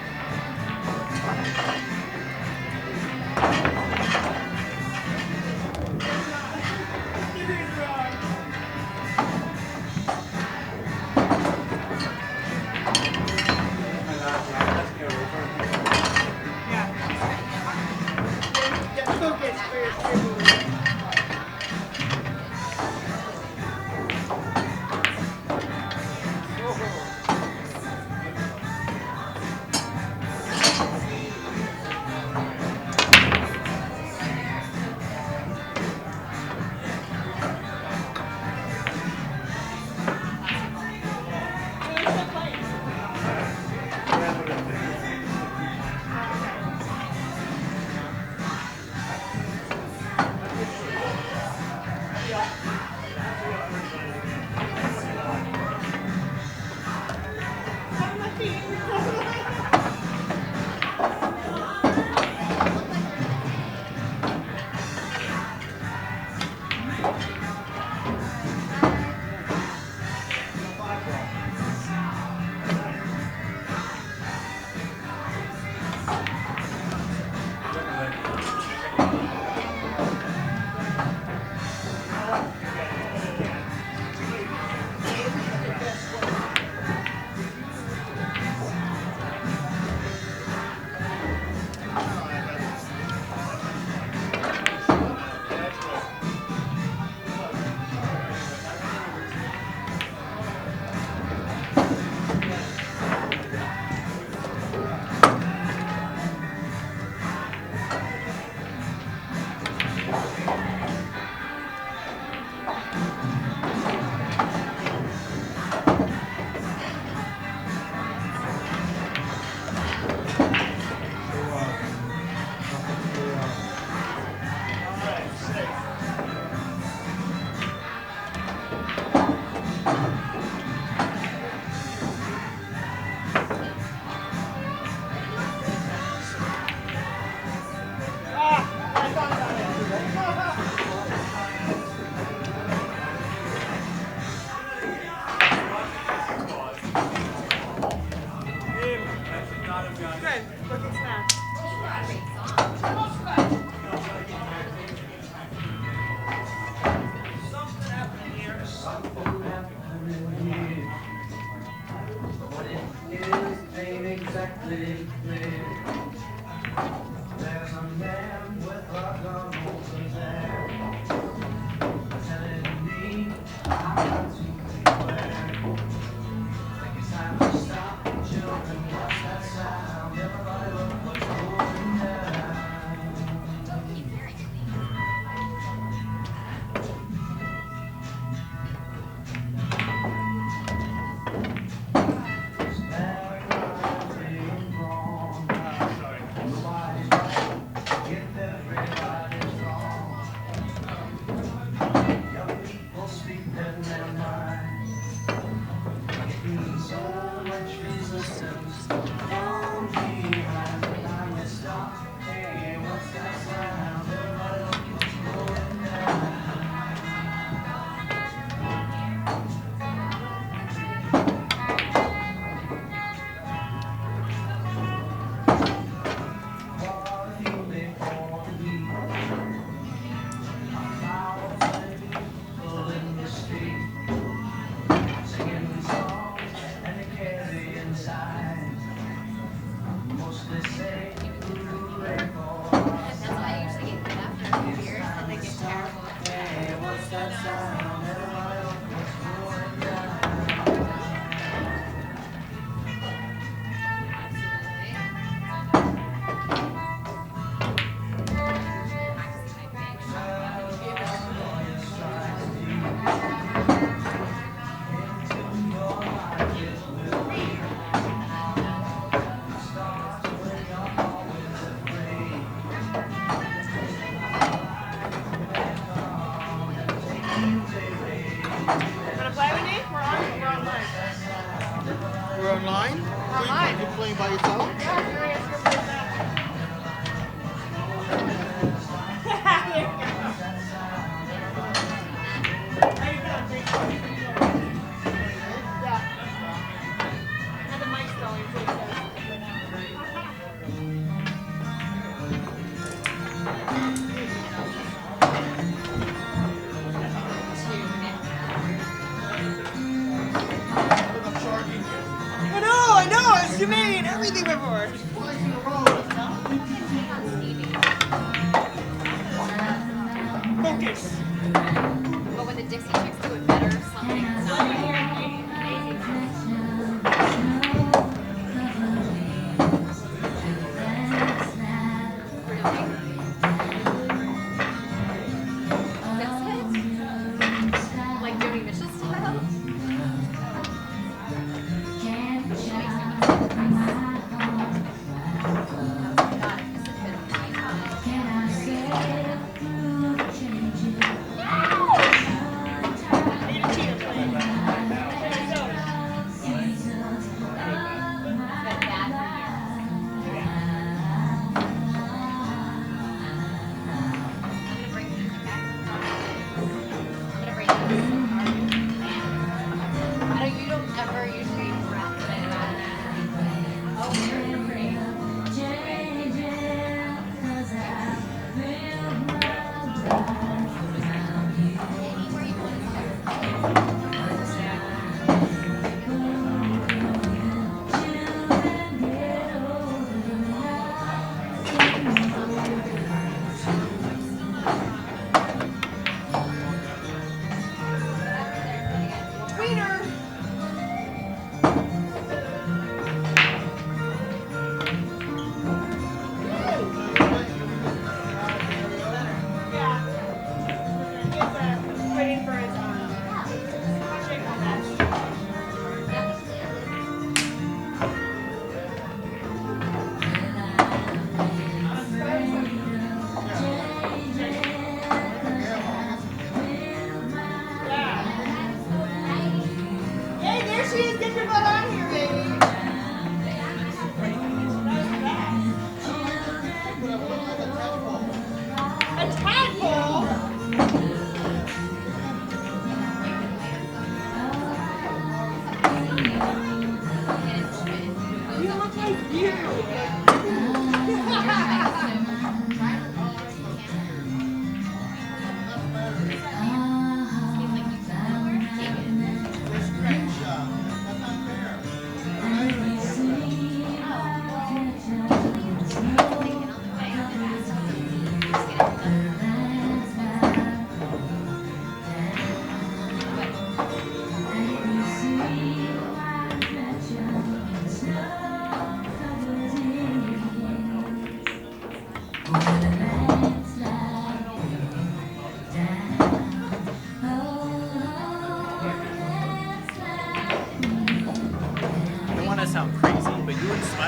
Wanna play with me? We're online. We're online? Online. You're playing by yourself? Yeah, and the mic's going, so it's I know, it's made everything before. Focus. But when the Dixie Chicks do it better, something's not right. That's it? Like Joni Mitchell style?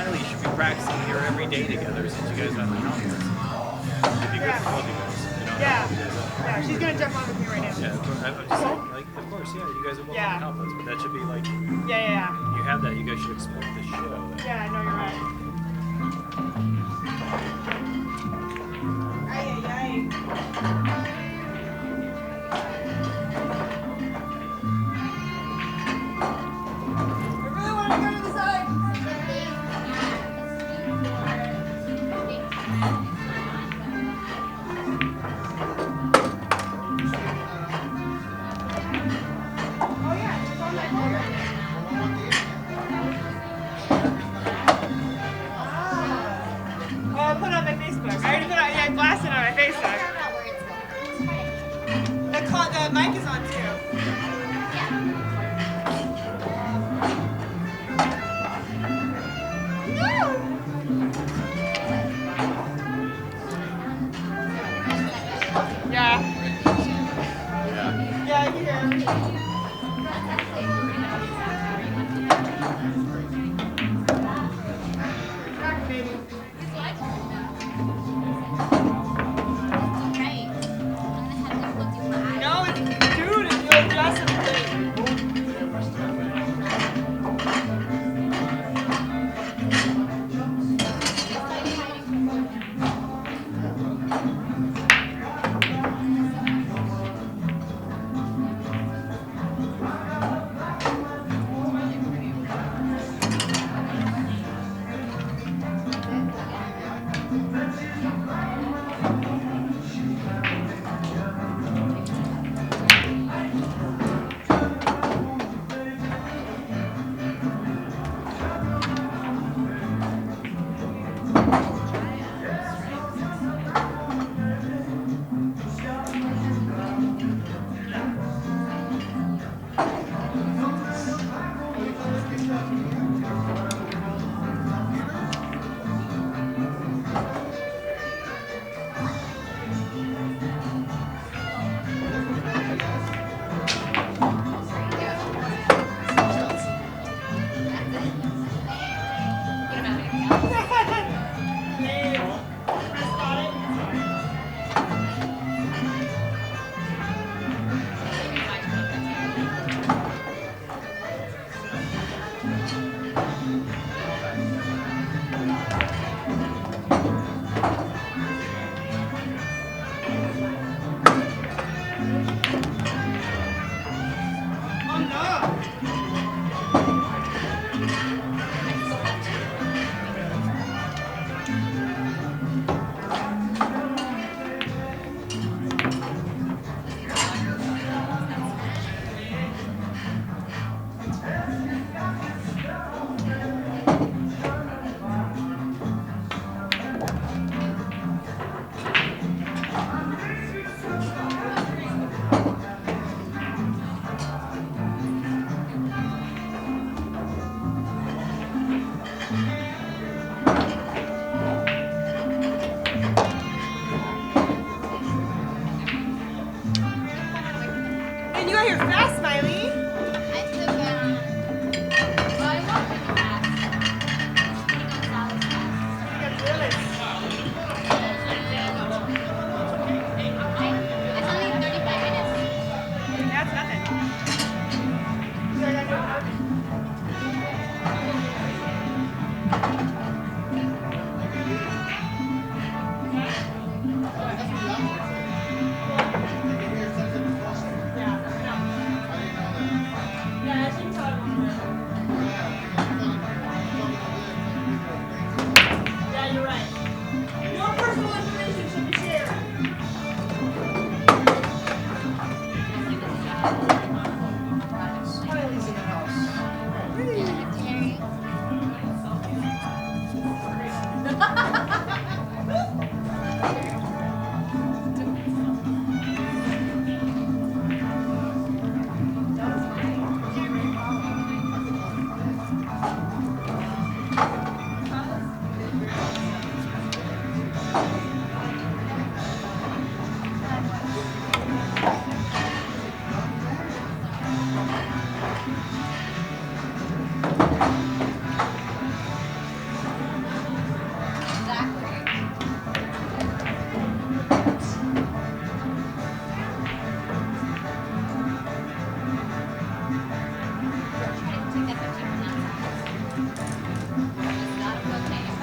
Riley should be practicing here every day together since you guys are on the conference. It'd be good for both of you guys. You know, Yeah, she's gonna jump on with me right now. Yeah, I'm just saying, like, of course, yeah, you guys are both on the conference, but that should be like, Yeah. you have that, you guys should expect the show. Yeah, I know you're right. Oh, I put it on my Facebook. I already put it on, I blasted it on my Facebook. The mic is on too. Yeah. Yeah, I can hear. No, dude, it's your dressing thing.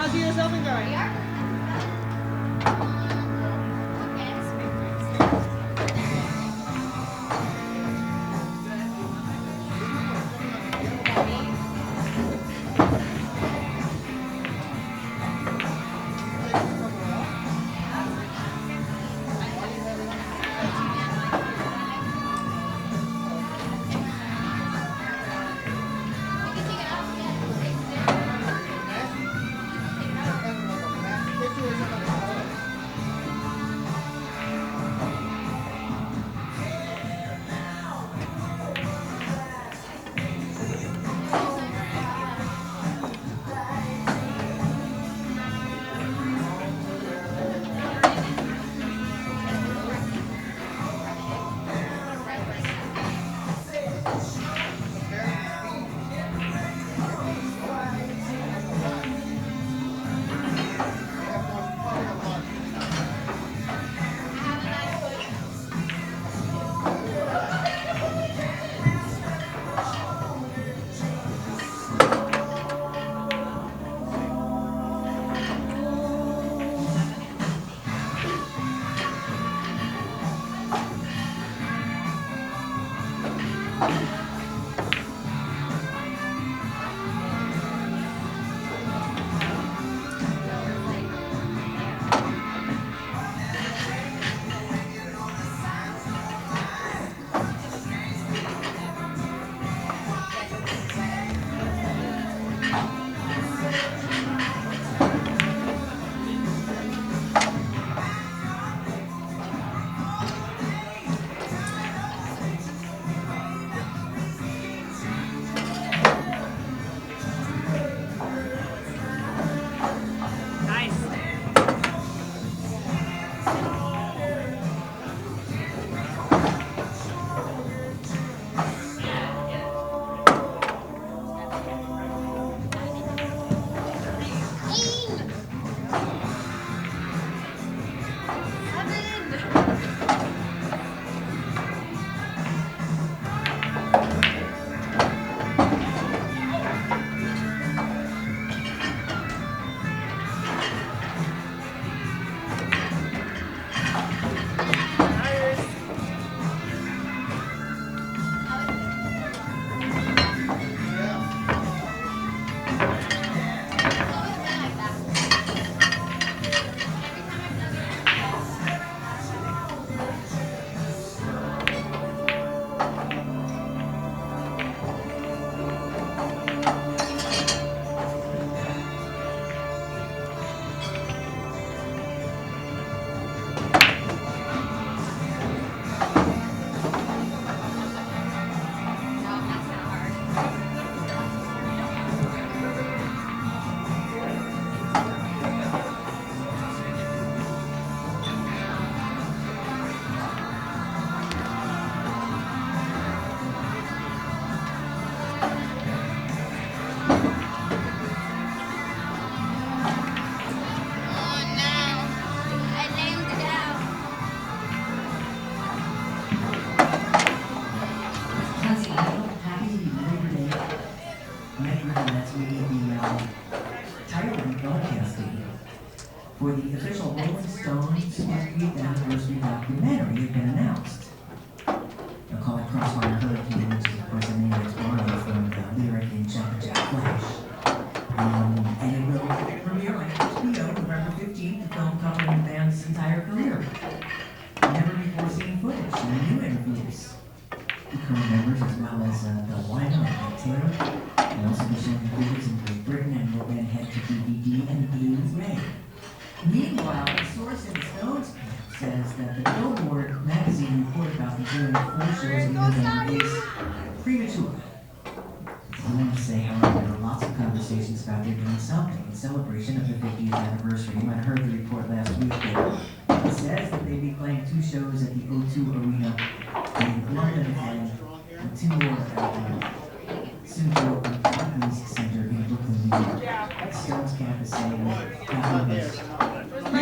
How's the US Open going? For the official Rolling Stones 50th anniversary documentary had been announced. They'll call it Crossfire Hurricane, which is of course a name that's borrowed from the lyric in Jumpin' Jack Flash. And it will premiere on HBO November 15th, the film covering the band's entire career. Never before seen footage and new interviews. The current members, as well as Bill Wyman and Mike Taylor, will also be shown in theaters in Great Britain and will then head to DVD and Blu-ray. Meanwhile, a source in the Stones camp says that the Billboard magazine report about them doing 4 shows in November is premature. I want to say, however, there are lots of conversations about there doing something in celebration of the 50th anniversary. You might have heard the report last week that it says that they'd be playing 2 shows at the O2 Arena in London and 2 more at the soon-to-open Barclays Center in Brooklyn, New York. Stones camp is saying that is I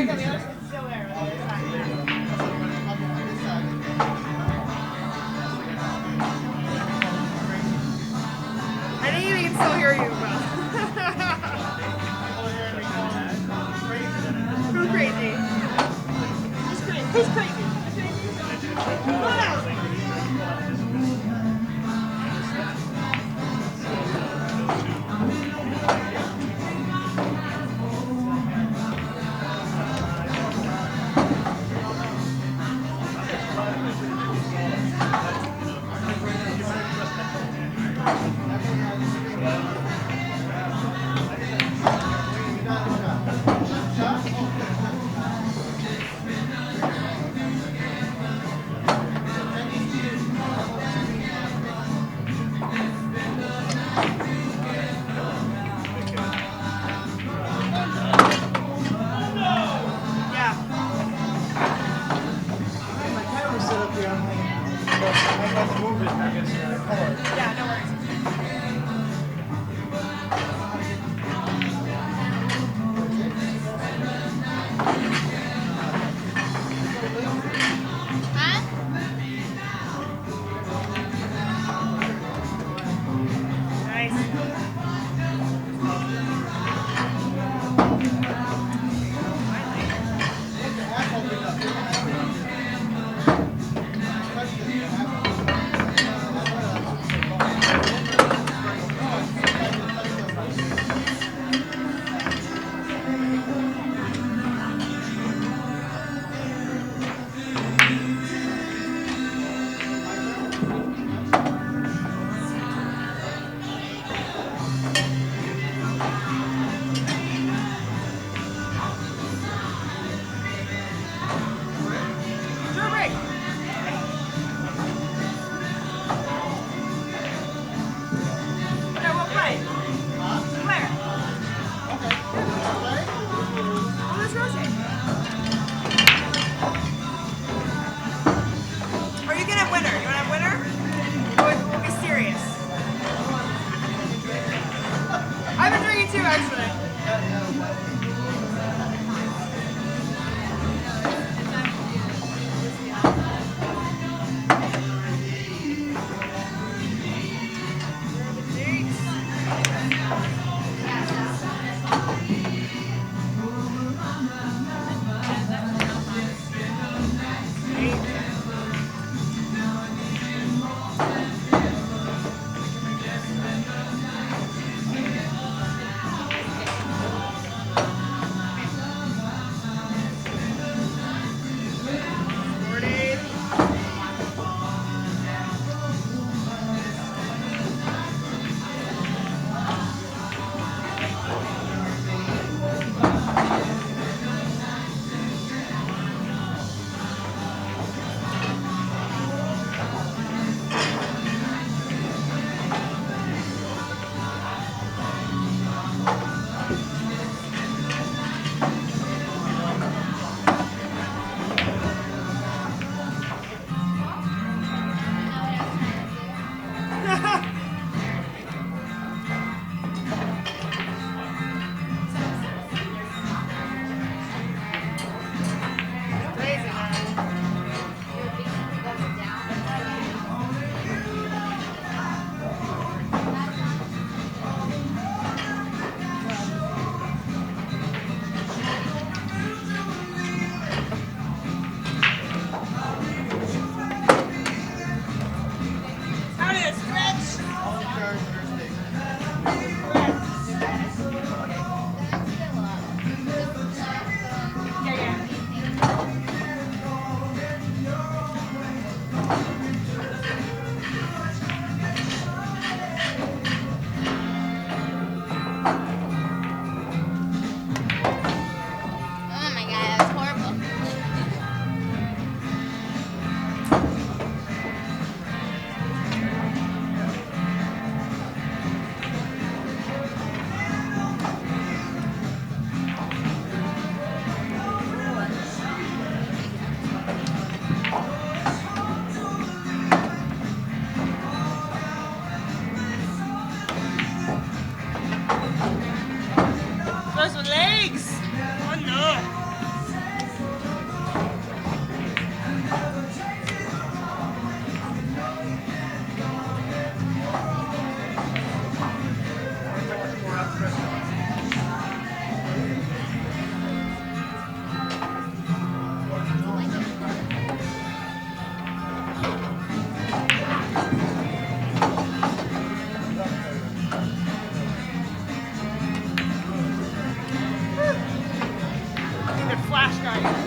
think you can still hear you, but Who's crazy? flash guy.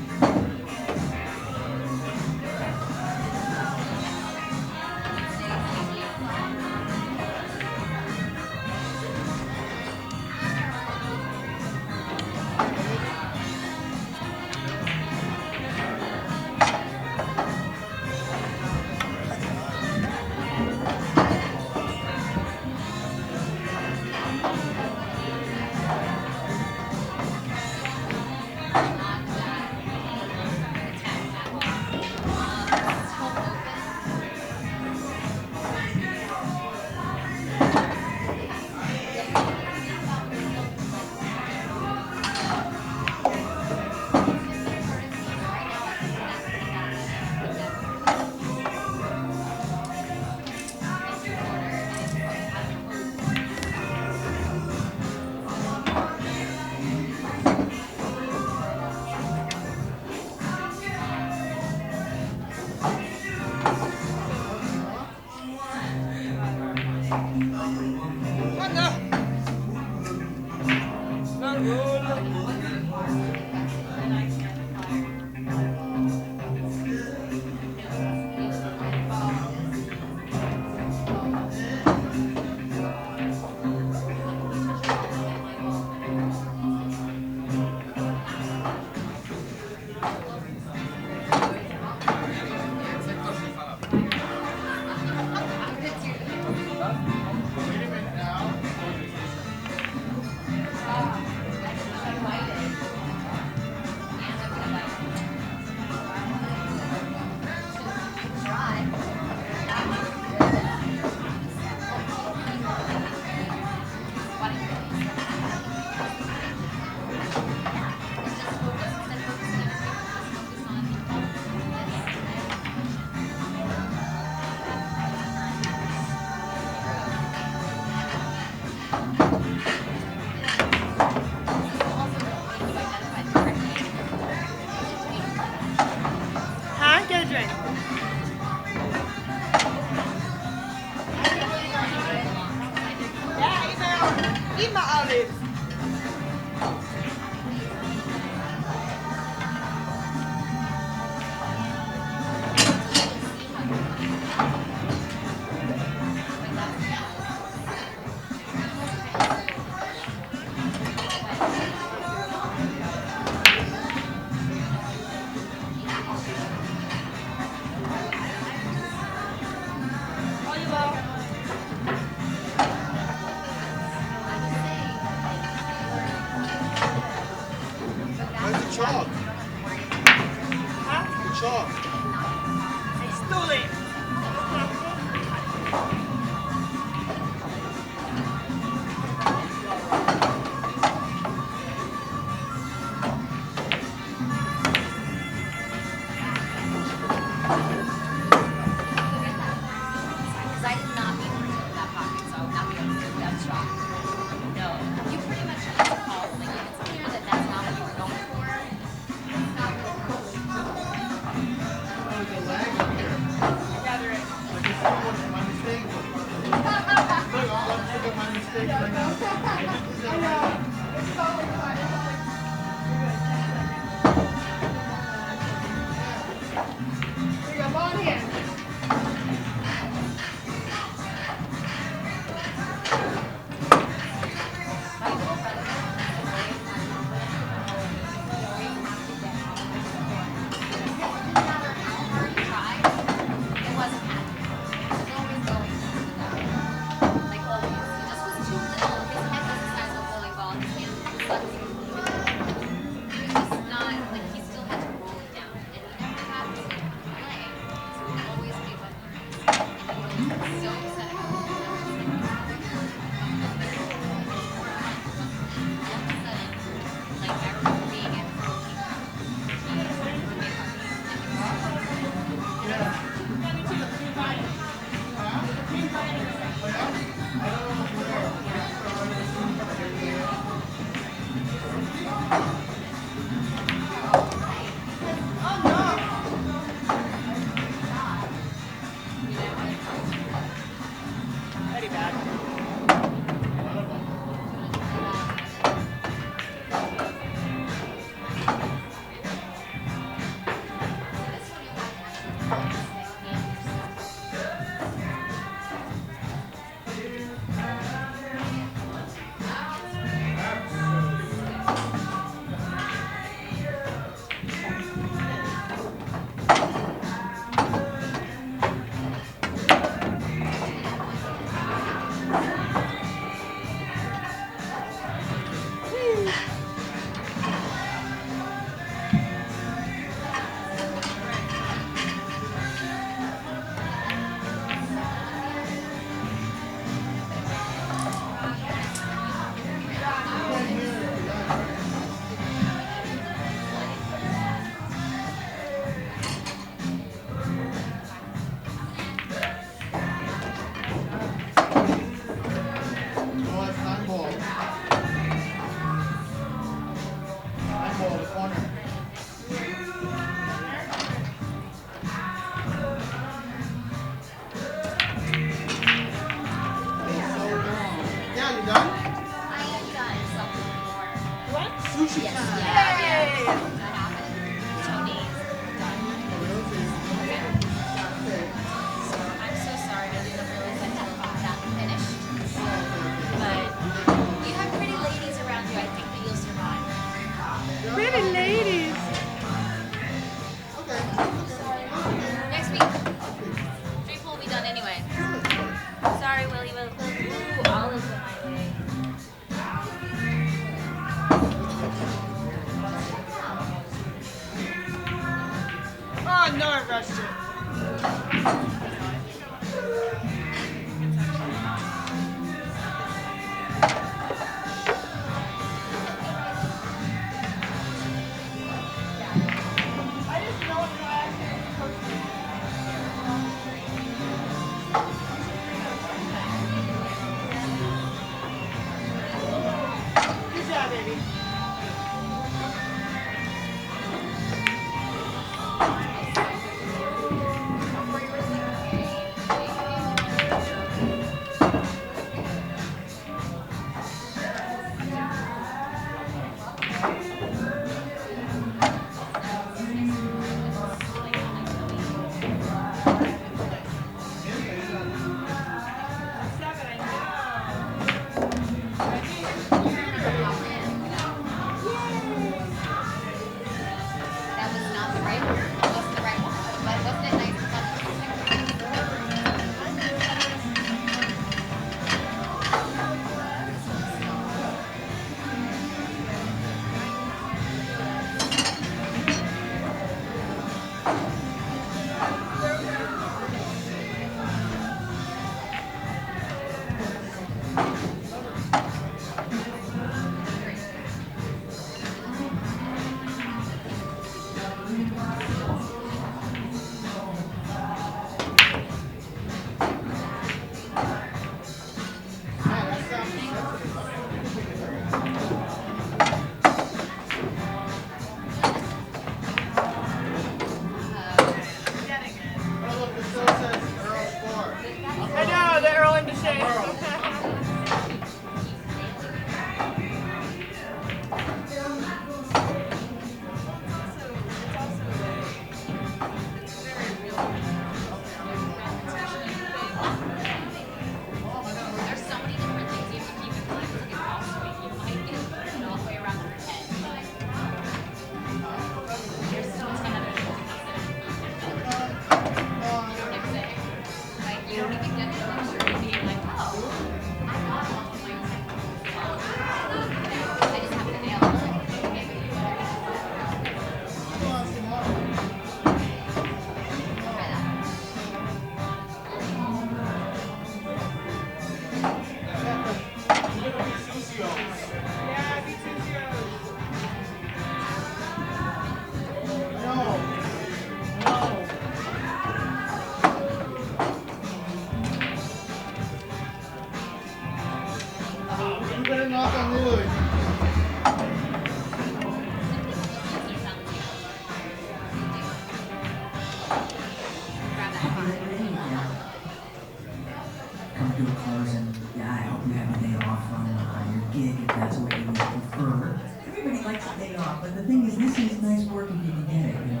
do a close, and yeah, I hope you have a day off on your gig if that's what you would prefer. Everybody likes a day off, but the thing is, this is nice work if you can get it, you know?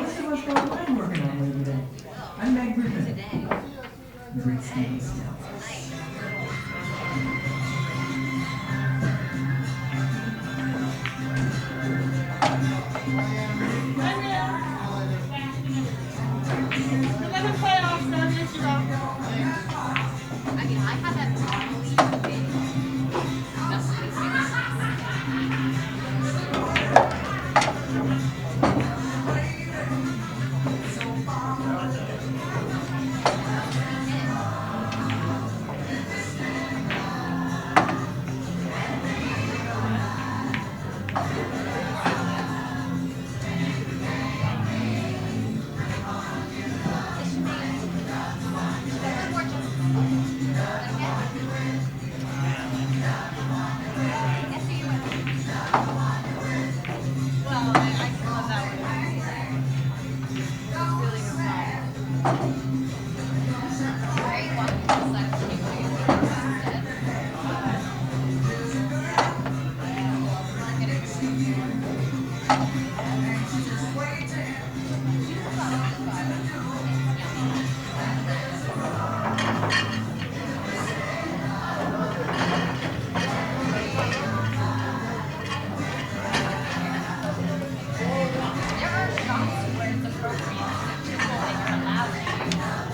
Most of us don't mind working on Labor Day. I'm Meg Griffin. Great Stephen Still. There are shots where it's appropriate to pull like you're allowed to.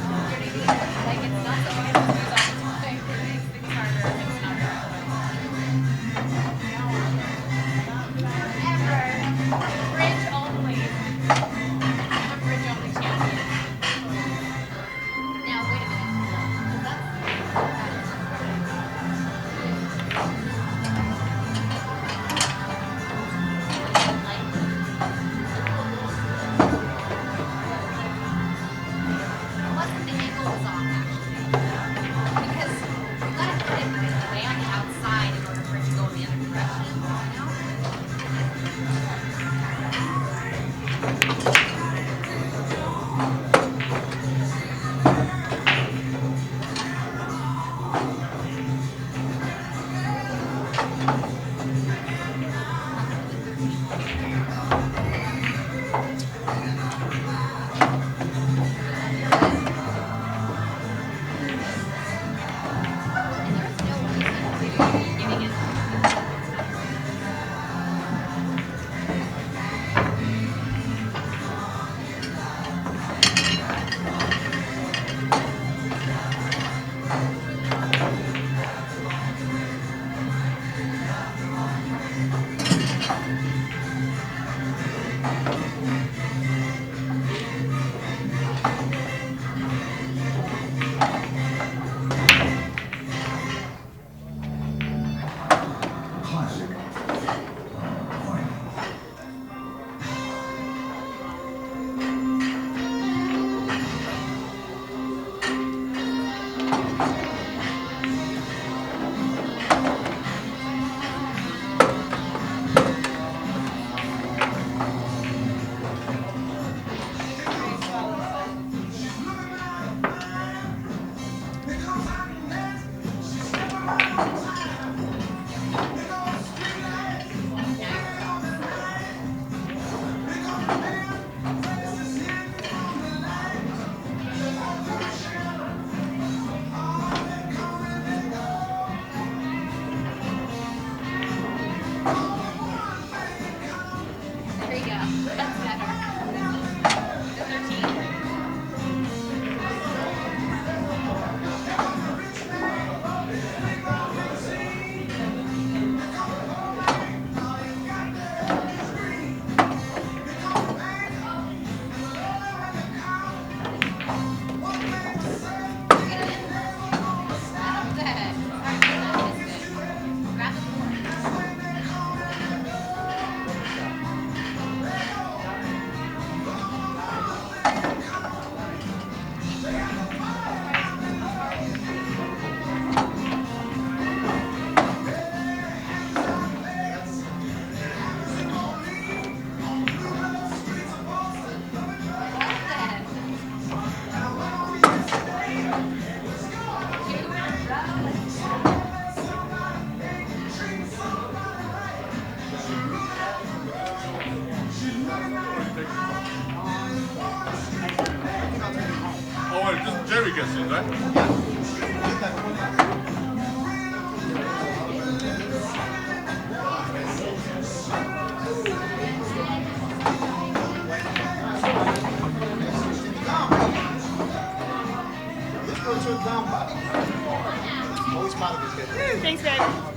Jerry gets it, right? Thanks, babe.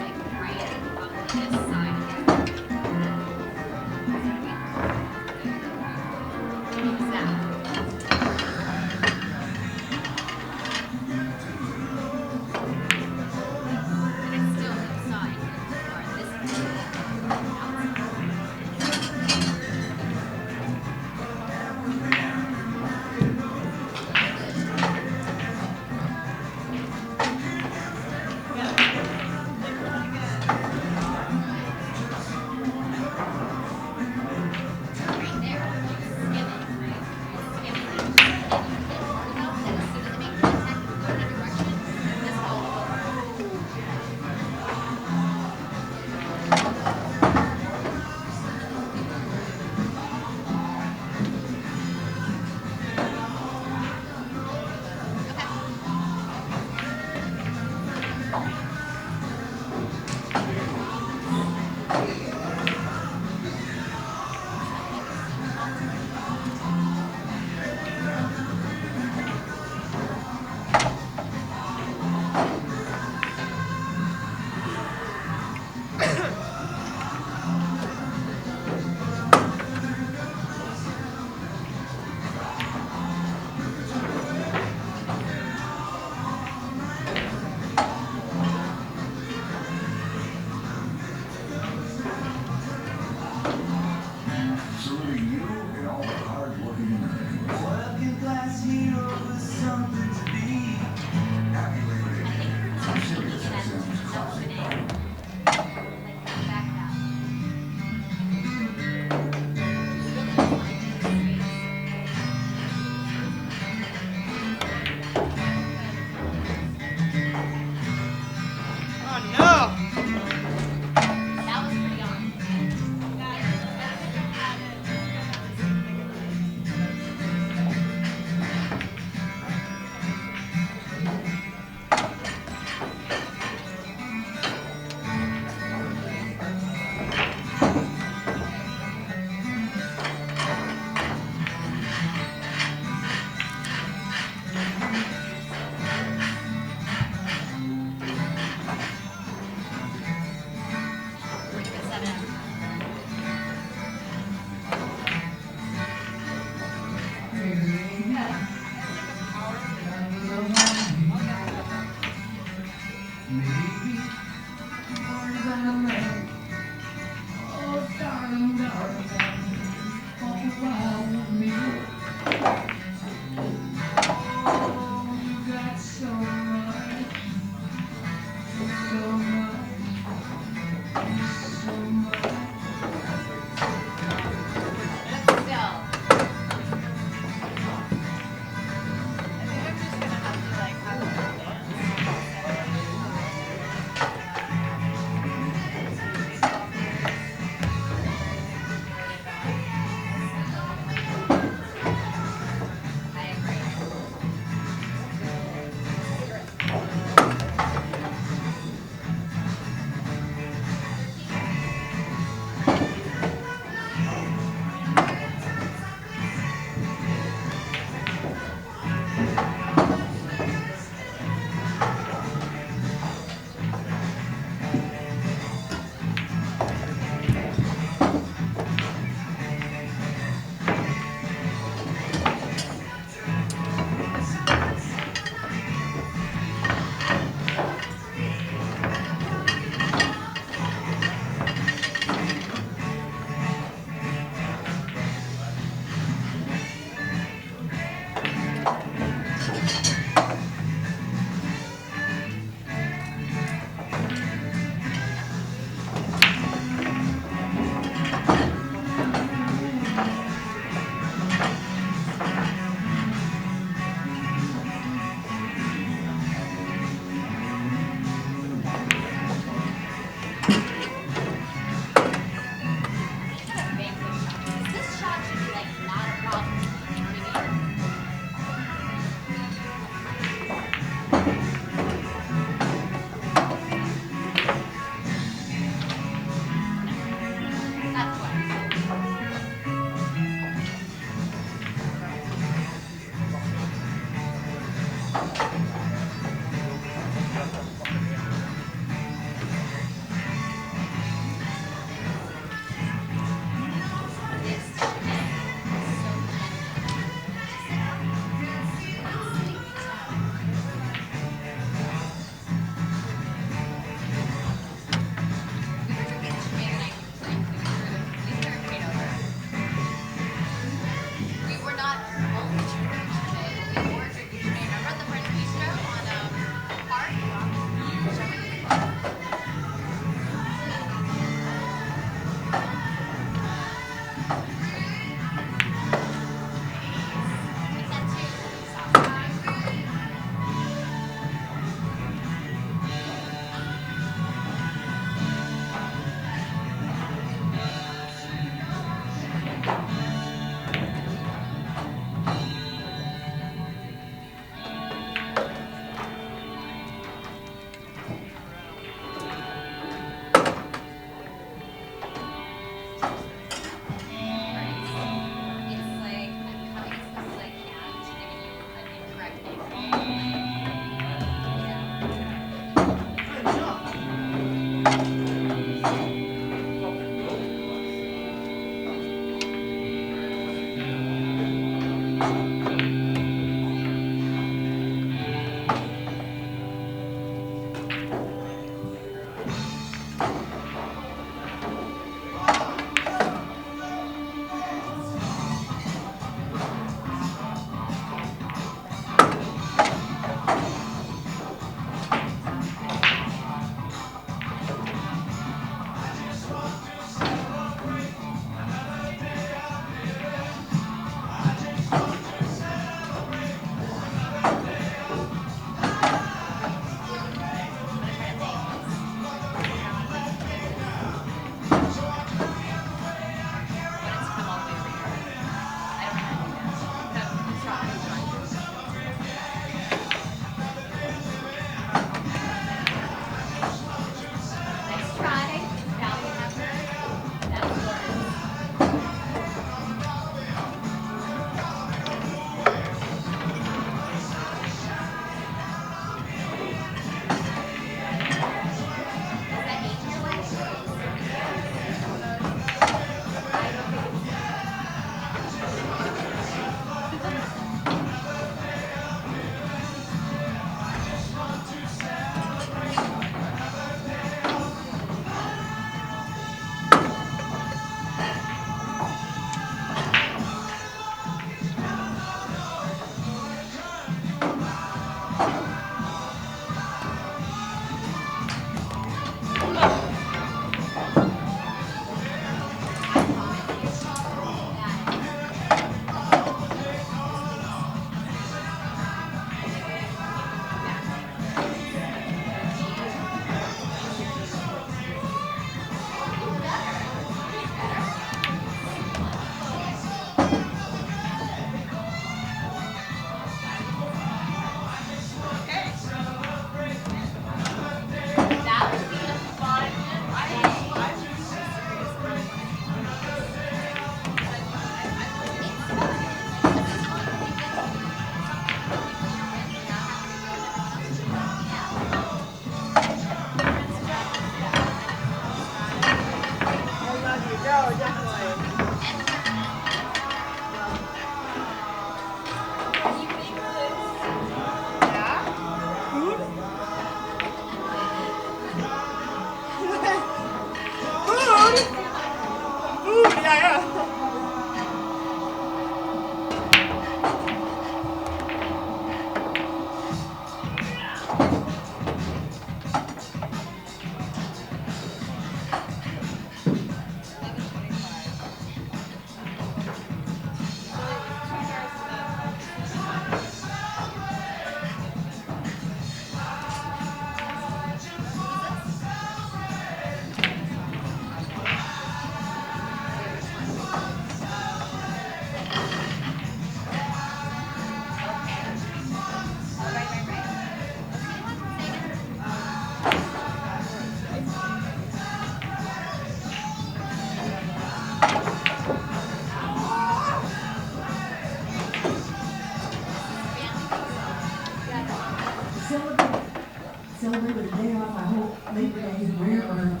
Celebrate with a day off. I hope Labor Day is rare earned.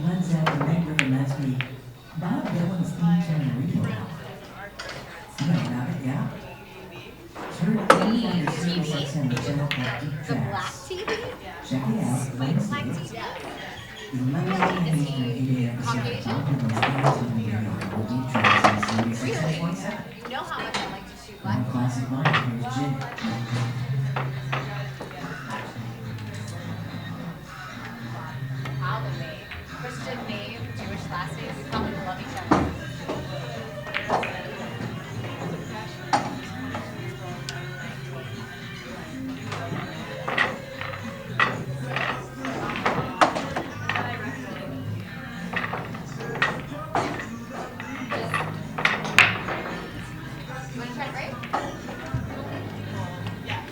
Let's have the Red River Mets be Bob Dylan's theme tune and radio now. You know about it, yeah? Turn it on your Sirius XM, the channel called Deep Tracks. Check it out Wednesday. 11 a.m. Eastern, 8 a.m. Pacific. Bob Dylan's theme tune and radio on Deep Tracks on Sirius XM 27. You know how much I like to shoot One classic line, here's Ginky. Christian name, Jewish last name, we probably love each other. You want to try to break? Yeah.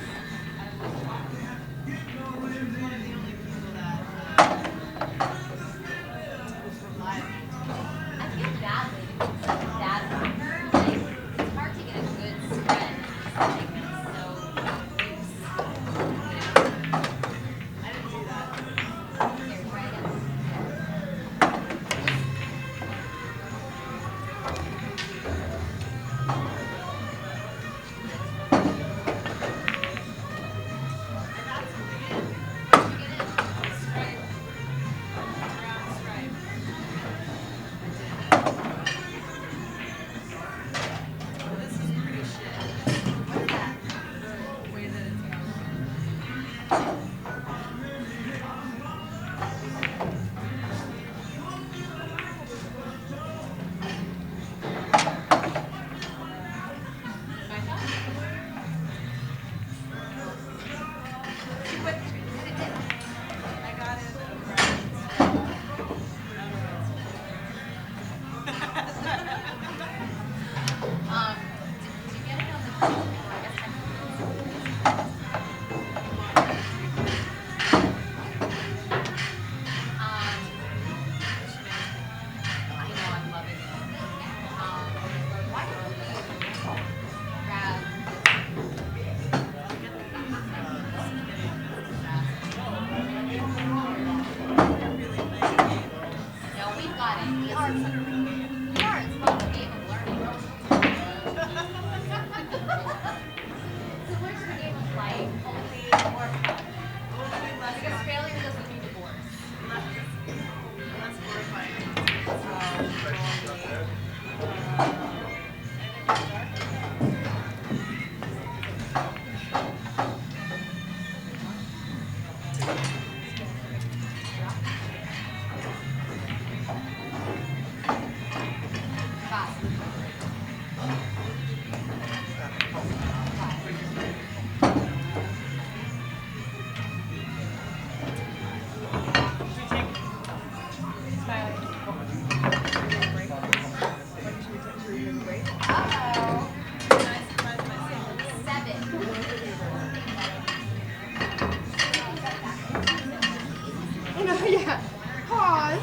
Yeah. Pause.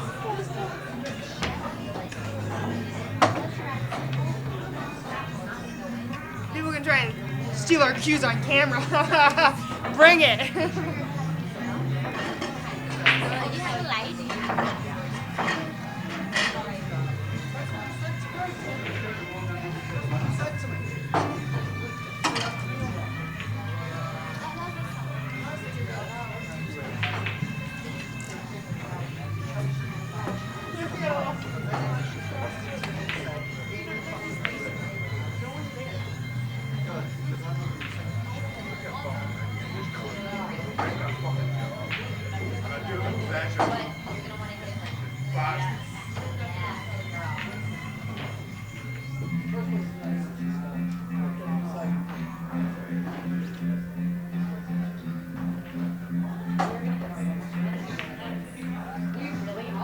People can try and steal our cues on camera. Bring it. You have a light?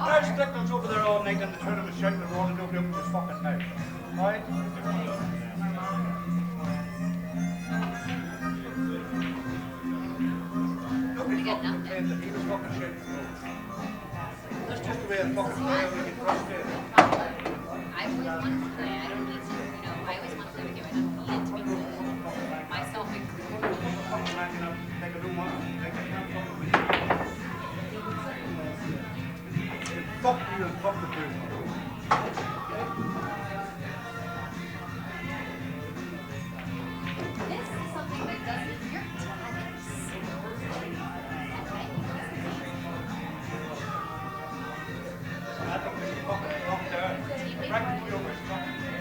Earl Strickland's over there all night on the tournament shaking and rolling up in his fucking mouth. Right? Nobody's fucking complaining that he was fucking shit. That's just the way a fucking player will get frustrated. I always wanted to play. I don't need to, I always want to play with you. I don't need it to be good. Myself included. Fucking man, take a room on, take a camp on with you. Fuck you and fuck the dude. This is something that doesn't your talents. I think this is fucking locked down. Practically over his fucking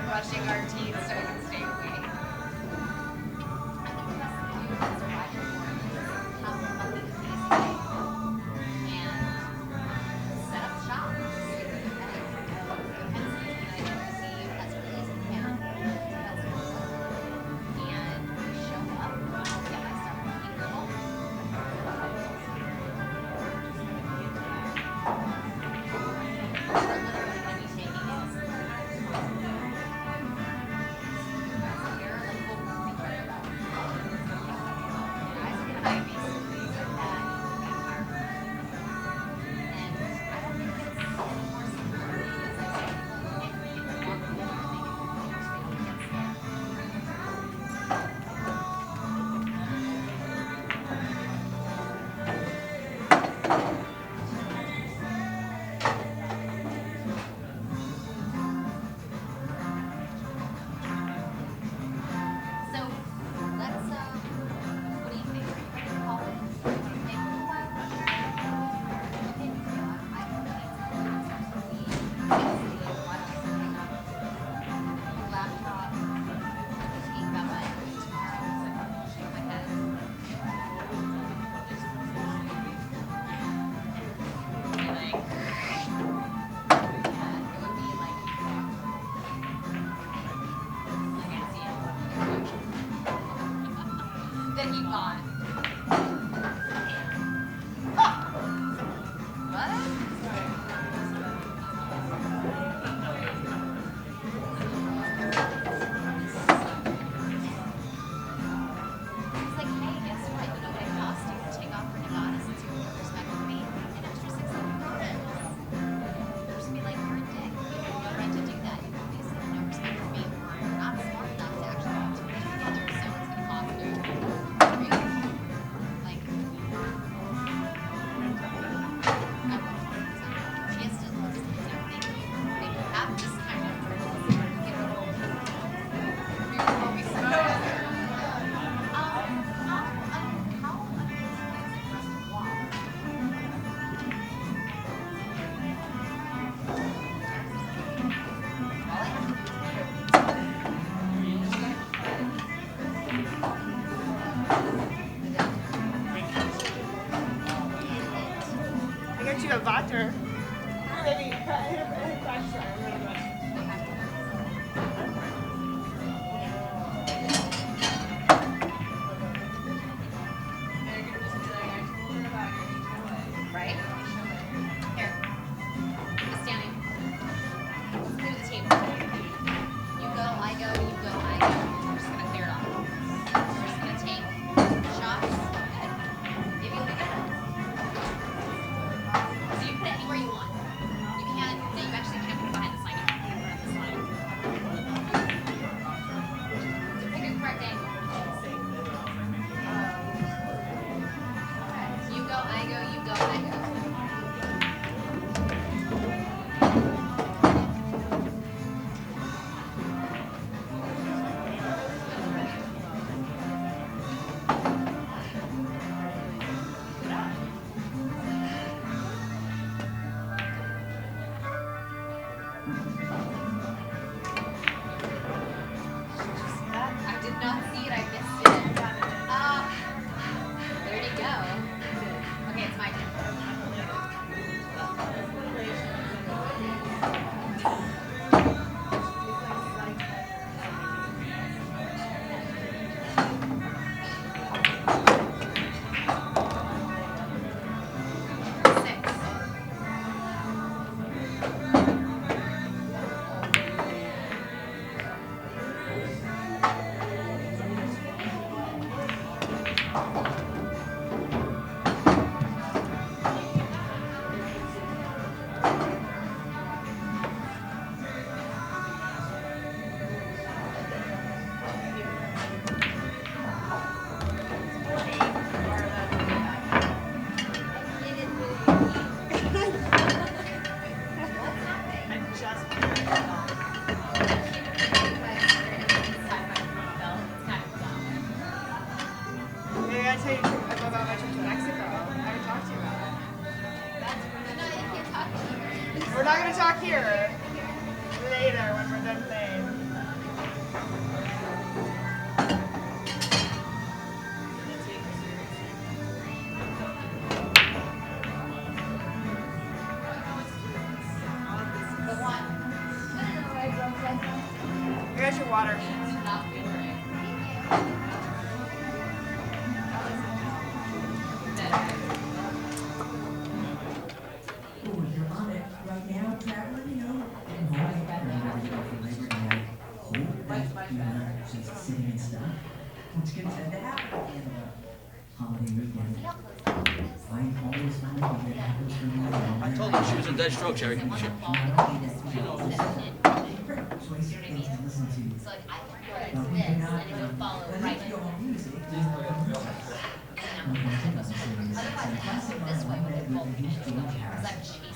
brushing our teeth so we can stay awake. Then he bought. A vodka. Maybe Right? Here. Just standing. Clear the table. You go, I go, you go, I go. We're just gonna clear it off. We're just gonna take shots. Good. Maybe you'll be good. So you put it anywhere you want. You can, no, you actually can't put it behind the sign. You can put it on the slide. So pick a correct angle. You go, I go, you go, I go. I did not see it, I missed it. There you go. Okay, it's my turn. Maybe I tell you about my trip to Mexico. I haven't talked to you about it. We're not gonna talk here. Later when we're done playing. water. Oh, if you're on it right now, traveler, you know, getting home, whenever you go for Labor Day, I hope that you're not just sitting and stuff, which can tend to happen at the end of a holiday weekend. I always find that it happens for me. I told her she was a dead stroke, Sherry. Not only that, you know, favorite choice of things to listen to. So like I can go like this, and it would follow right. Otherwise, it has to go this way with it full because I'm chasing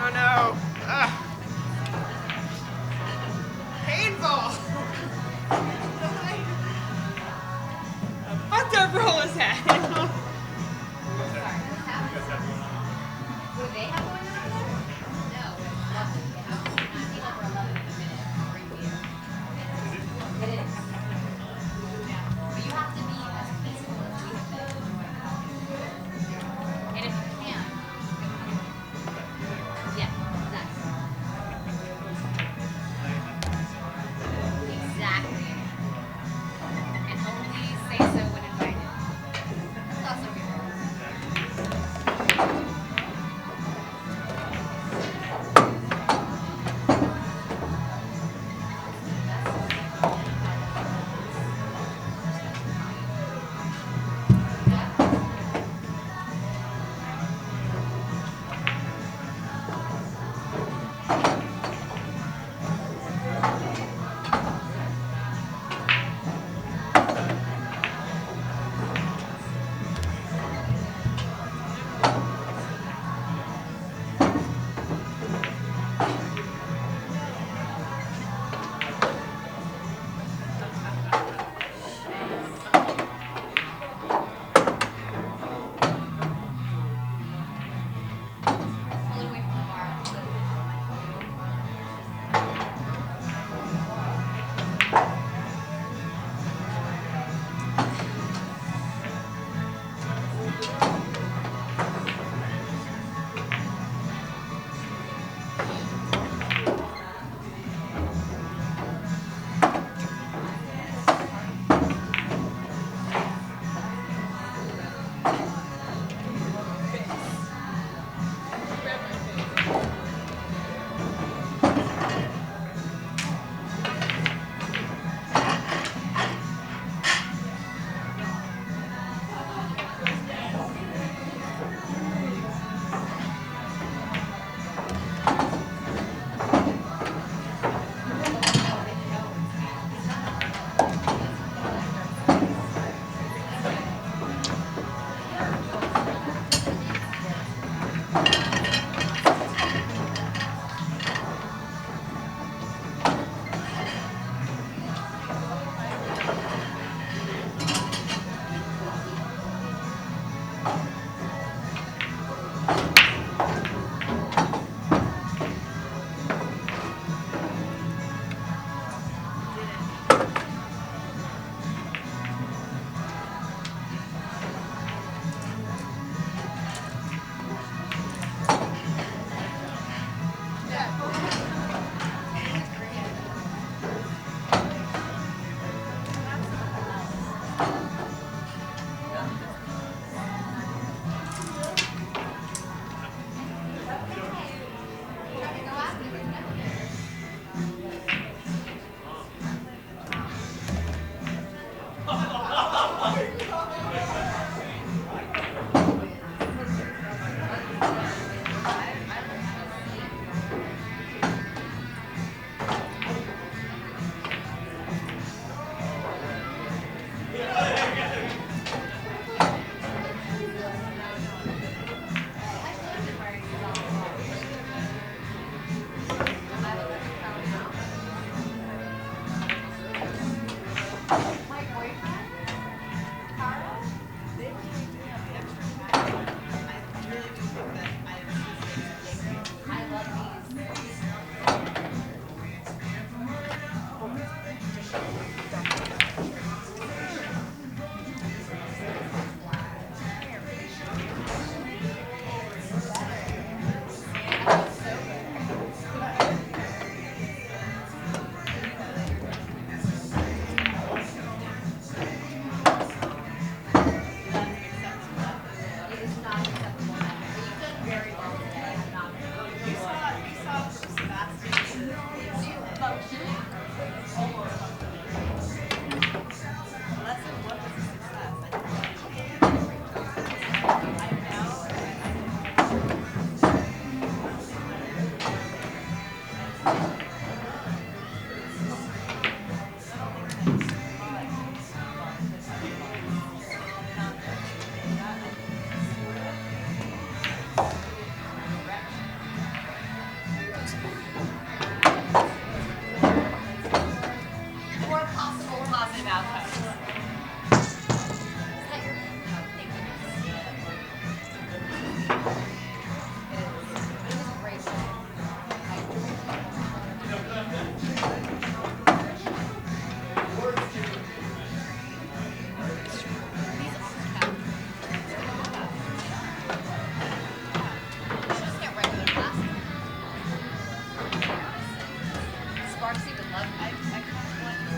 Oh no. Ugh. Painful. What the roll is that? Would they have one out there? No, it's lovely. I came over 11 in a minute. Great beer. It is. But you have to be as peaceful as we have been. And if you can, yeah, exactly. Sparksy would love I kind of want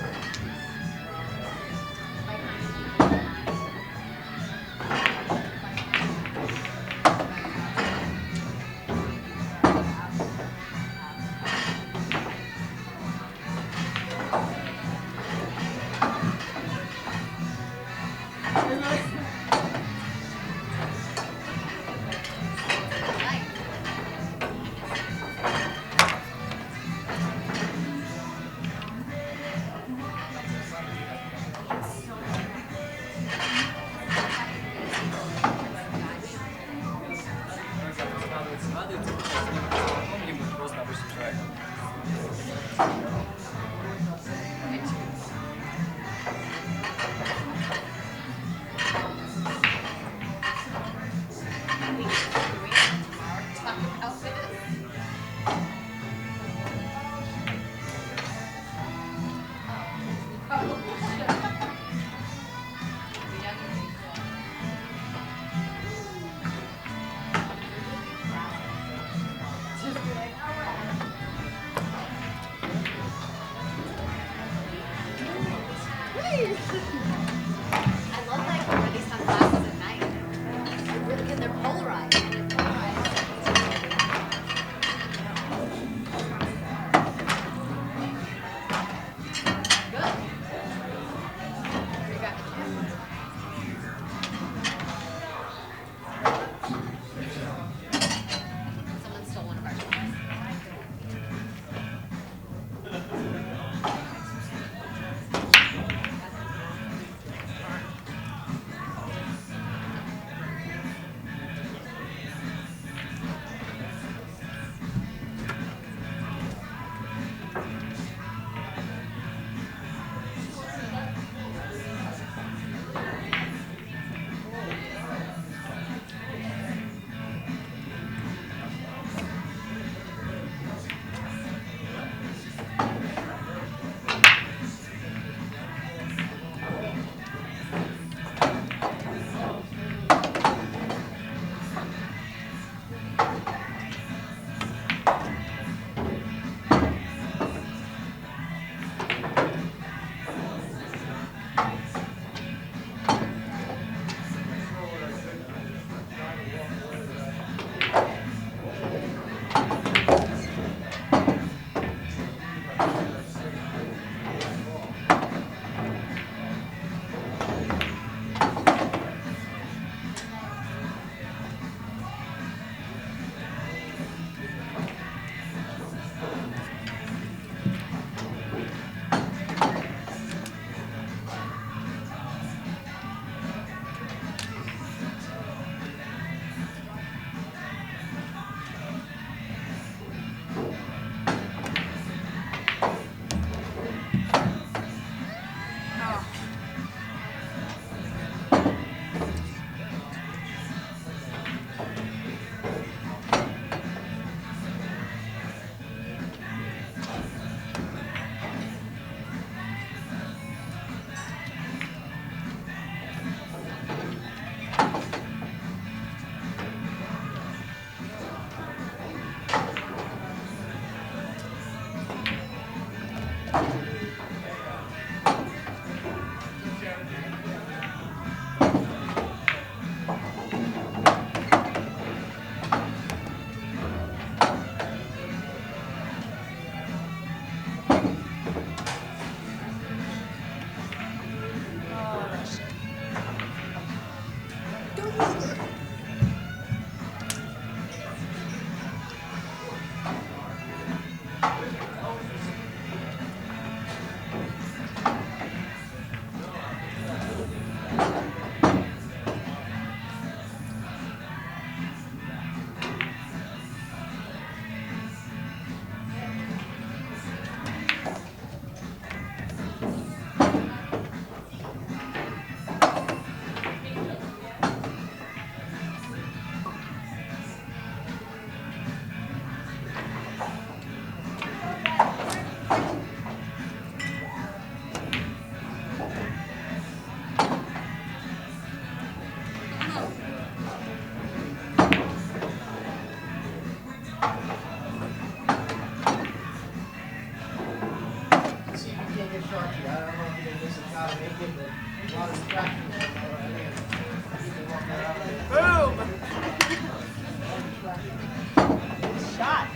get Sharky. I don't know if you're just got to make it, but a lot of distractions. Boom! Shot.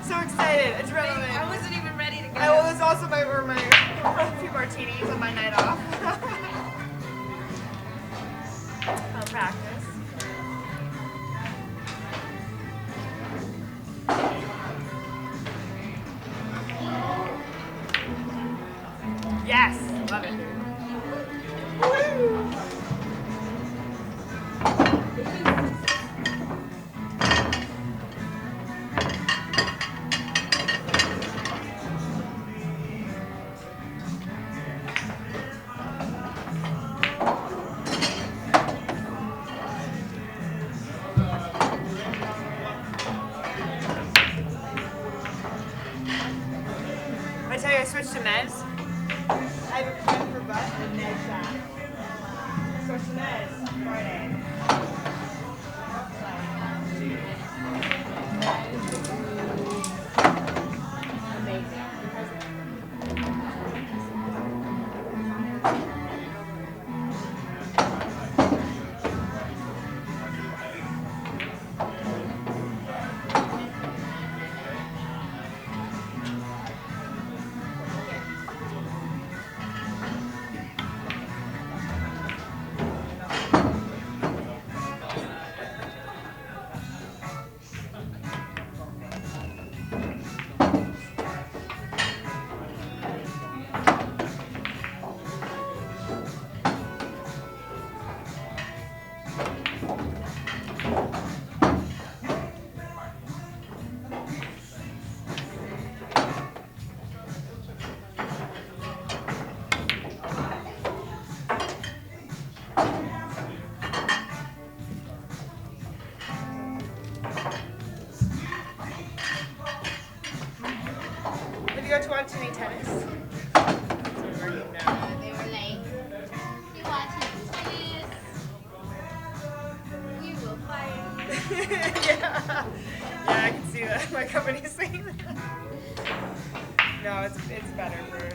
So excited, adrenaline. I wasn't even ready to go. Well, this also my a few martinis on my night off. I'll practice. Yes, love it. Woo! I tell you, I switched to meds. I have a friend for butt and med shot. Switched to meds Friday. go to watch any tennis? They were like, you watching tennis? We will fight. Yeah, I can see that. My company's saying that. No, it's better for.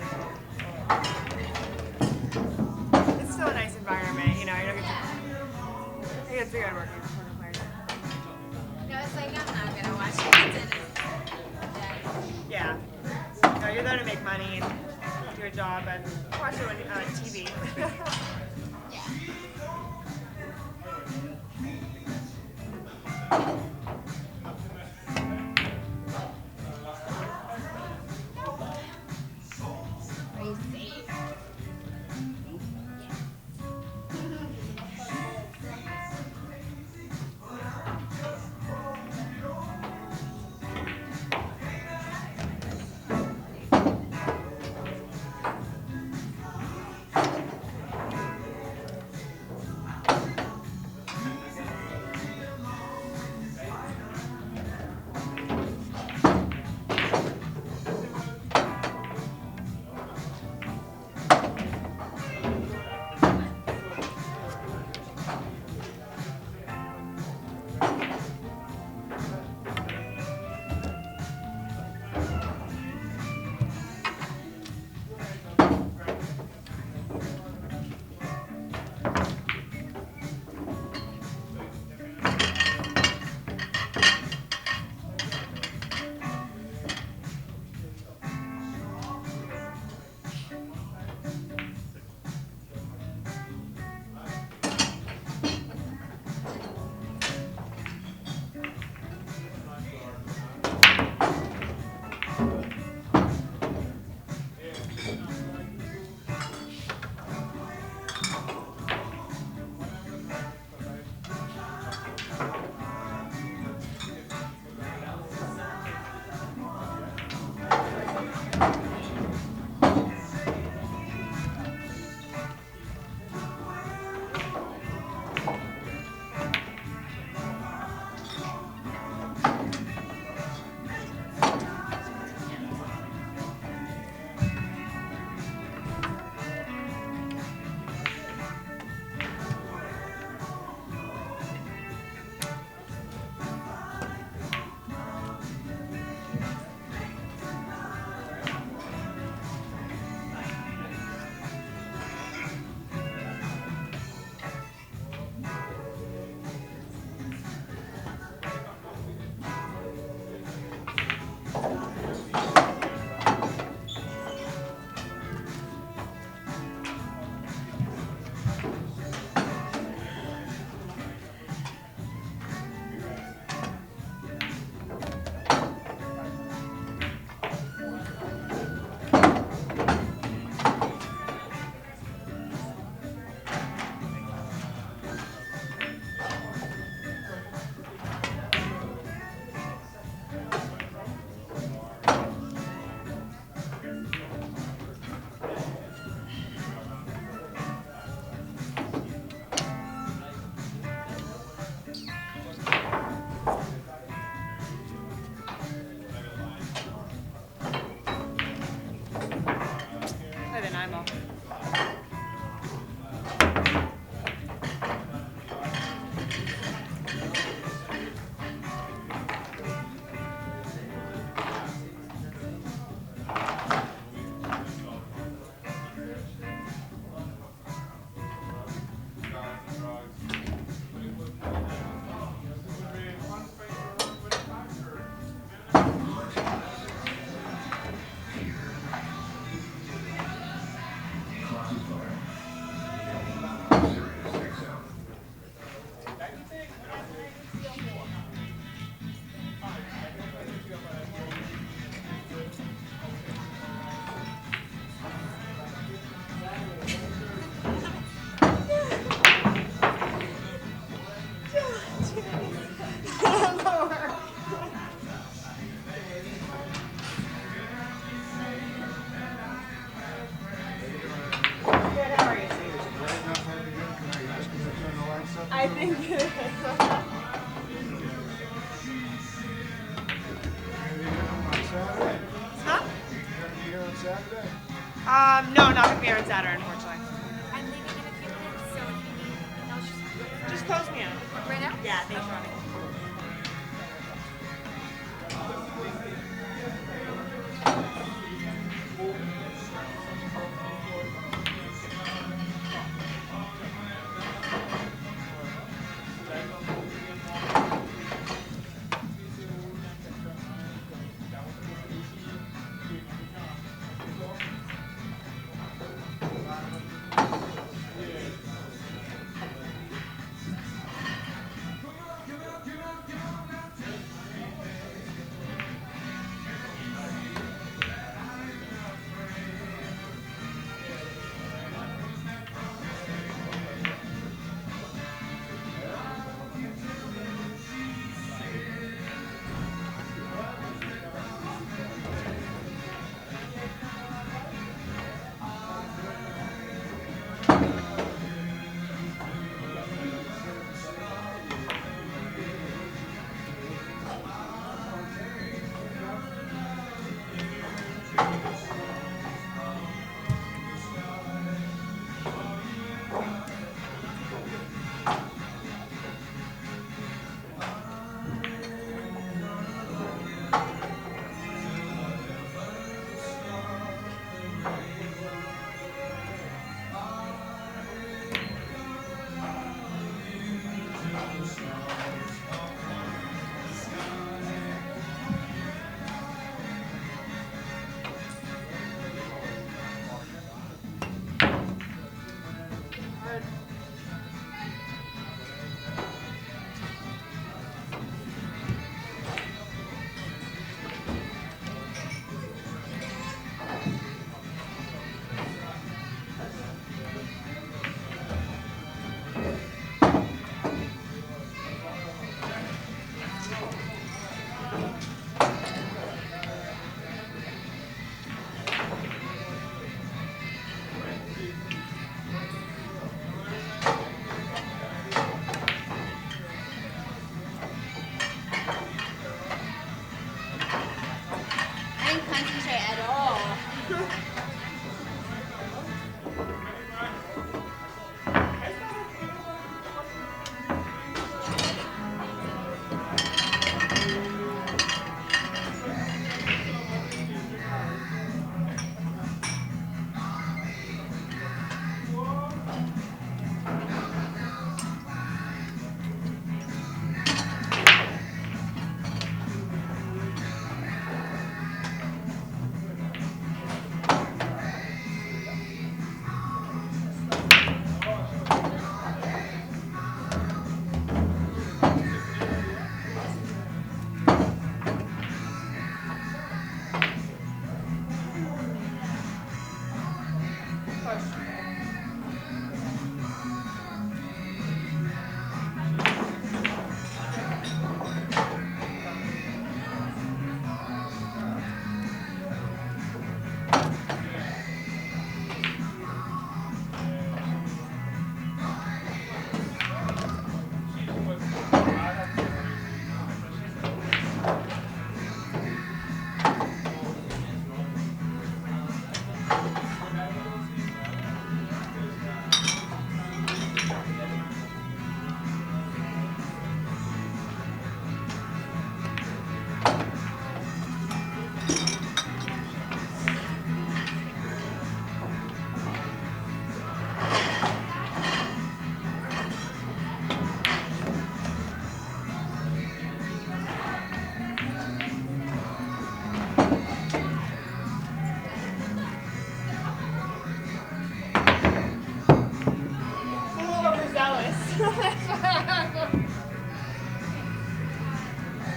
It's still a nice environment, you know. You don't get to. You get to figure out working for a player. No, it's like I'm not gonna watch tennis. Yeah. No, you're there to make money and do a job and watch it on TV. No, not gonna be here on Saturday, unfortunately. I'm leaving in a few minutes, so if you need anything else, Just close me out. right now? Yeah, thanks, Ronnie. I didn't concentrate at all.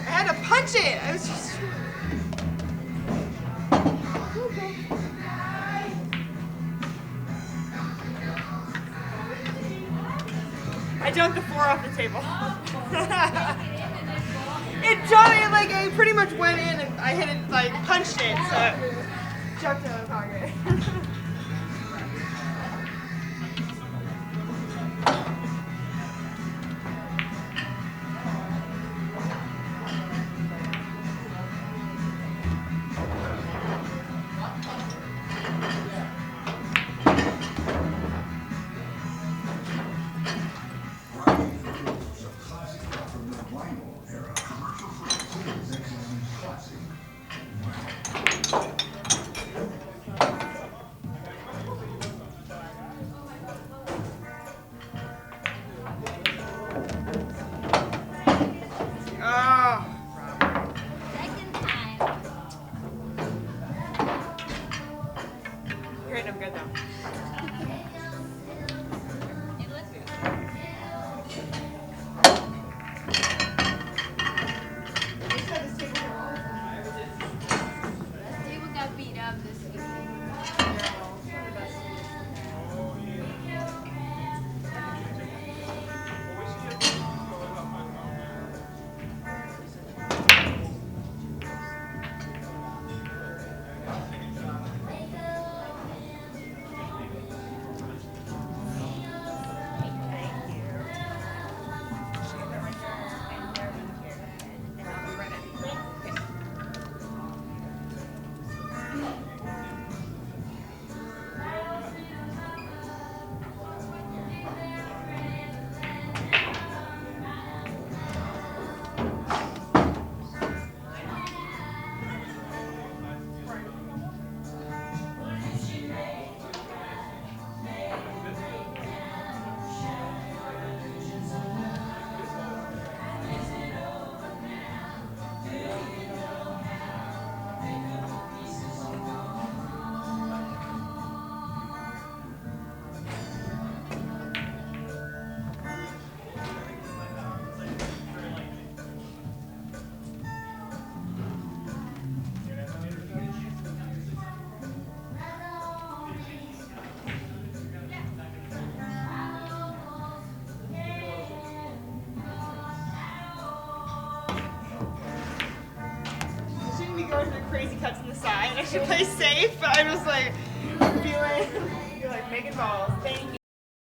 I had to punch it. I was just. I jumped the floor off the table. It jumped, it, like, I pretty much went in and I hit it, like, punched it, so it jumped in my pocket. going through crazy cuts on the side. I should play safe, but I'm just like feeling, you're like making balls. Thank you.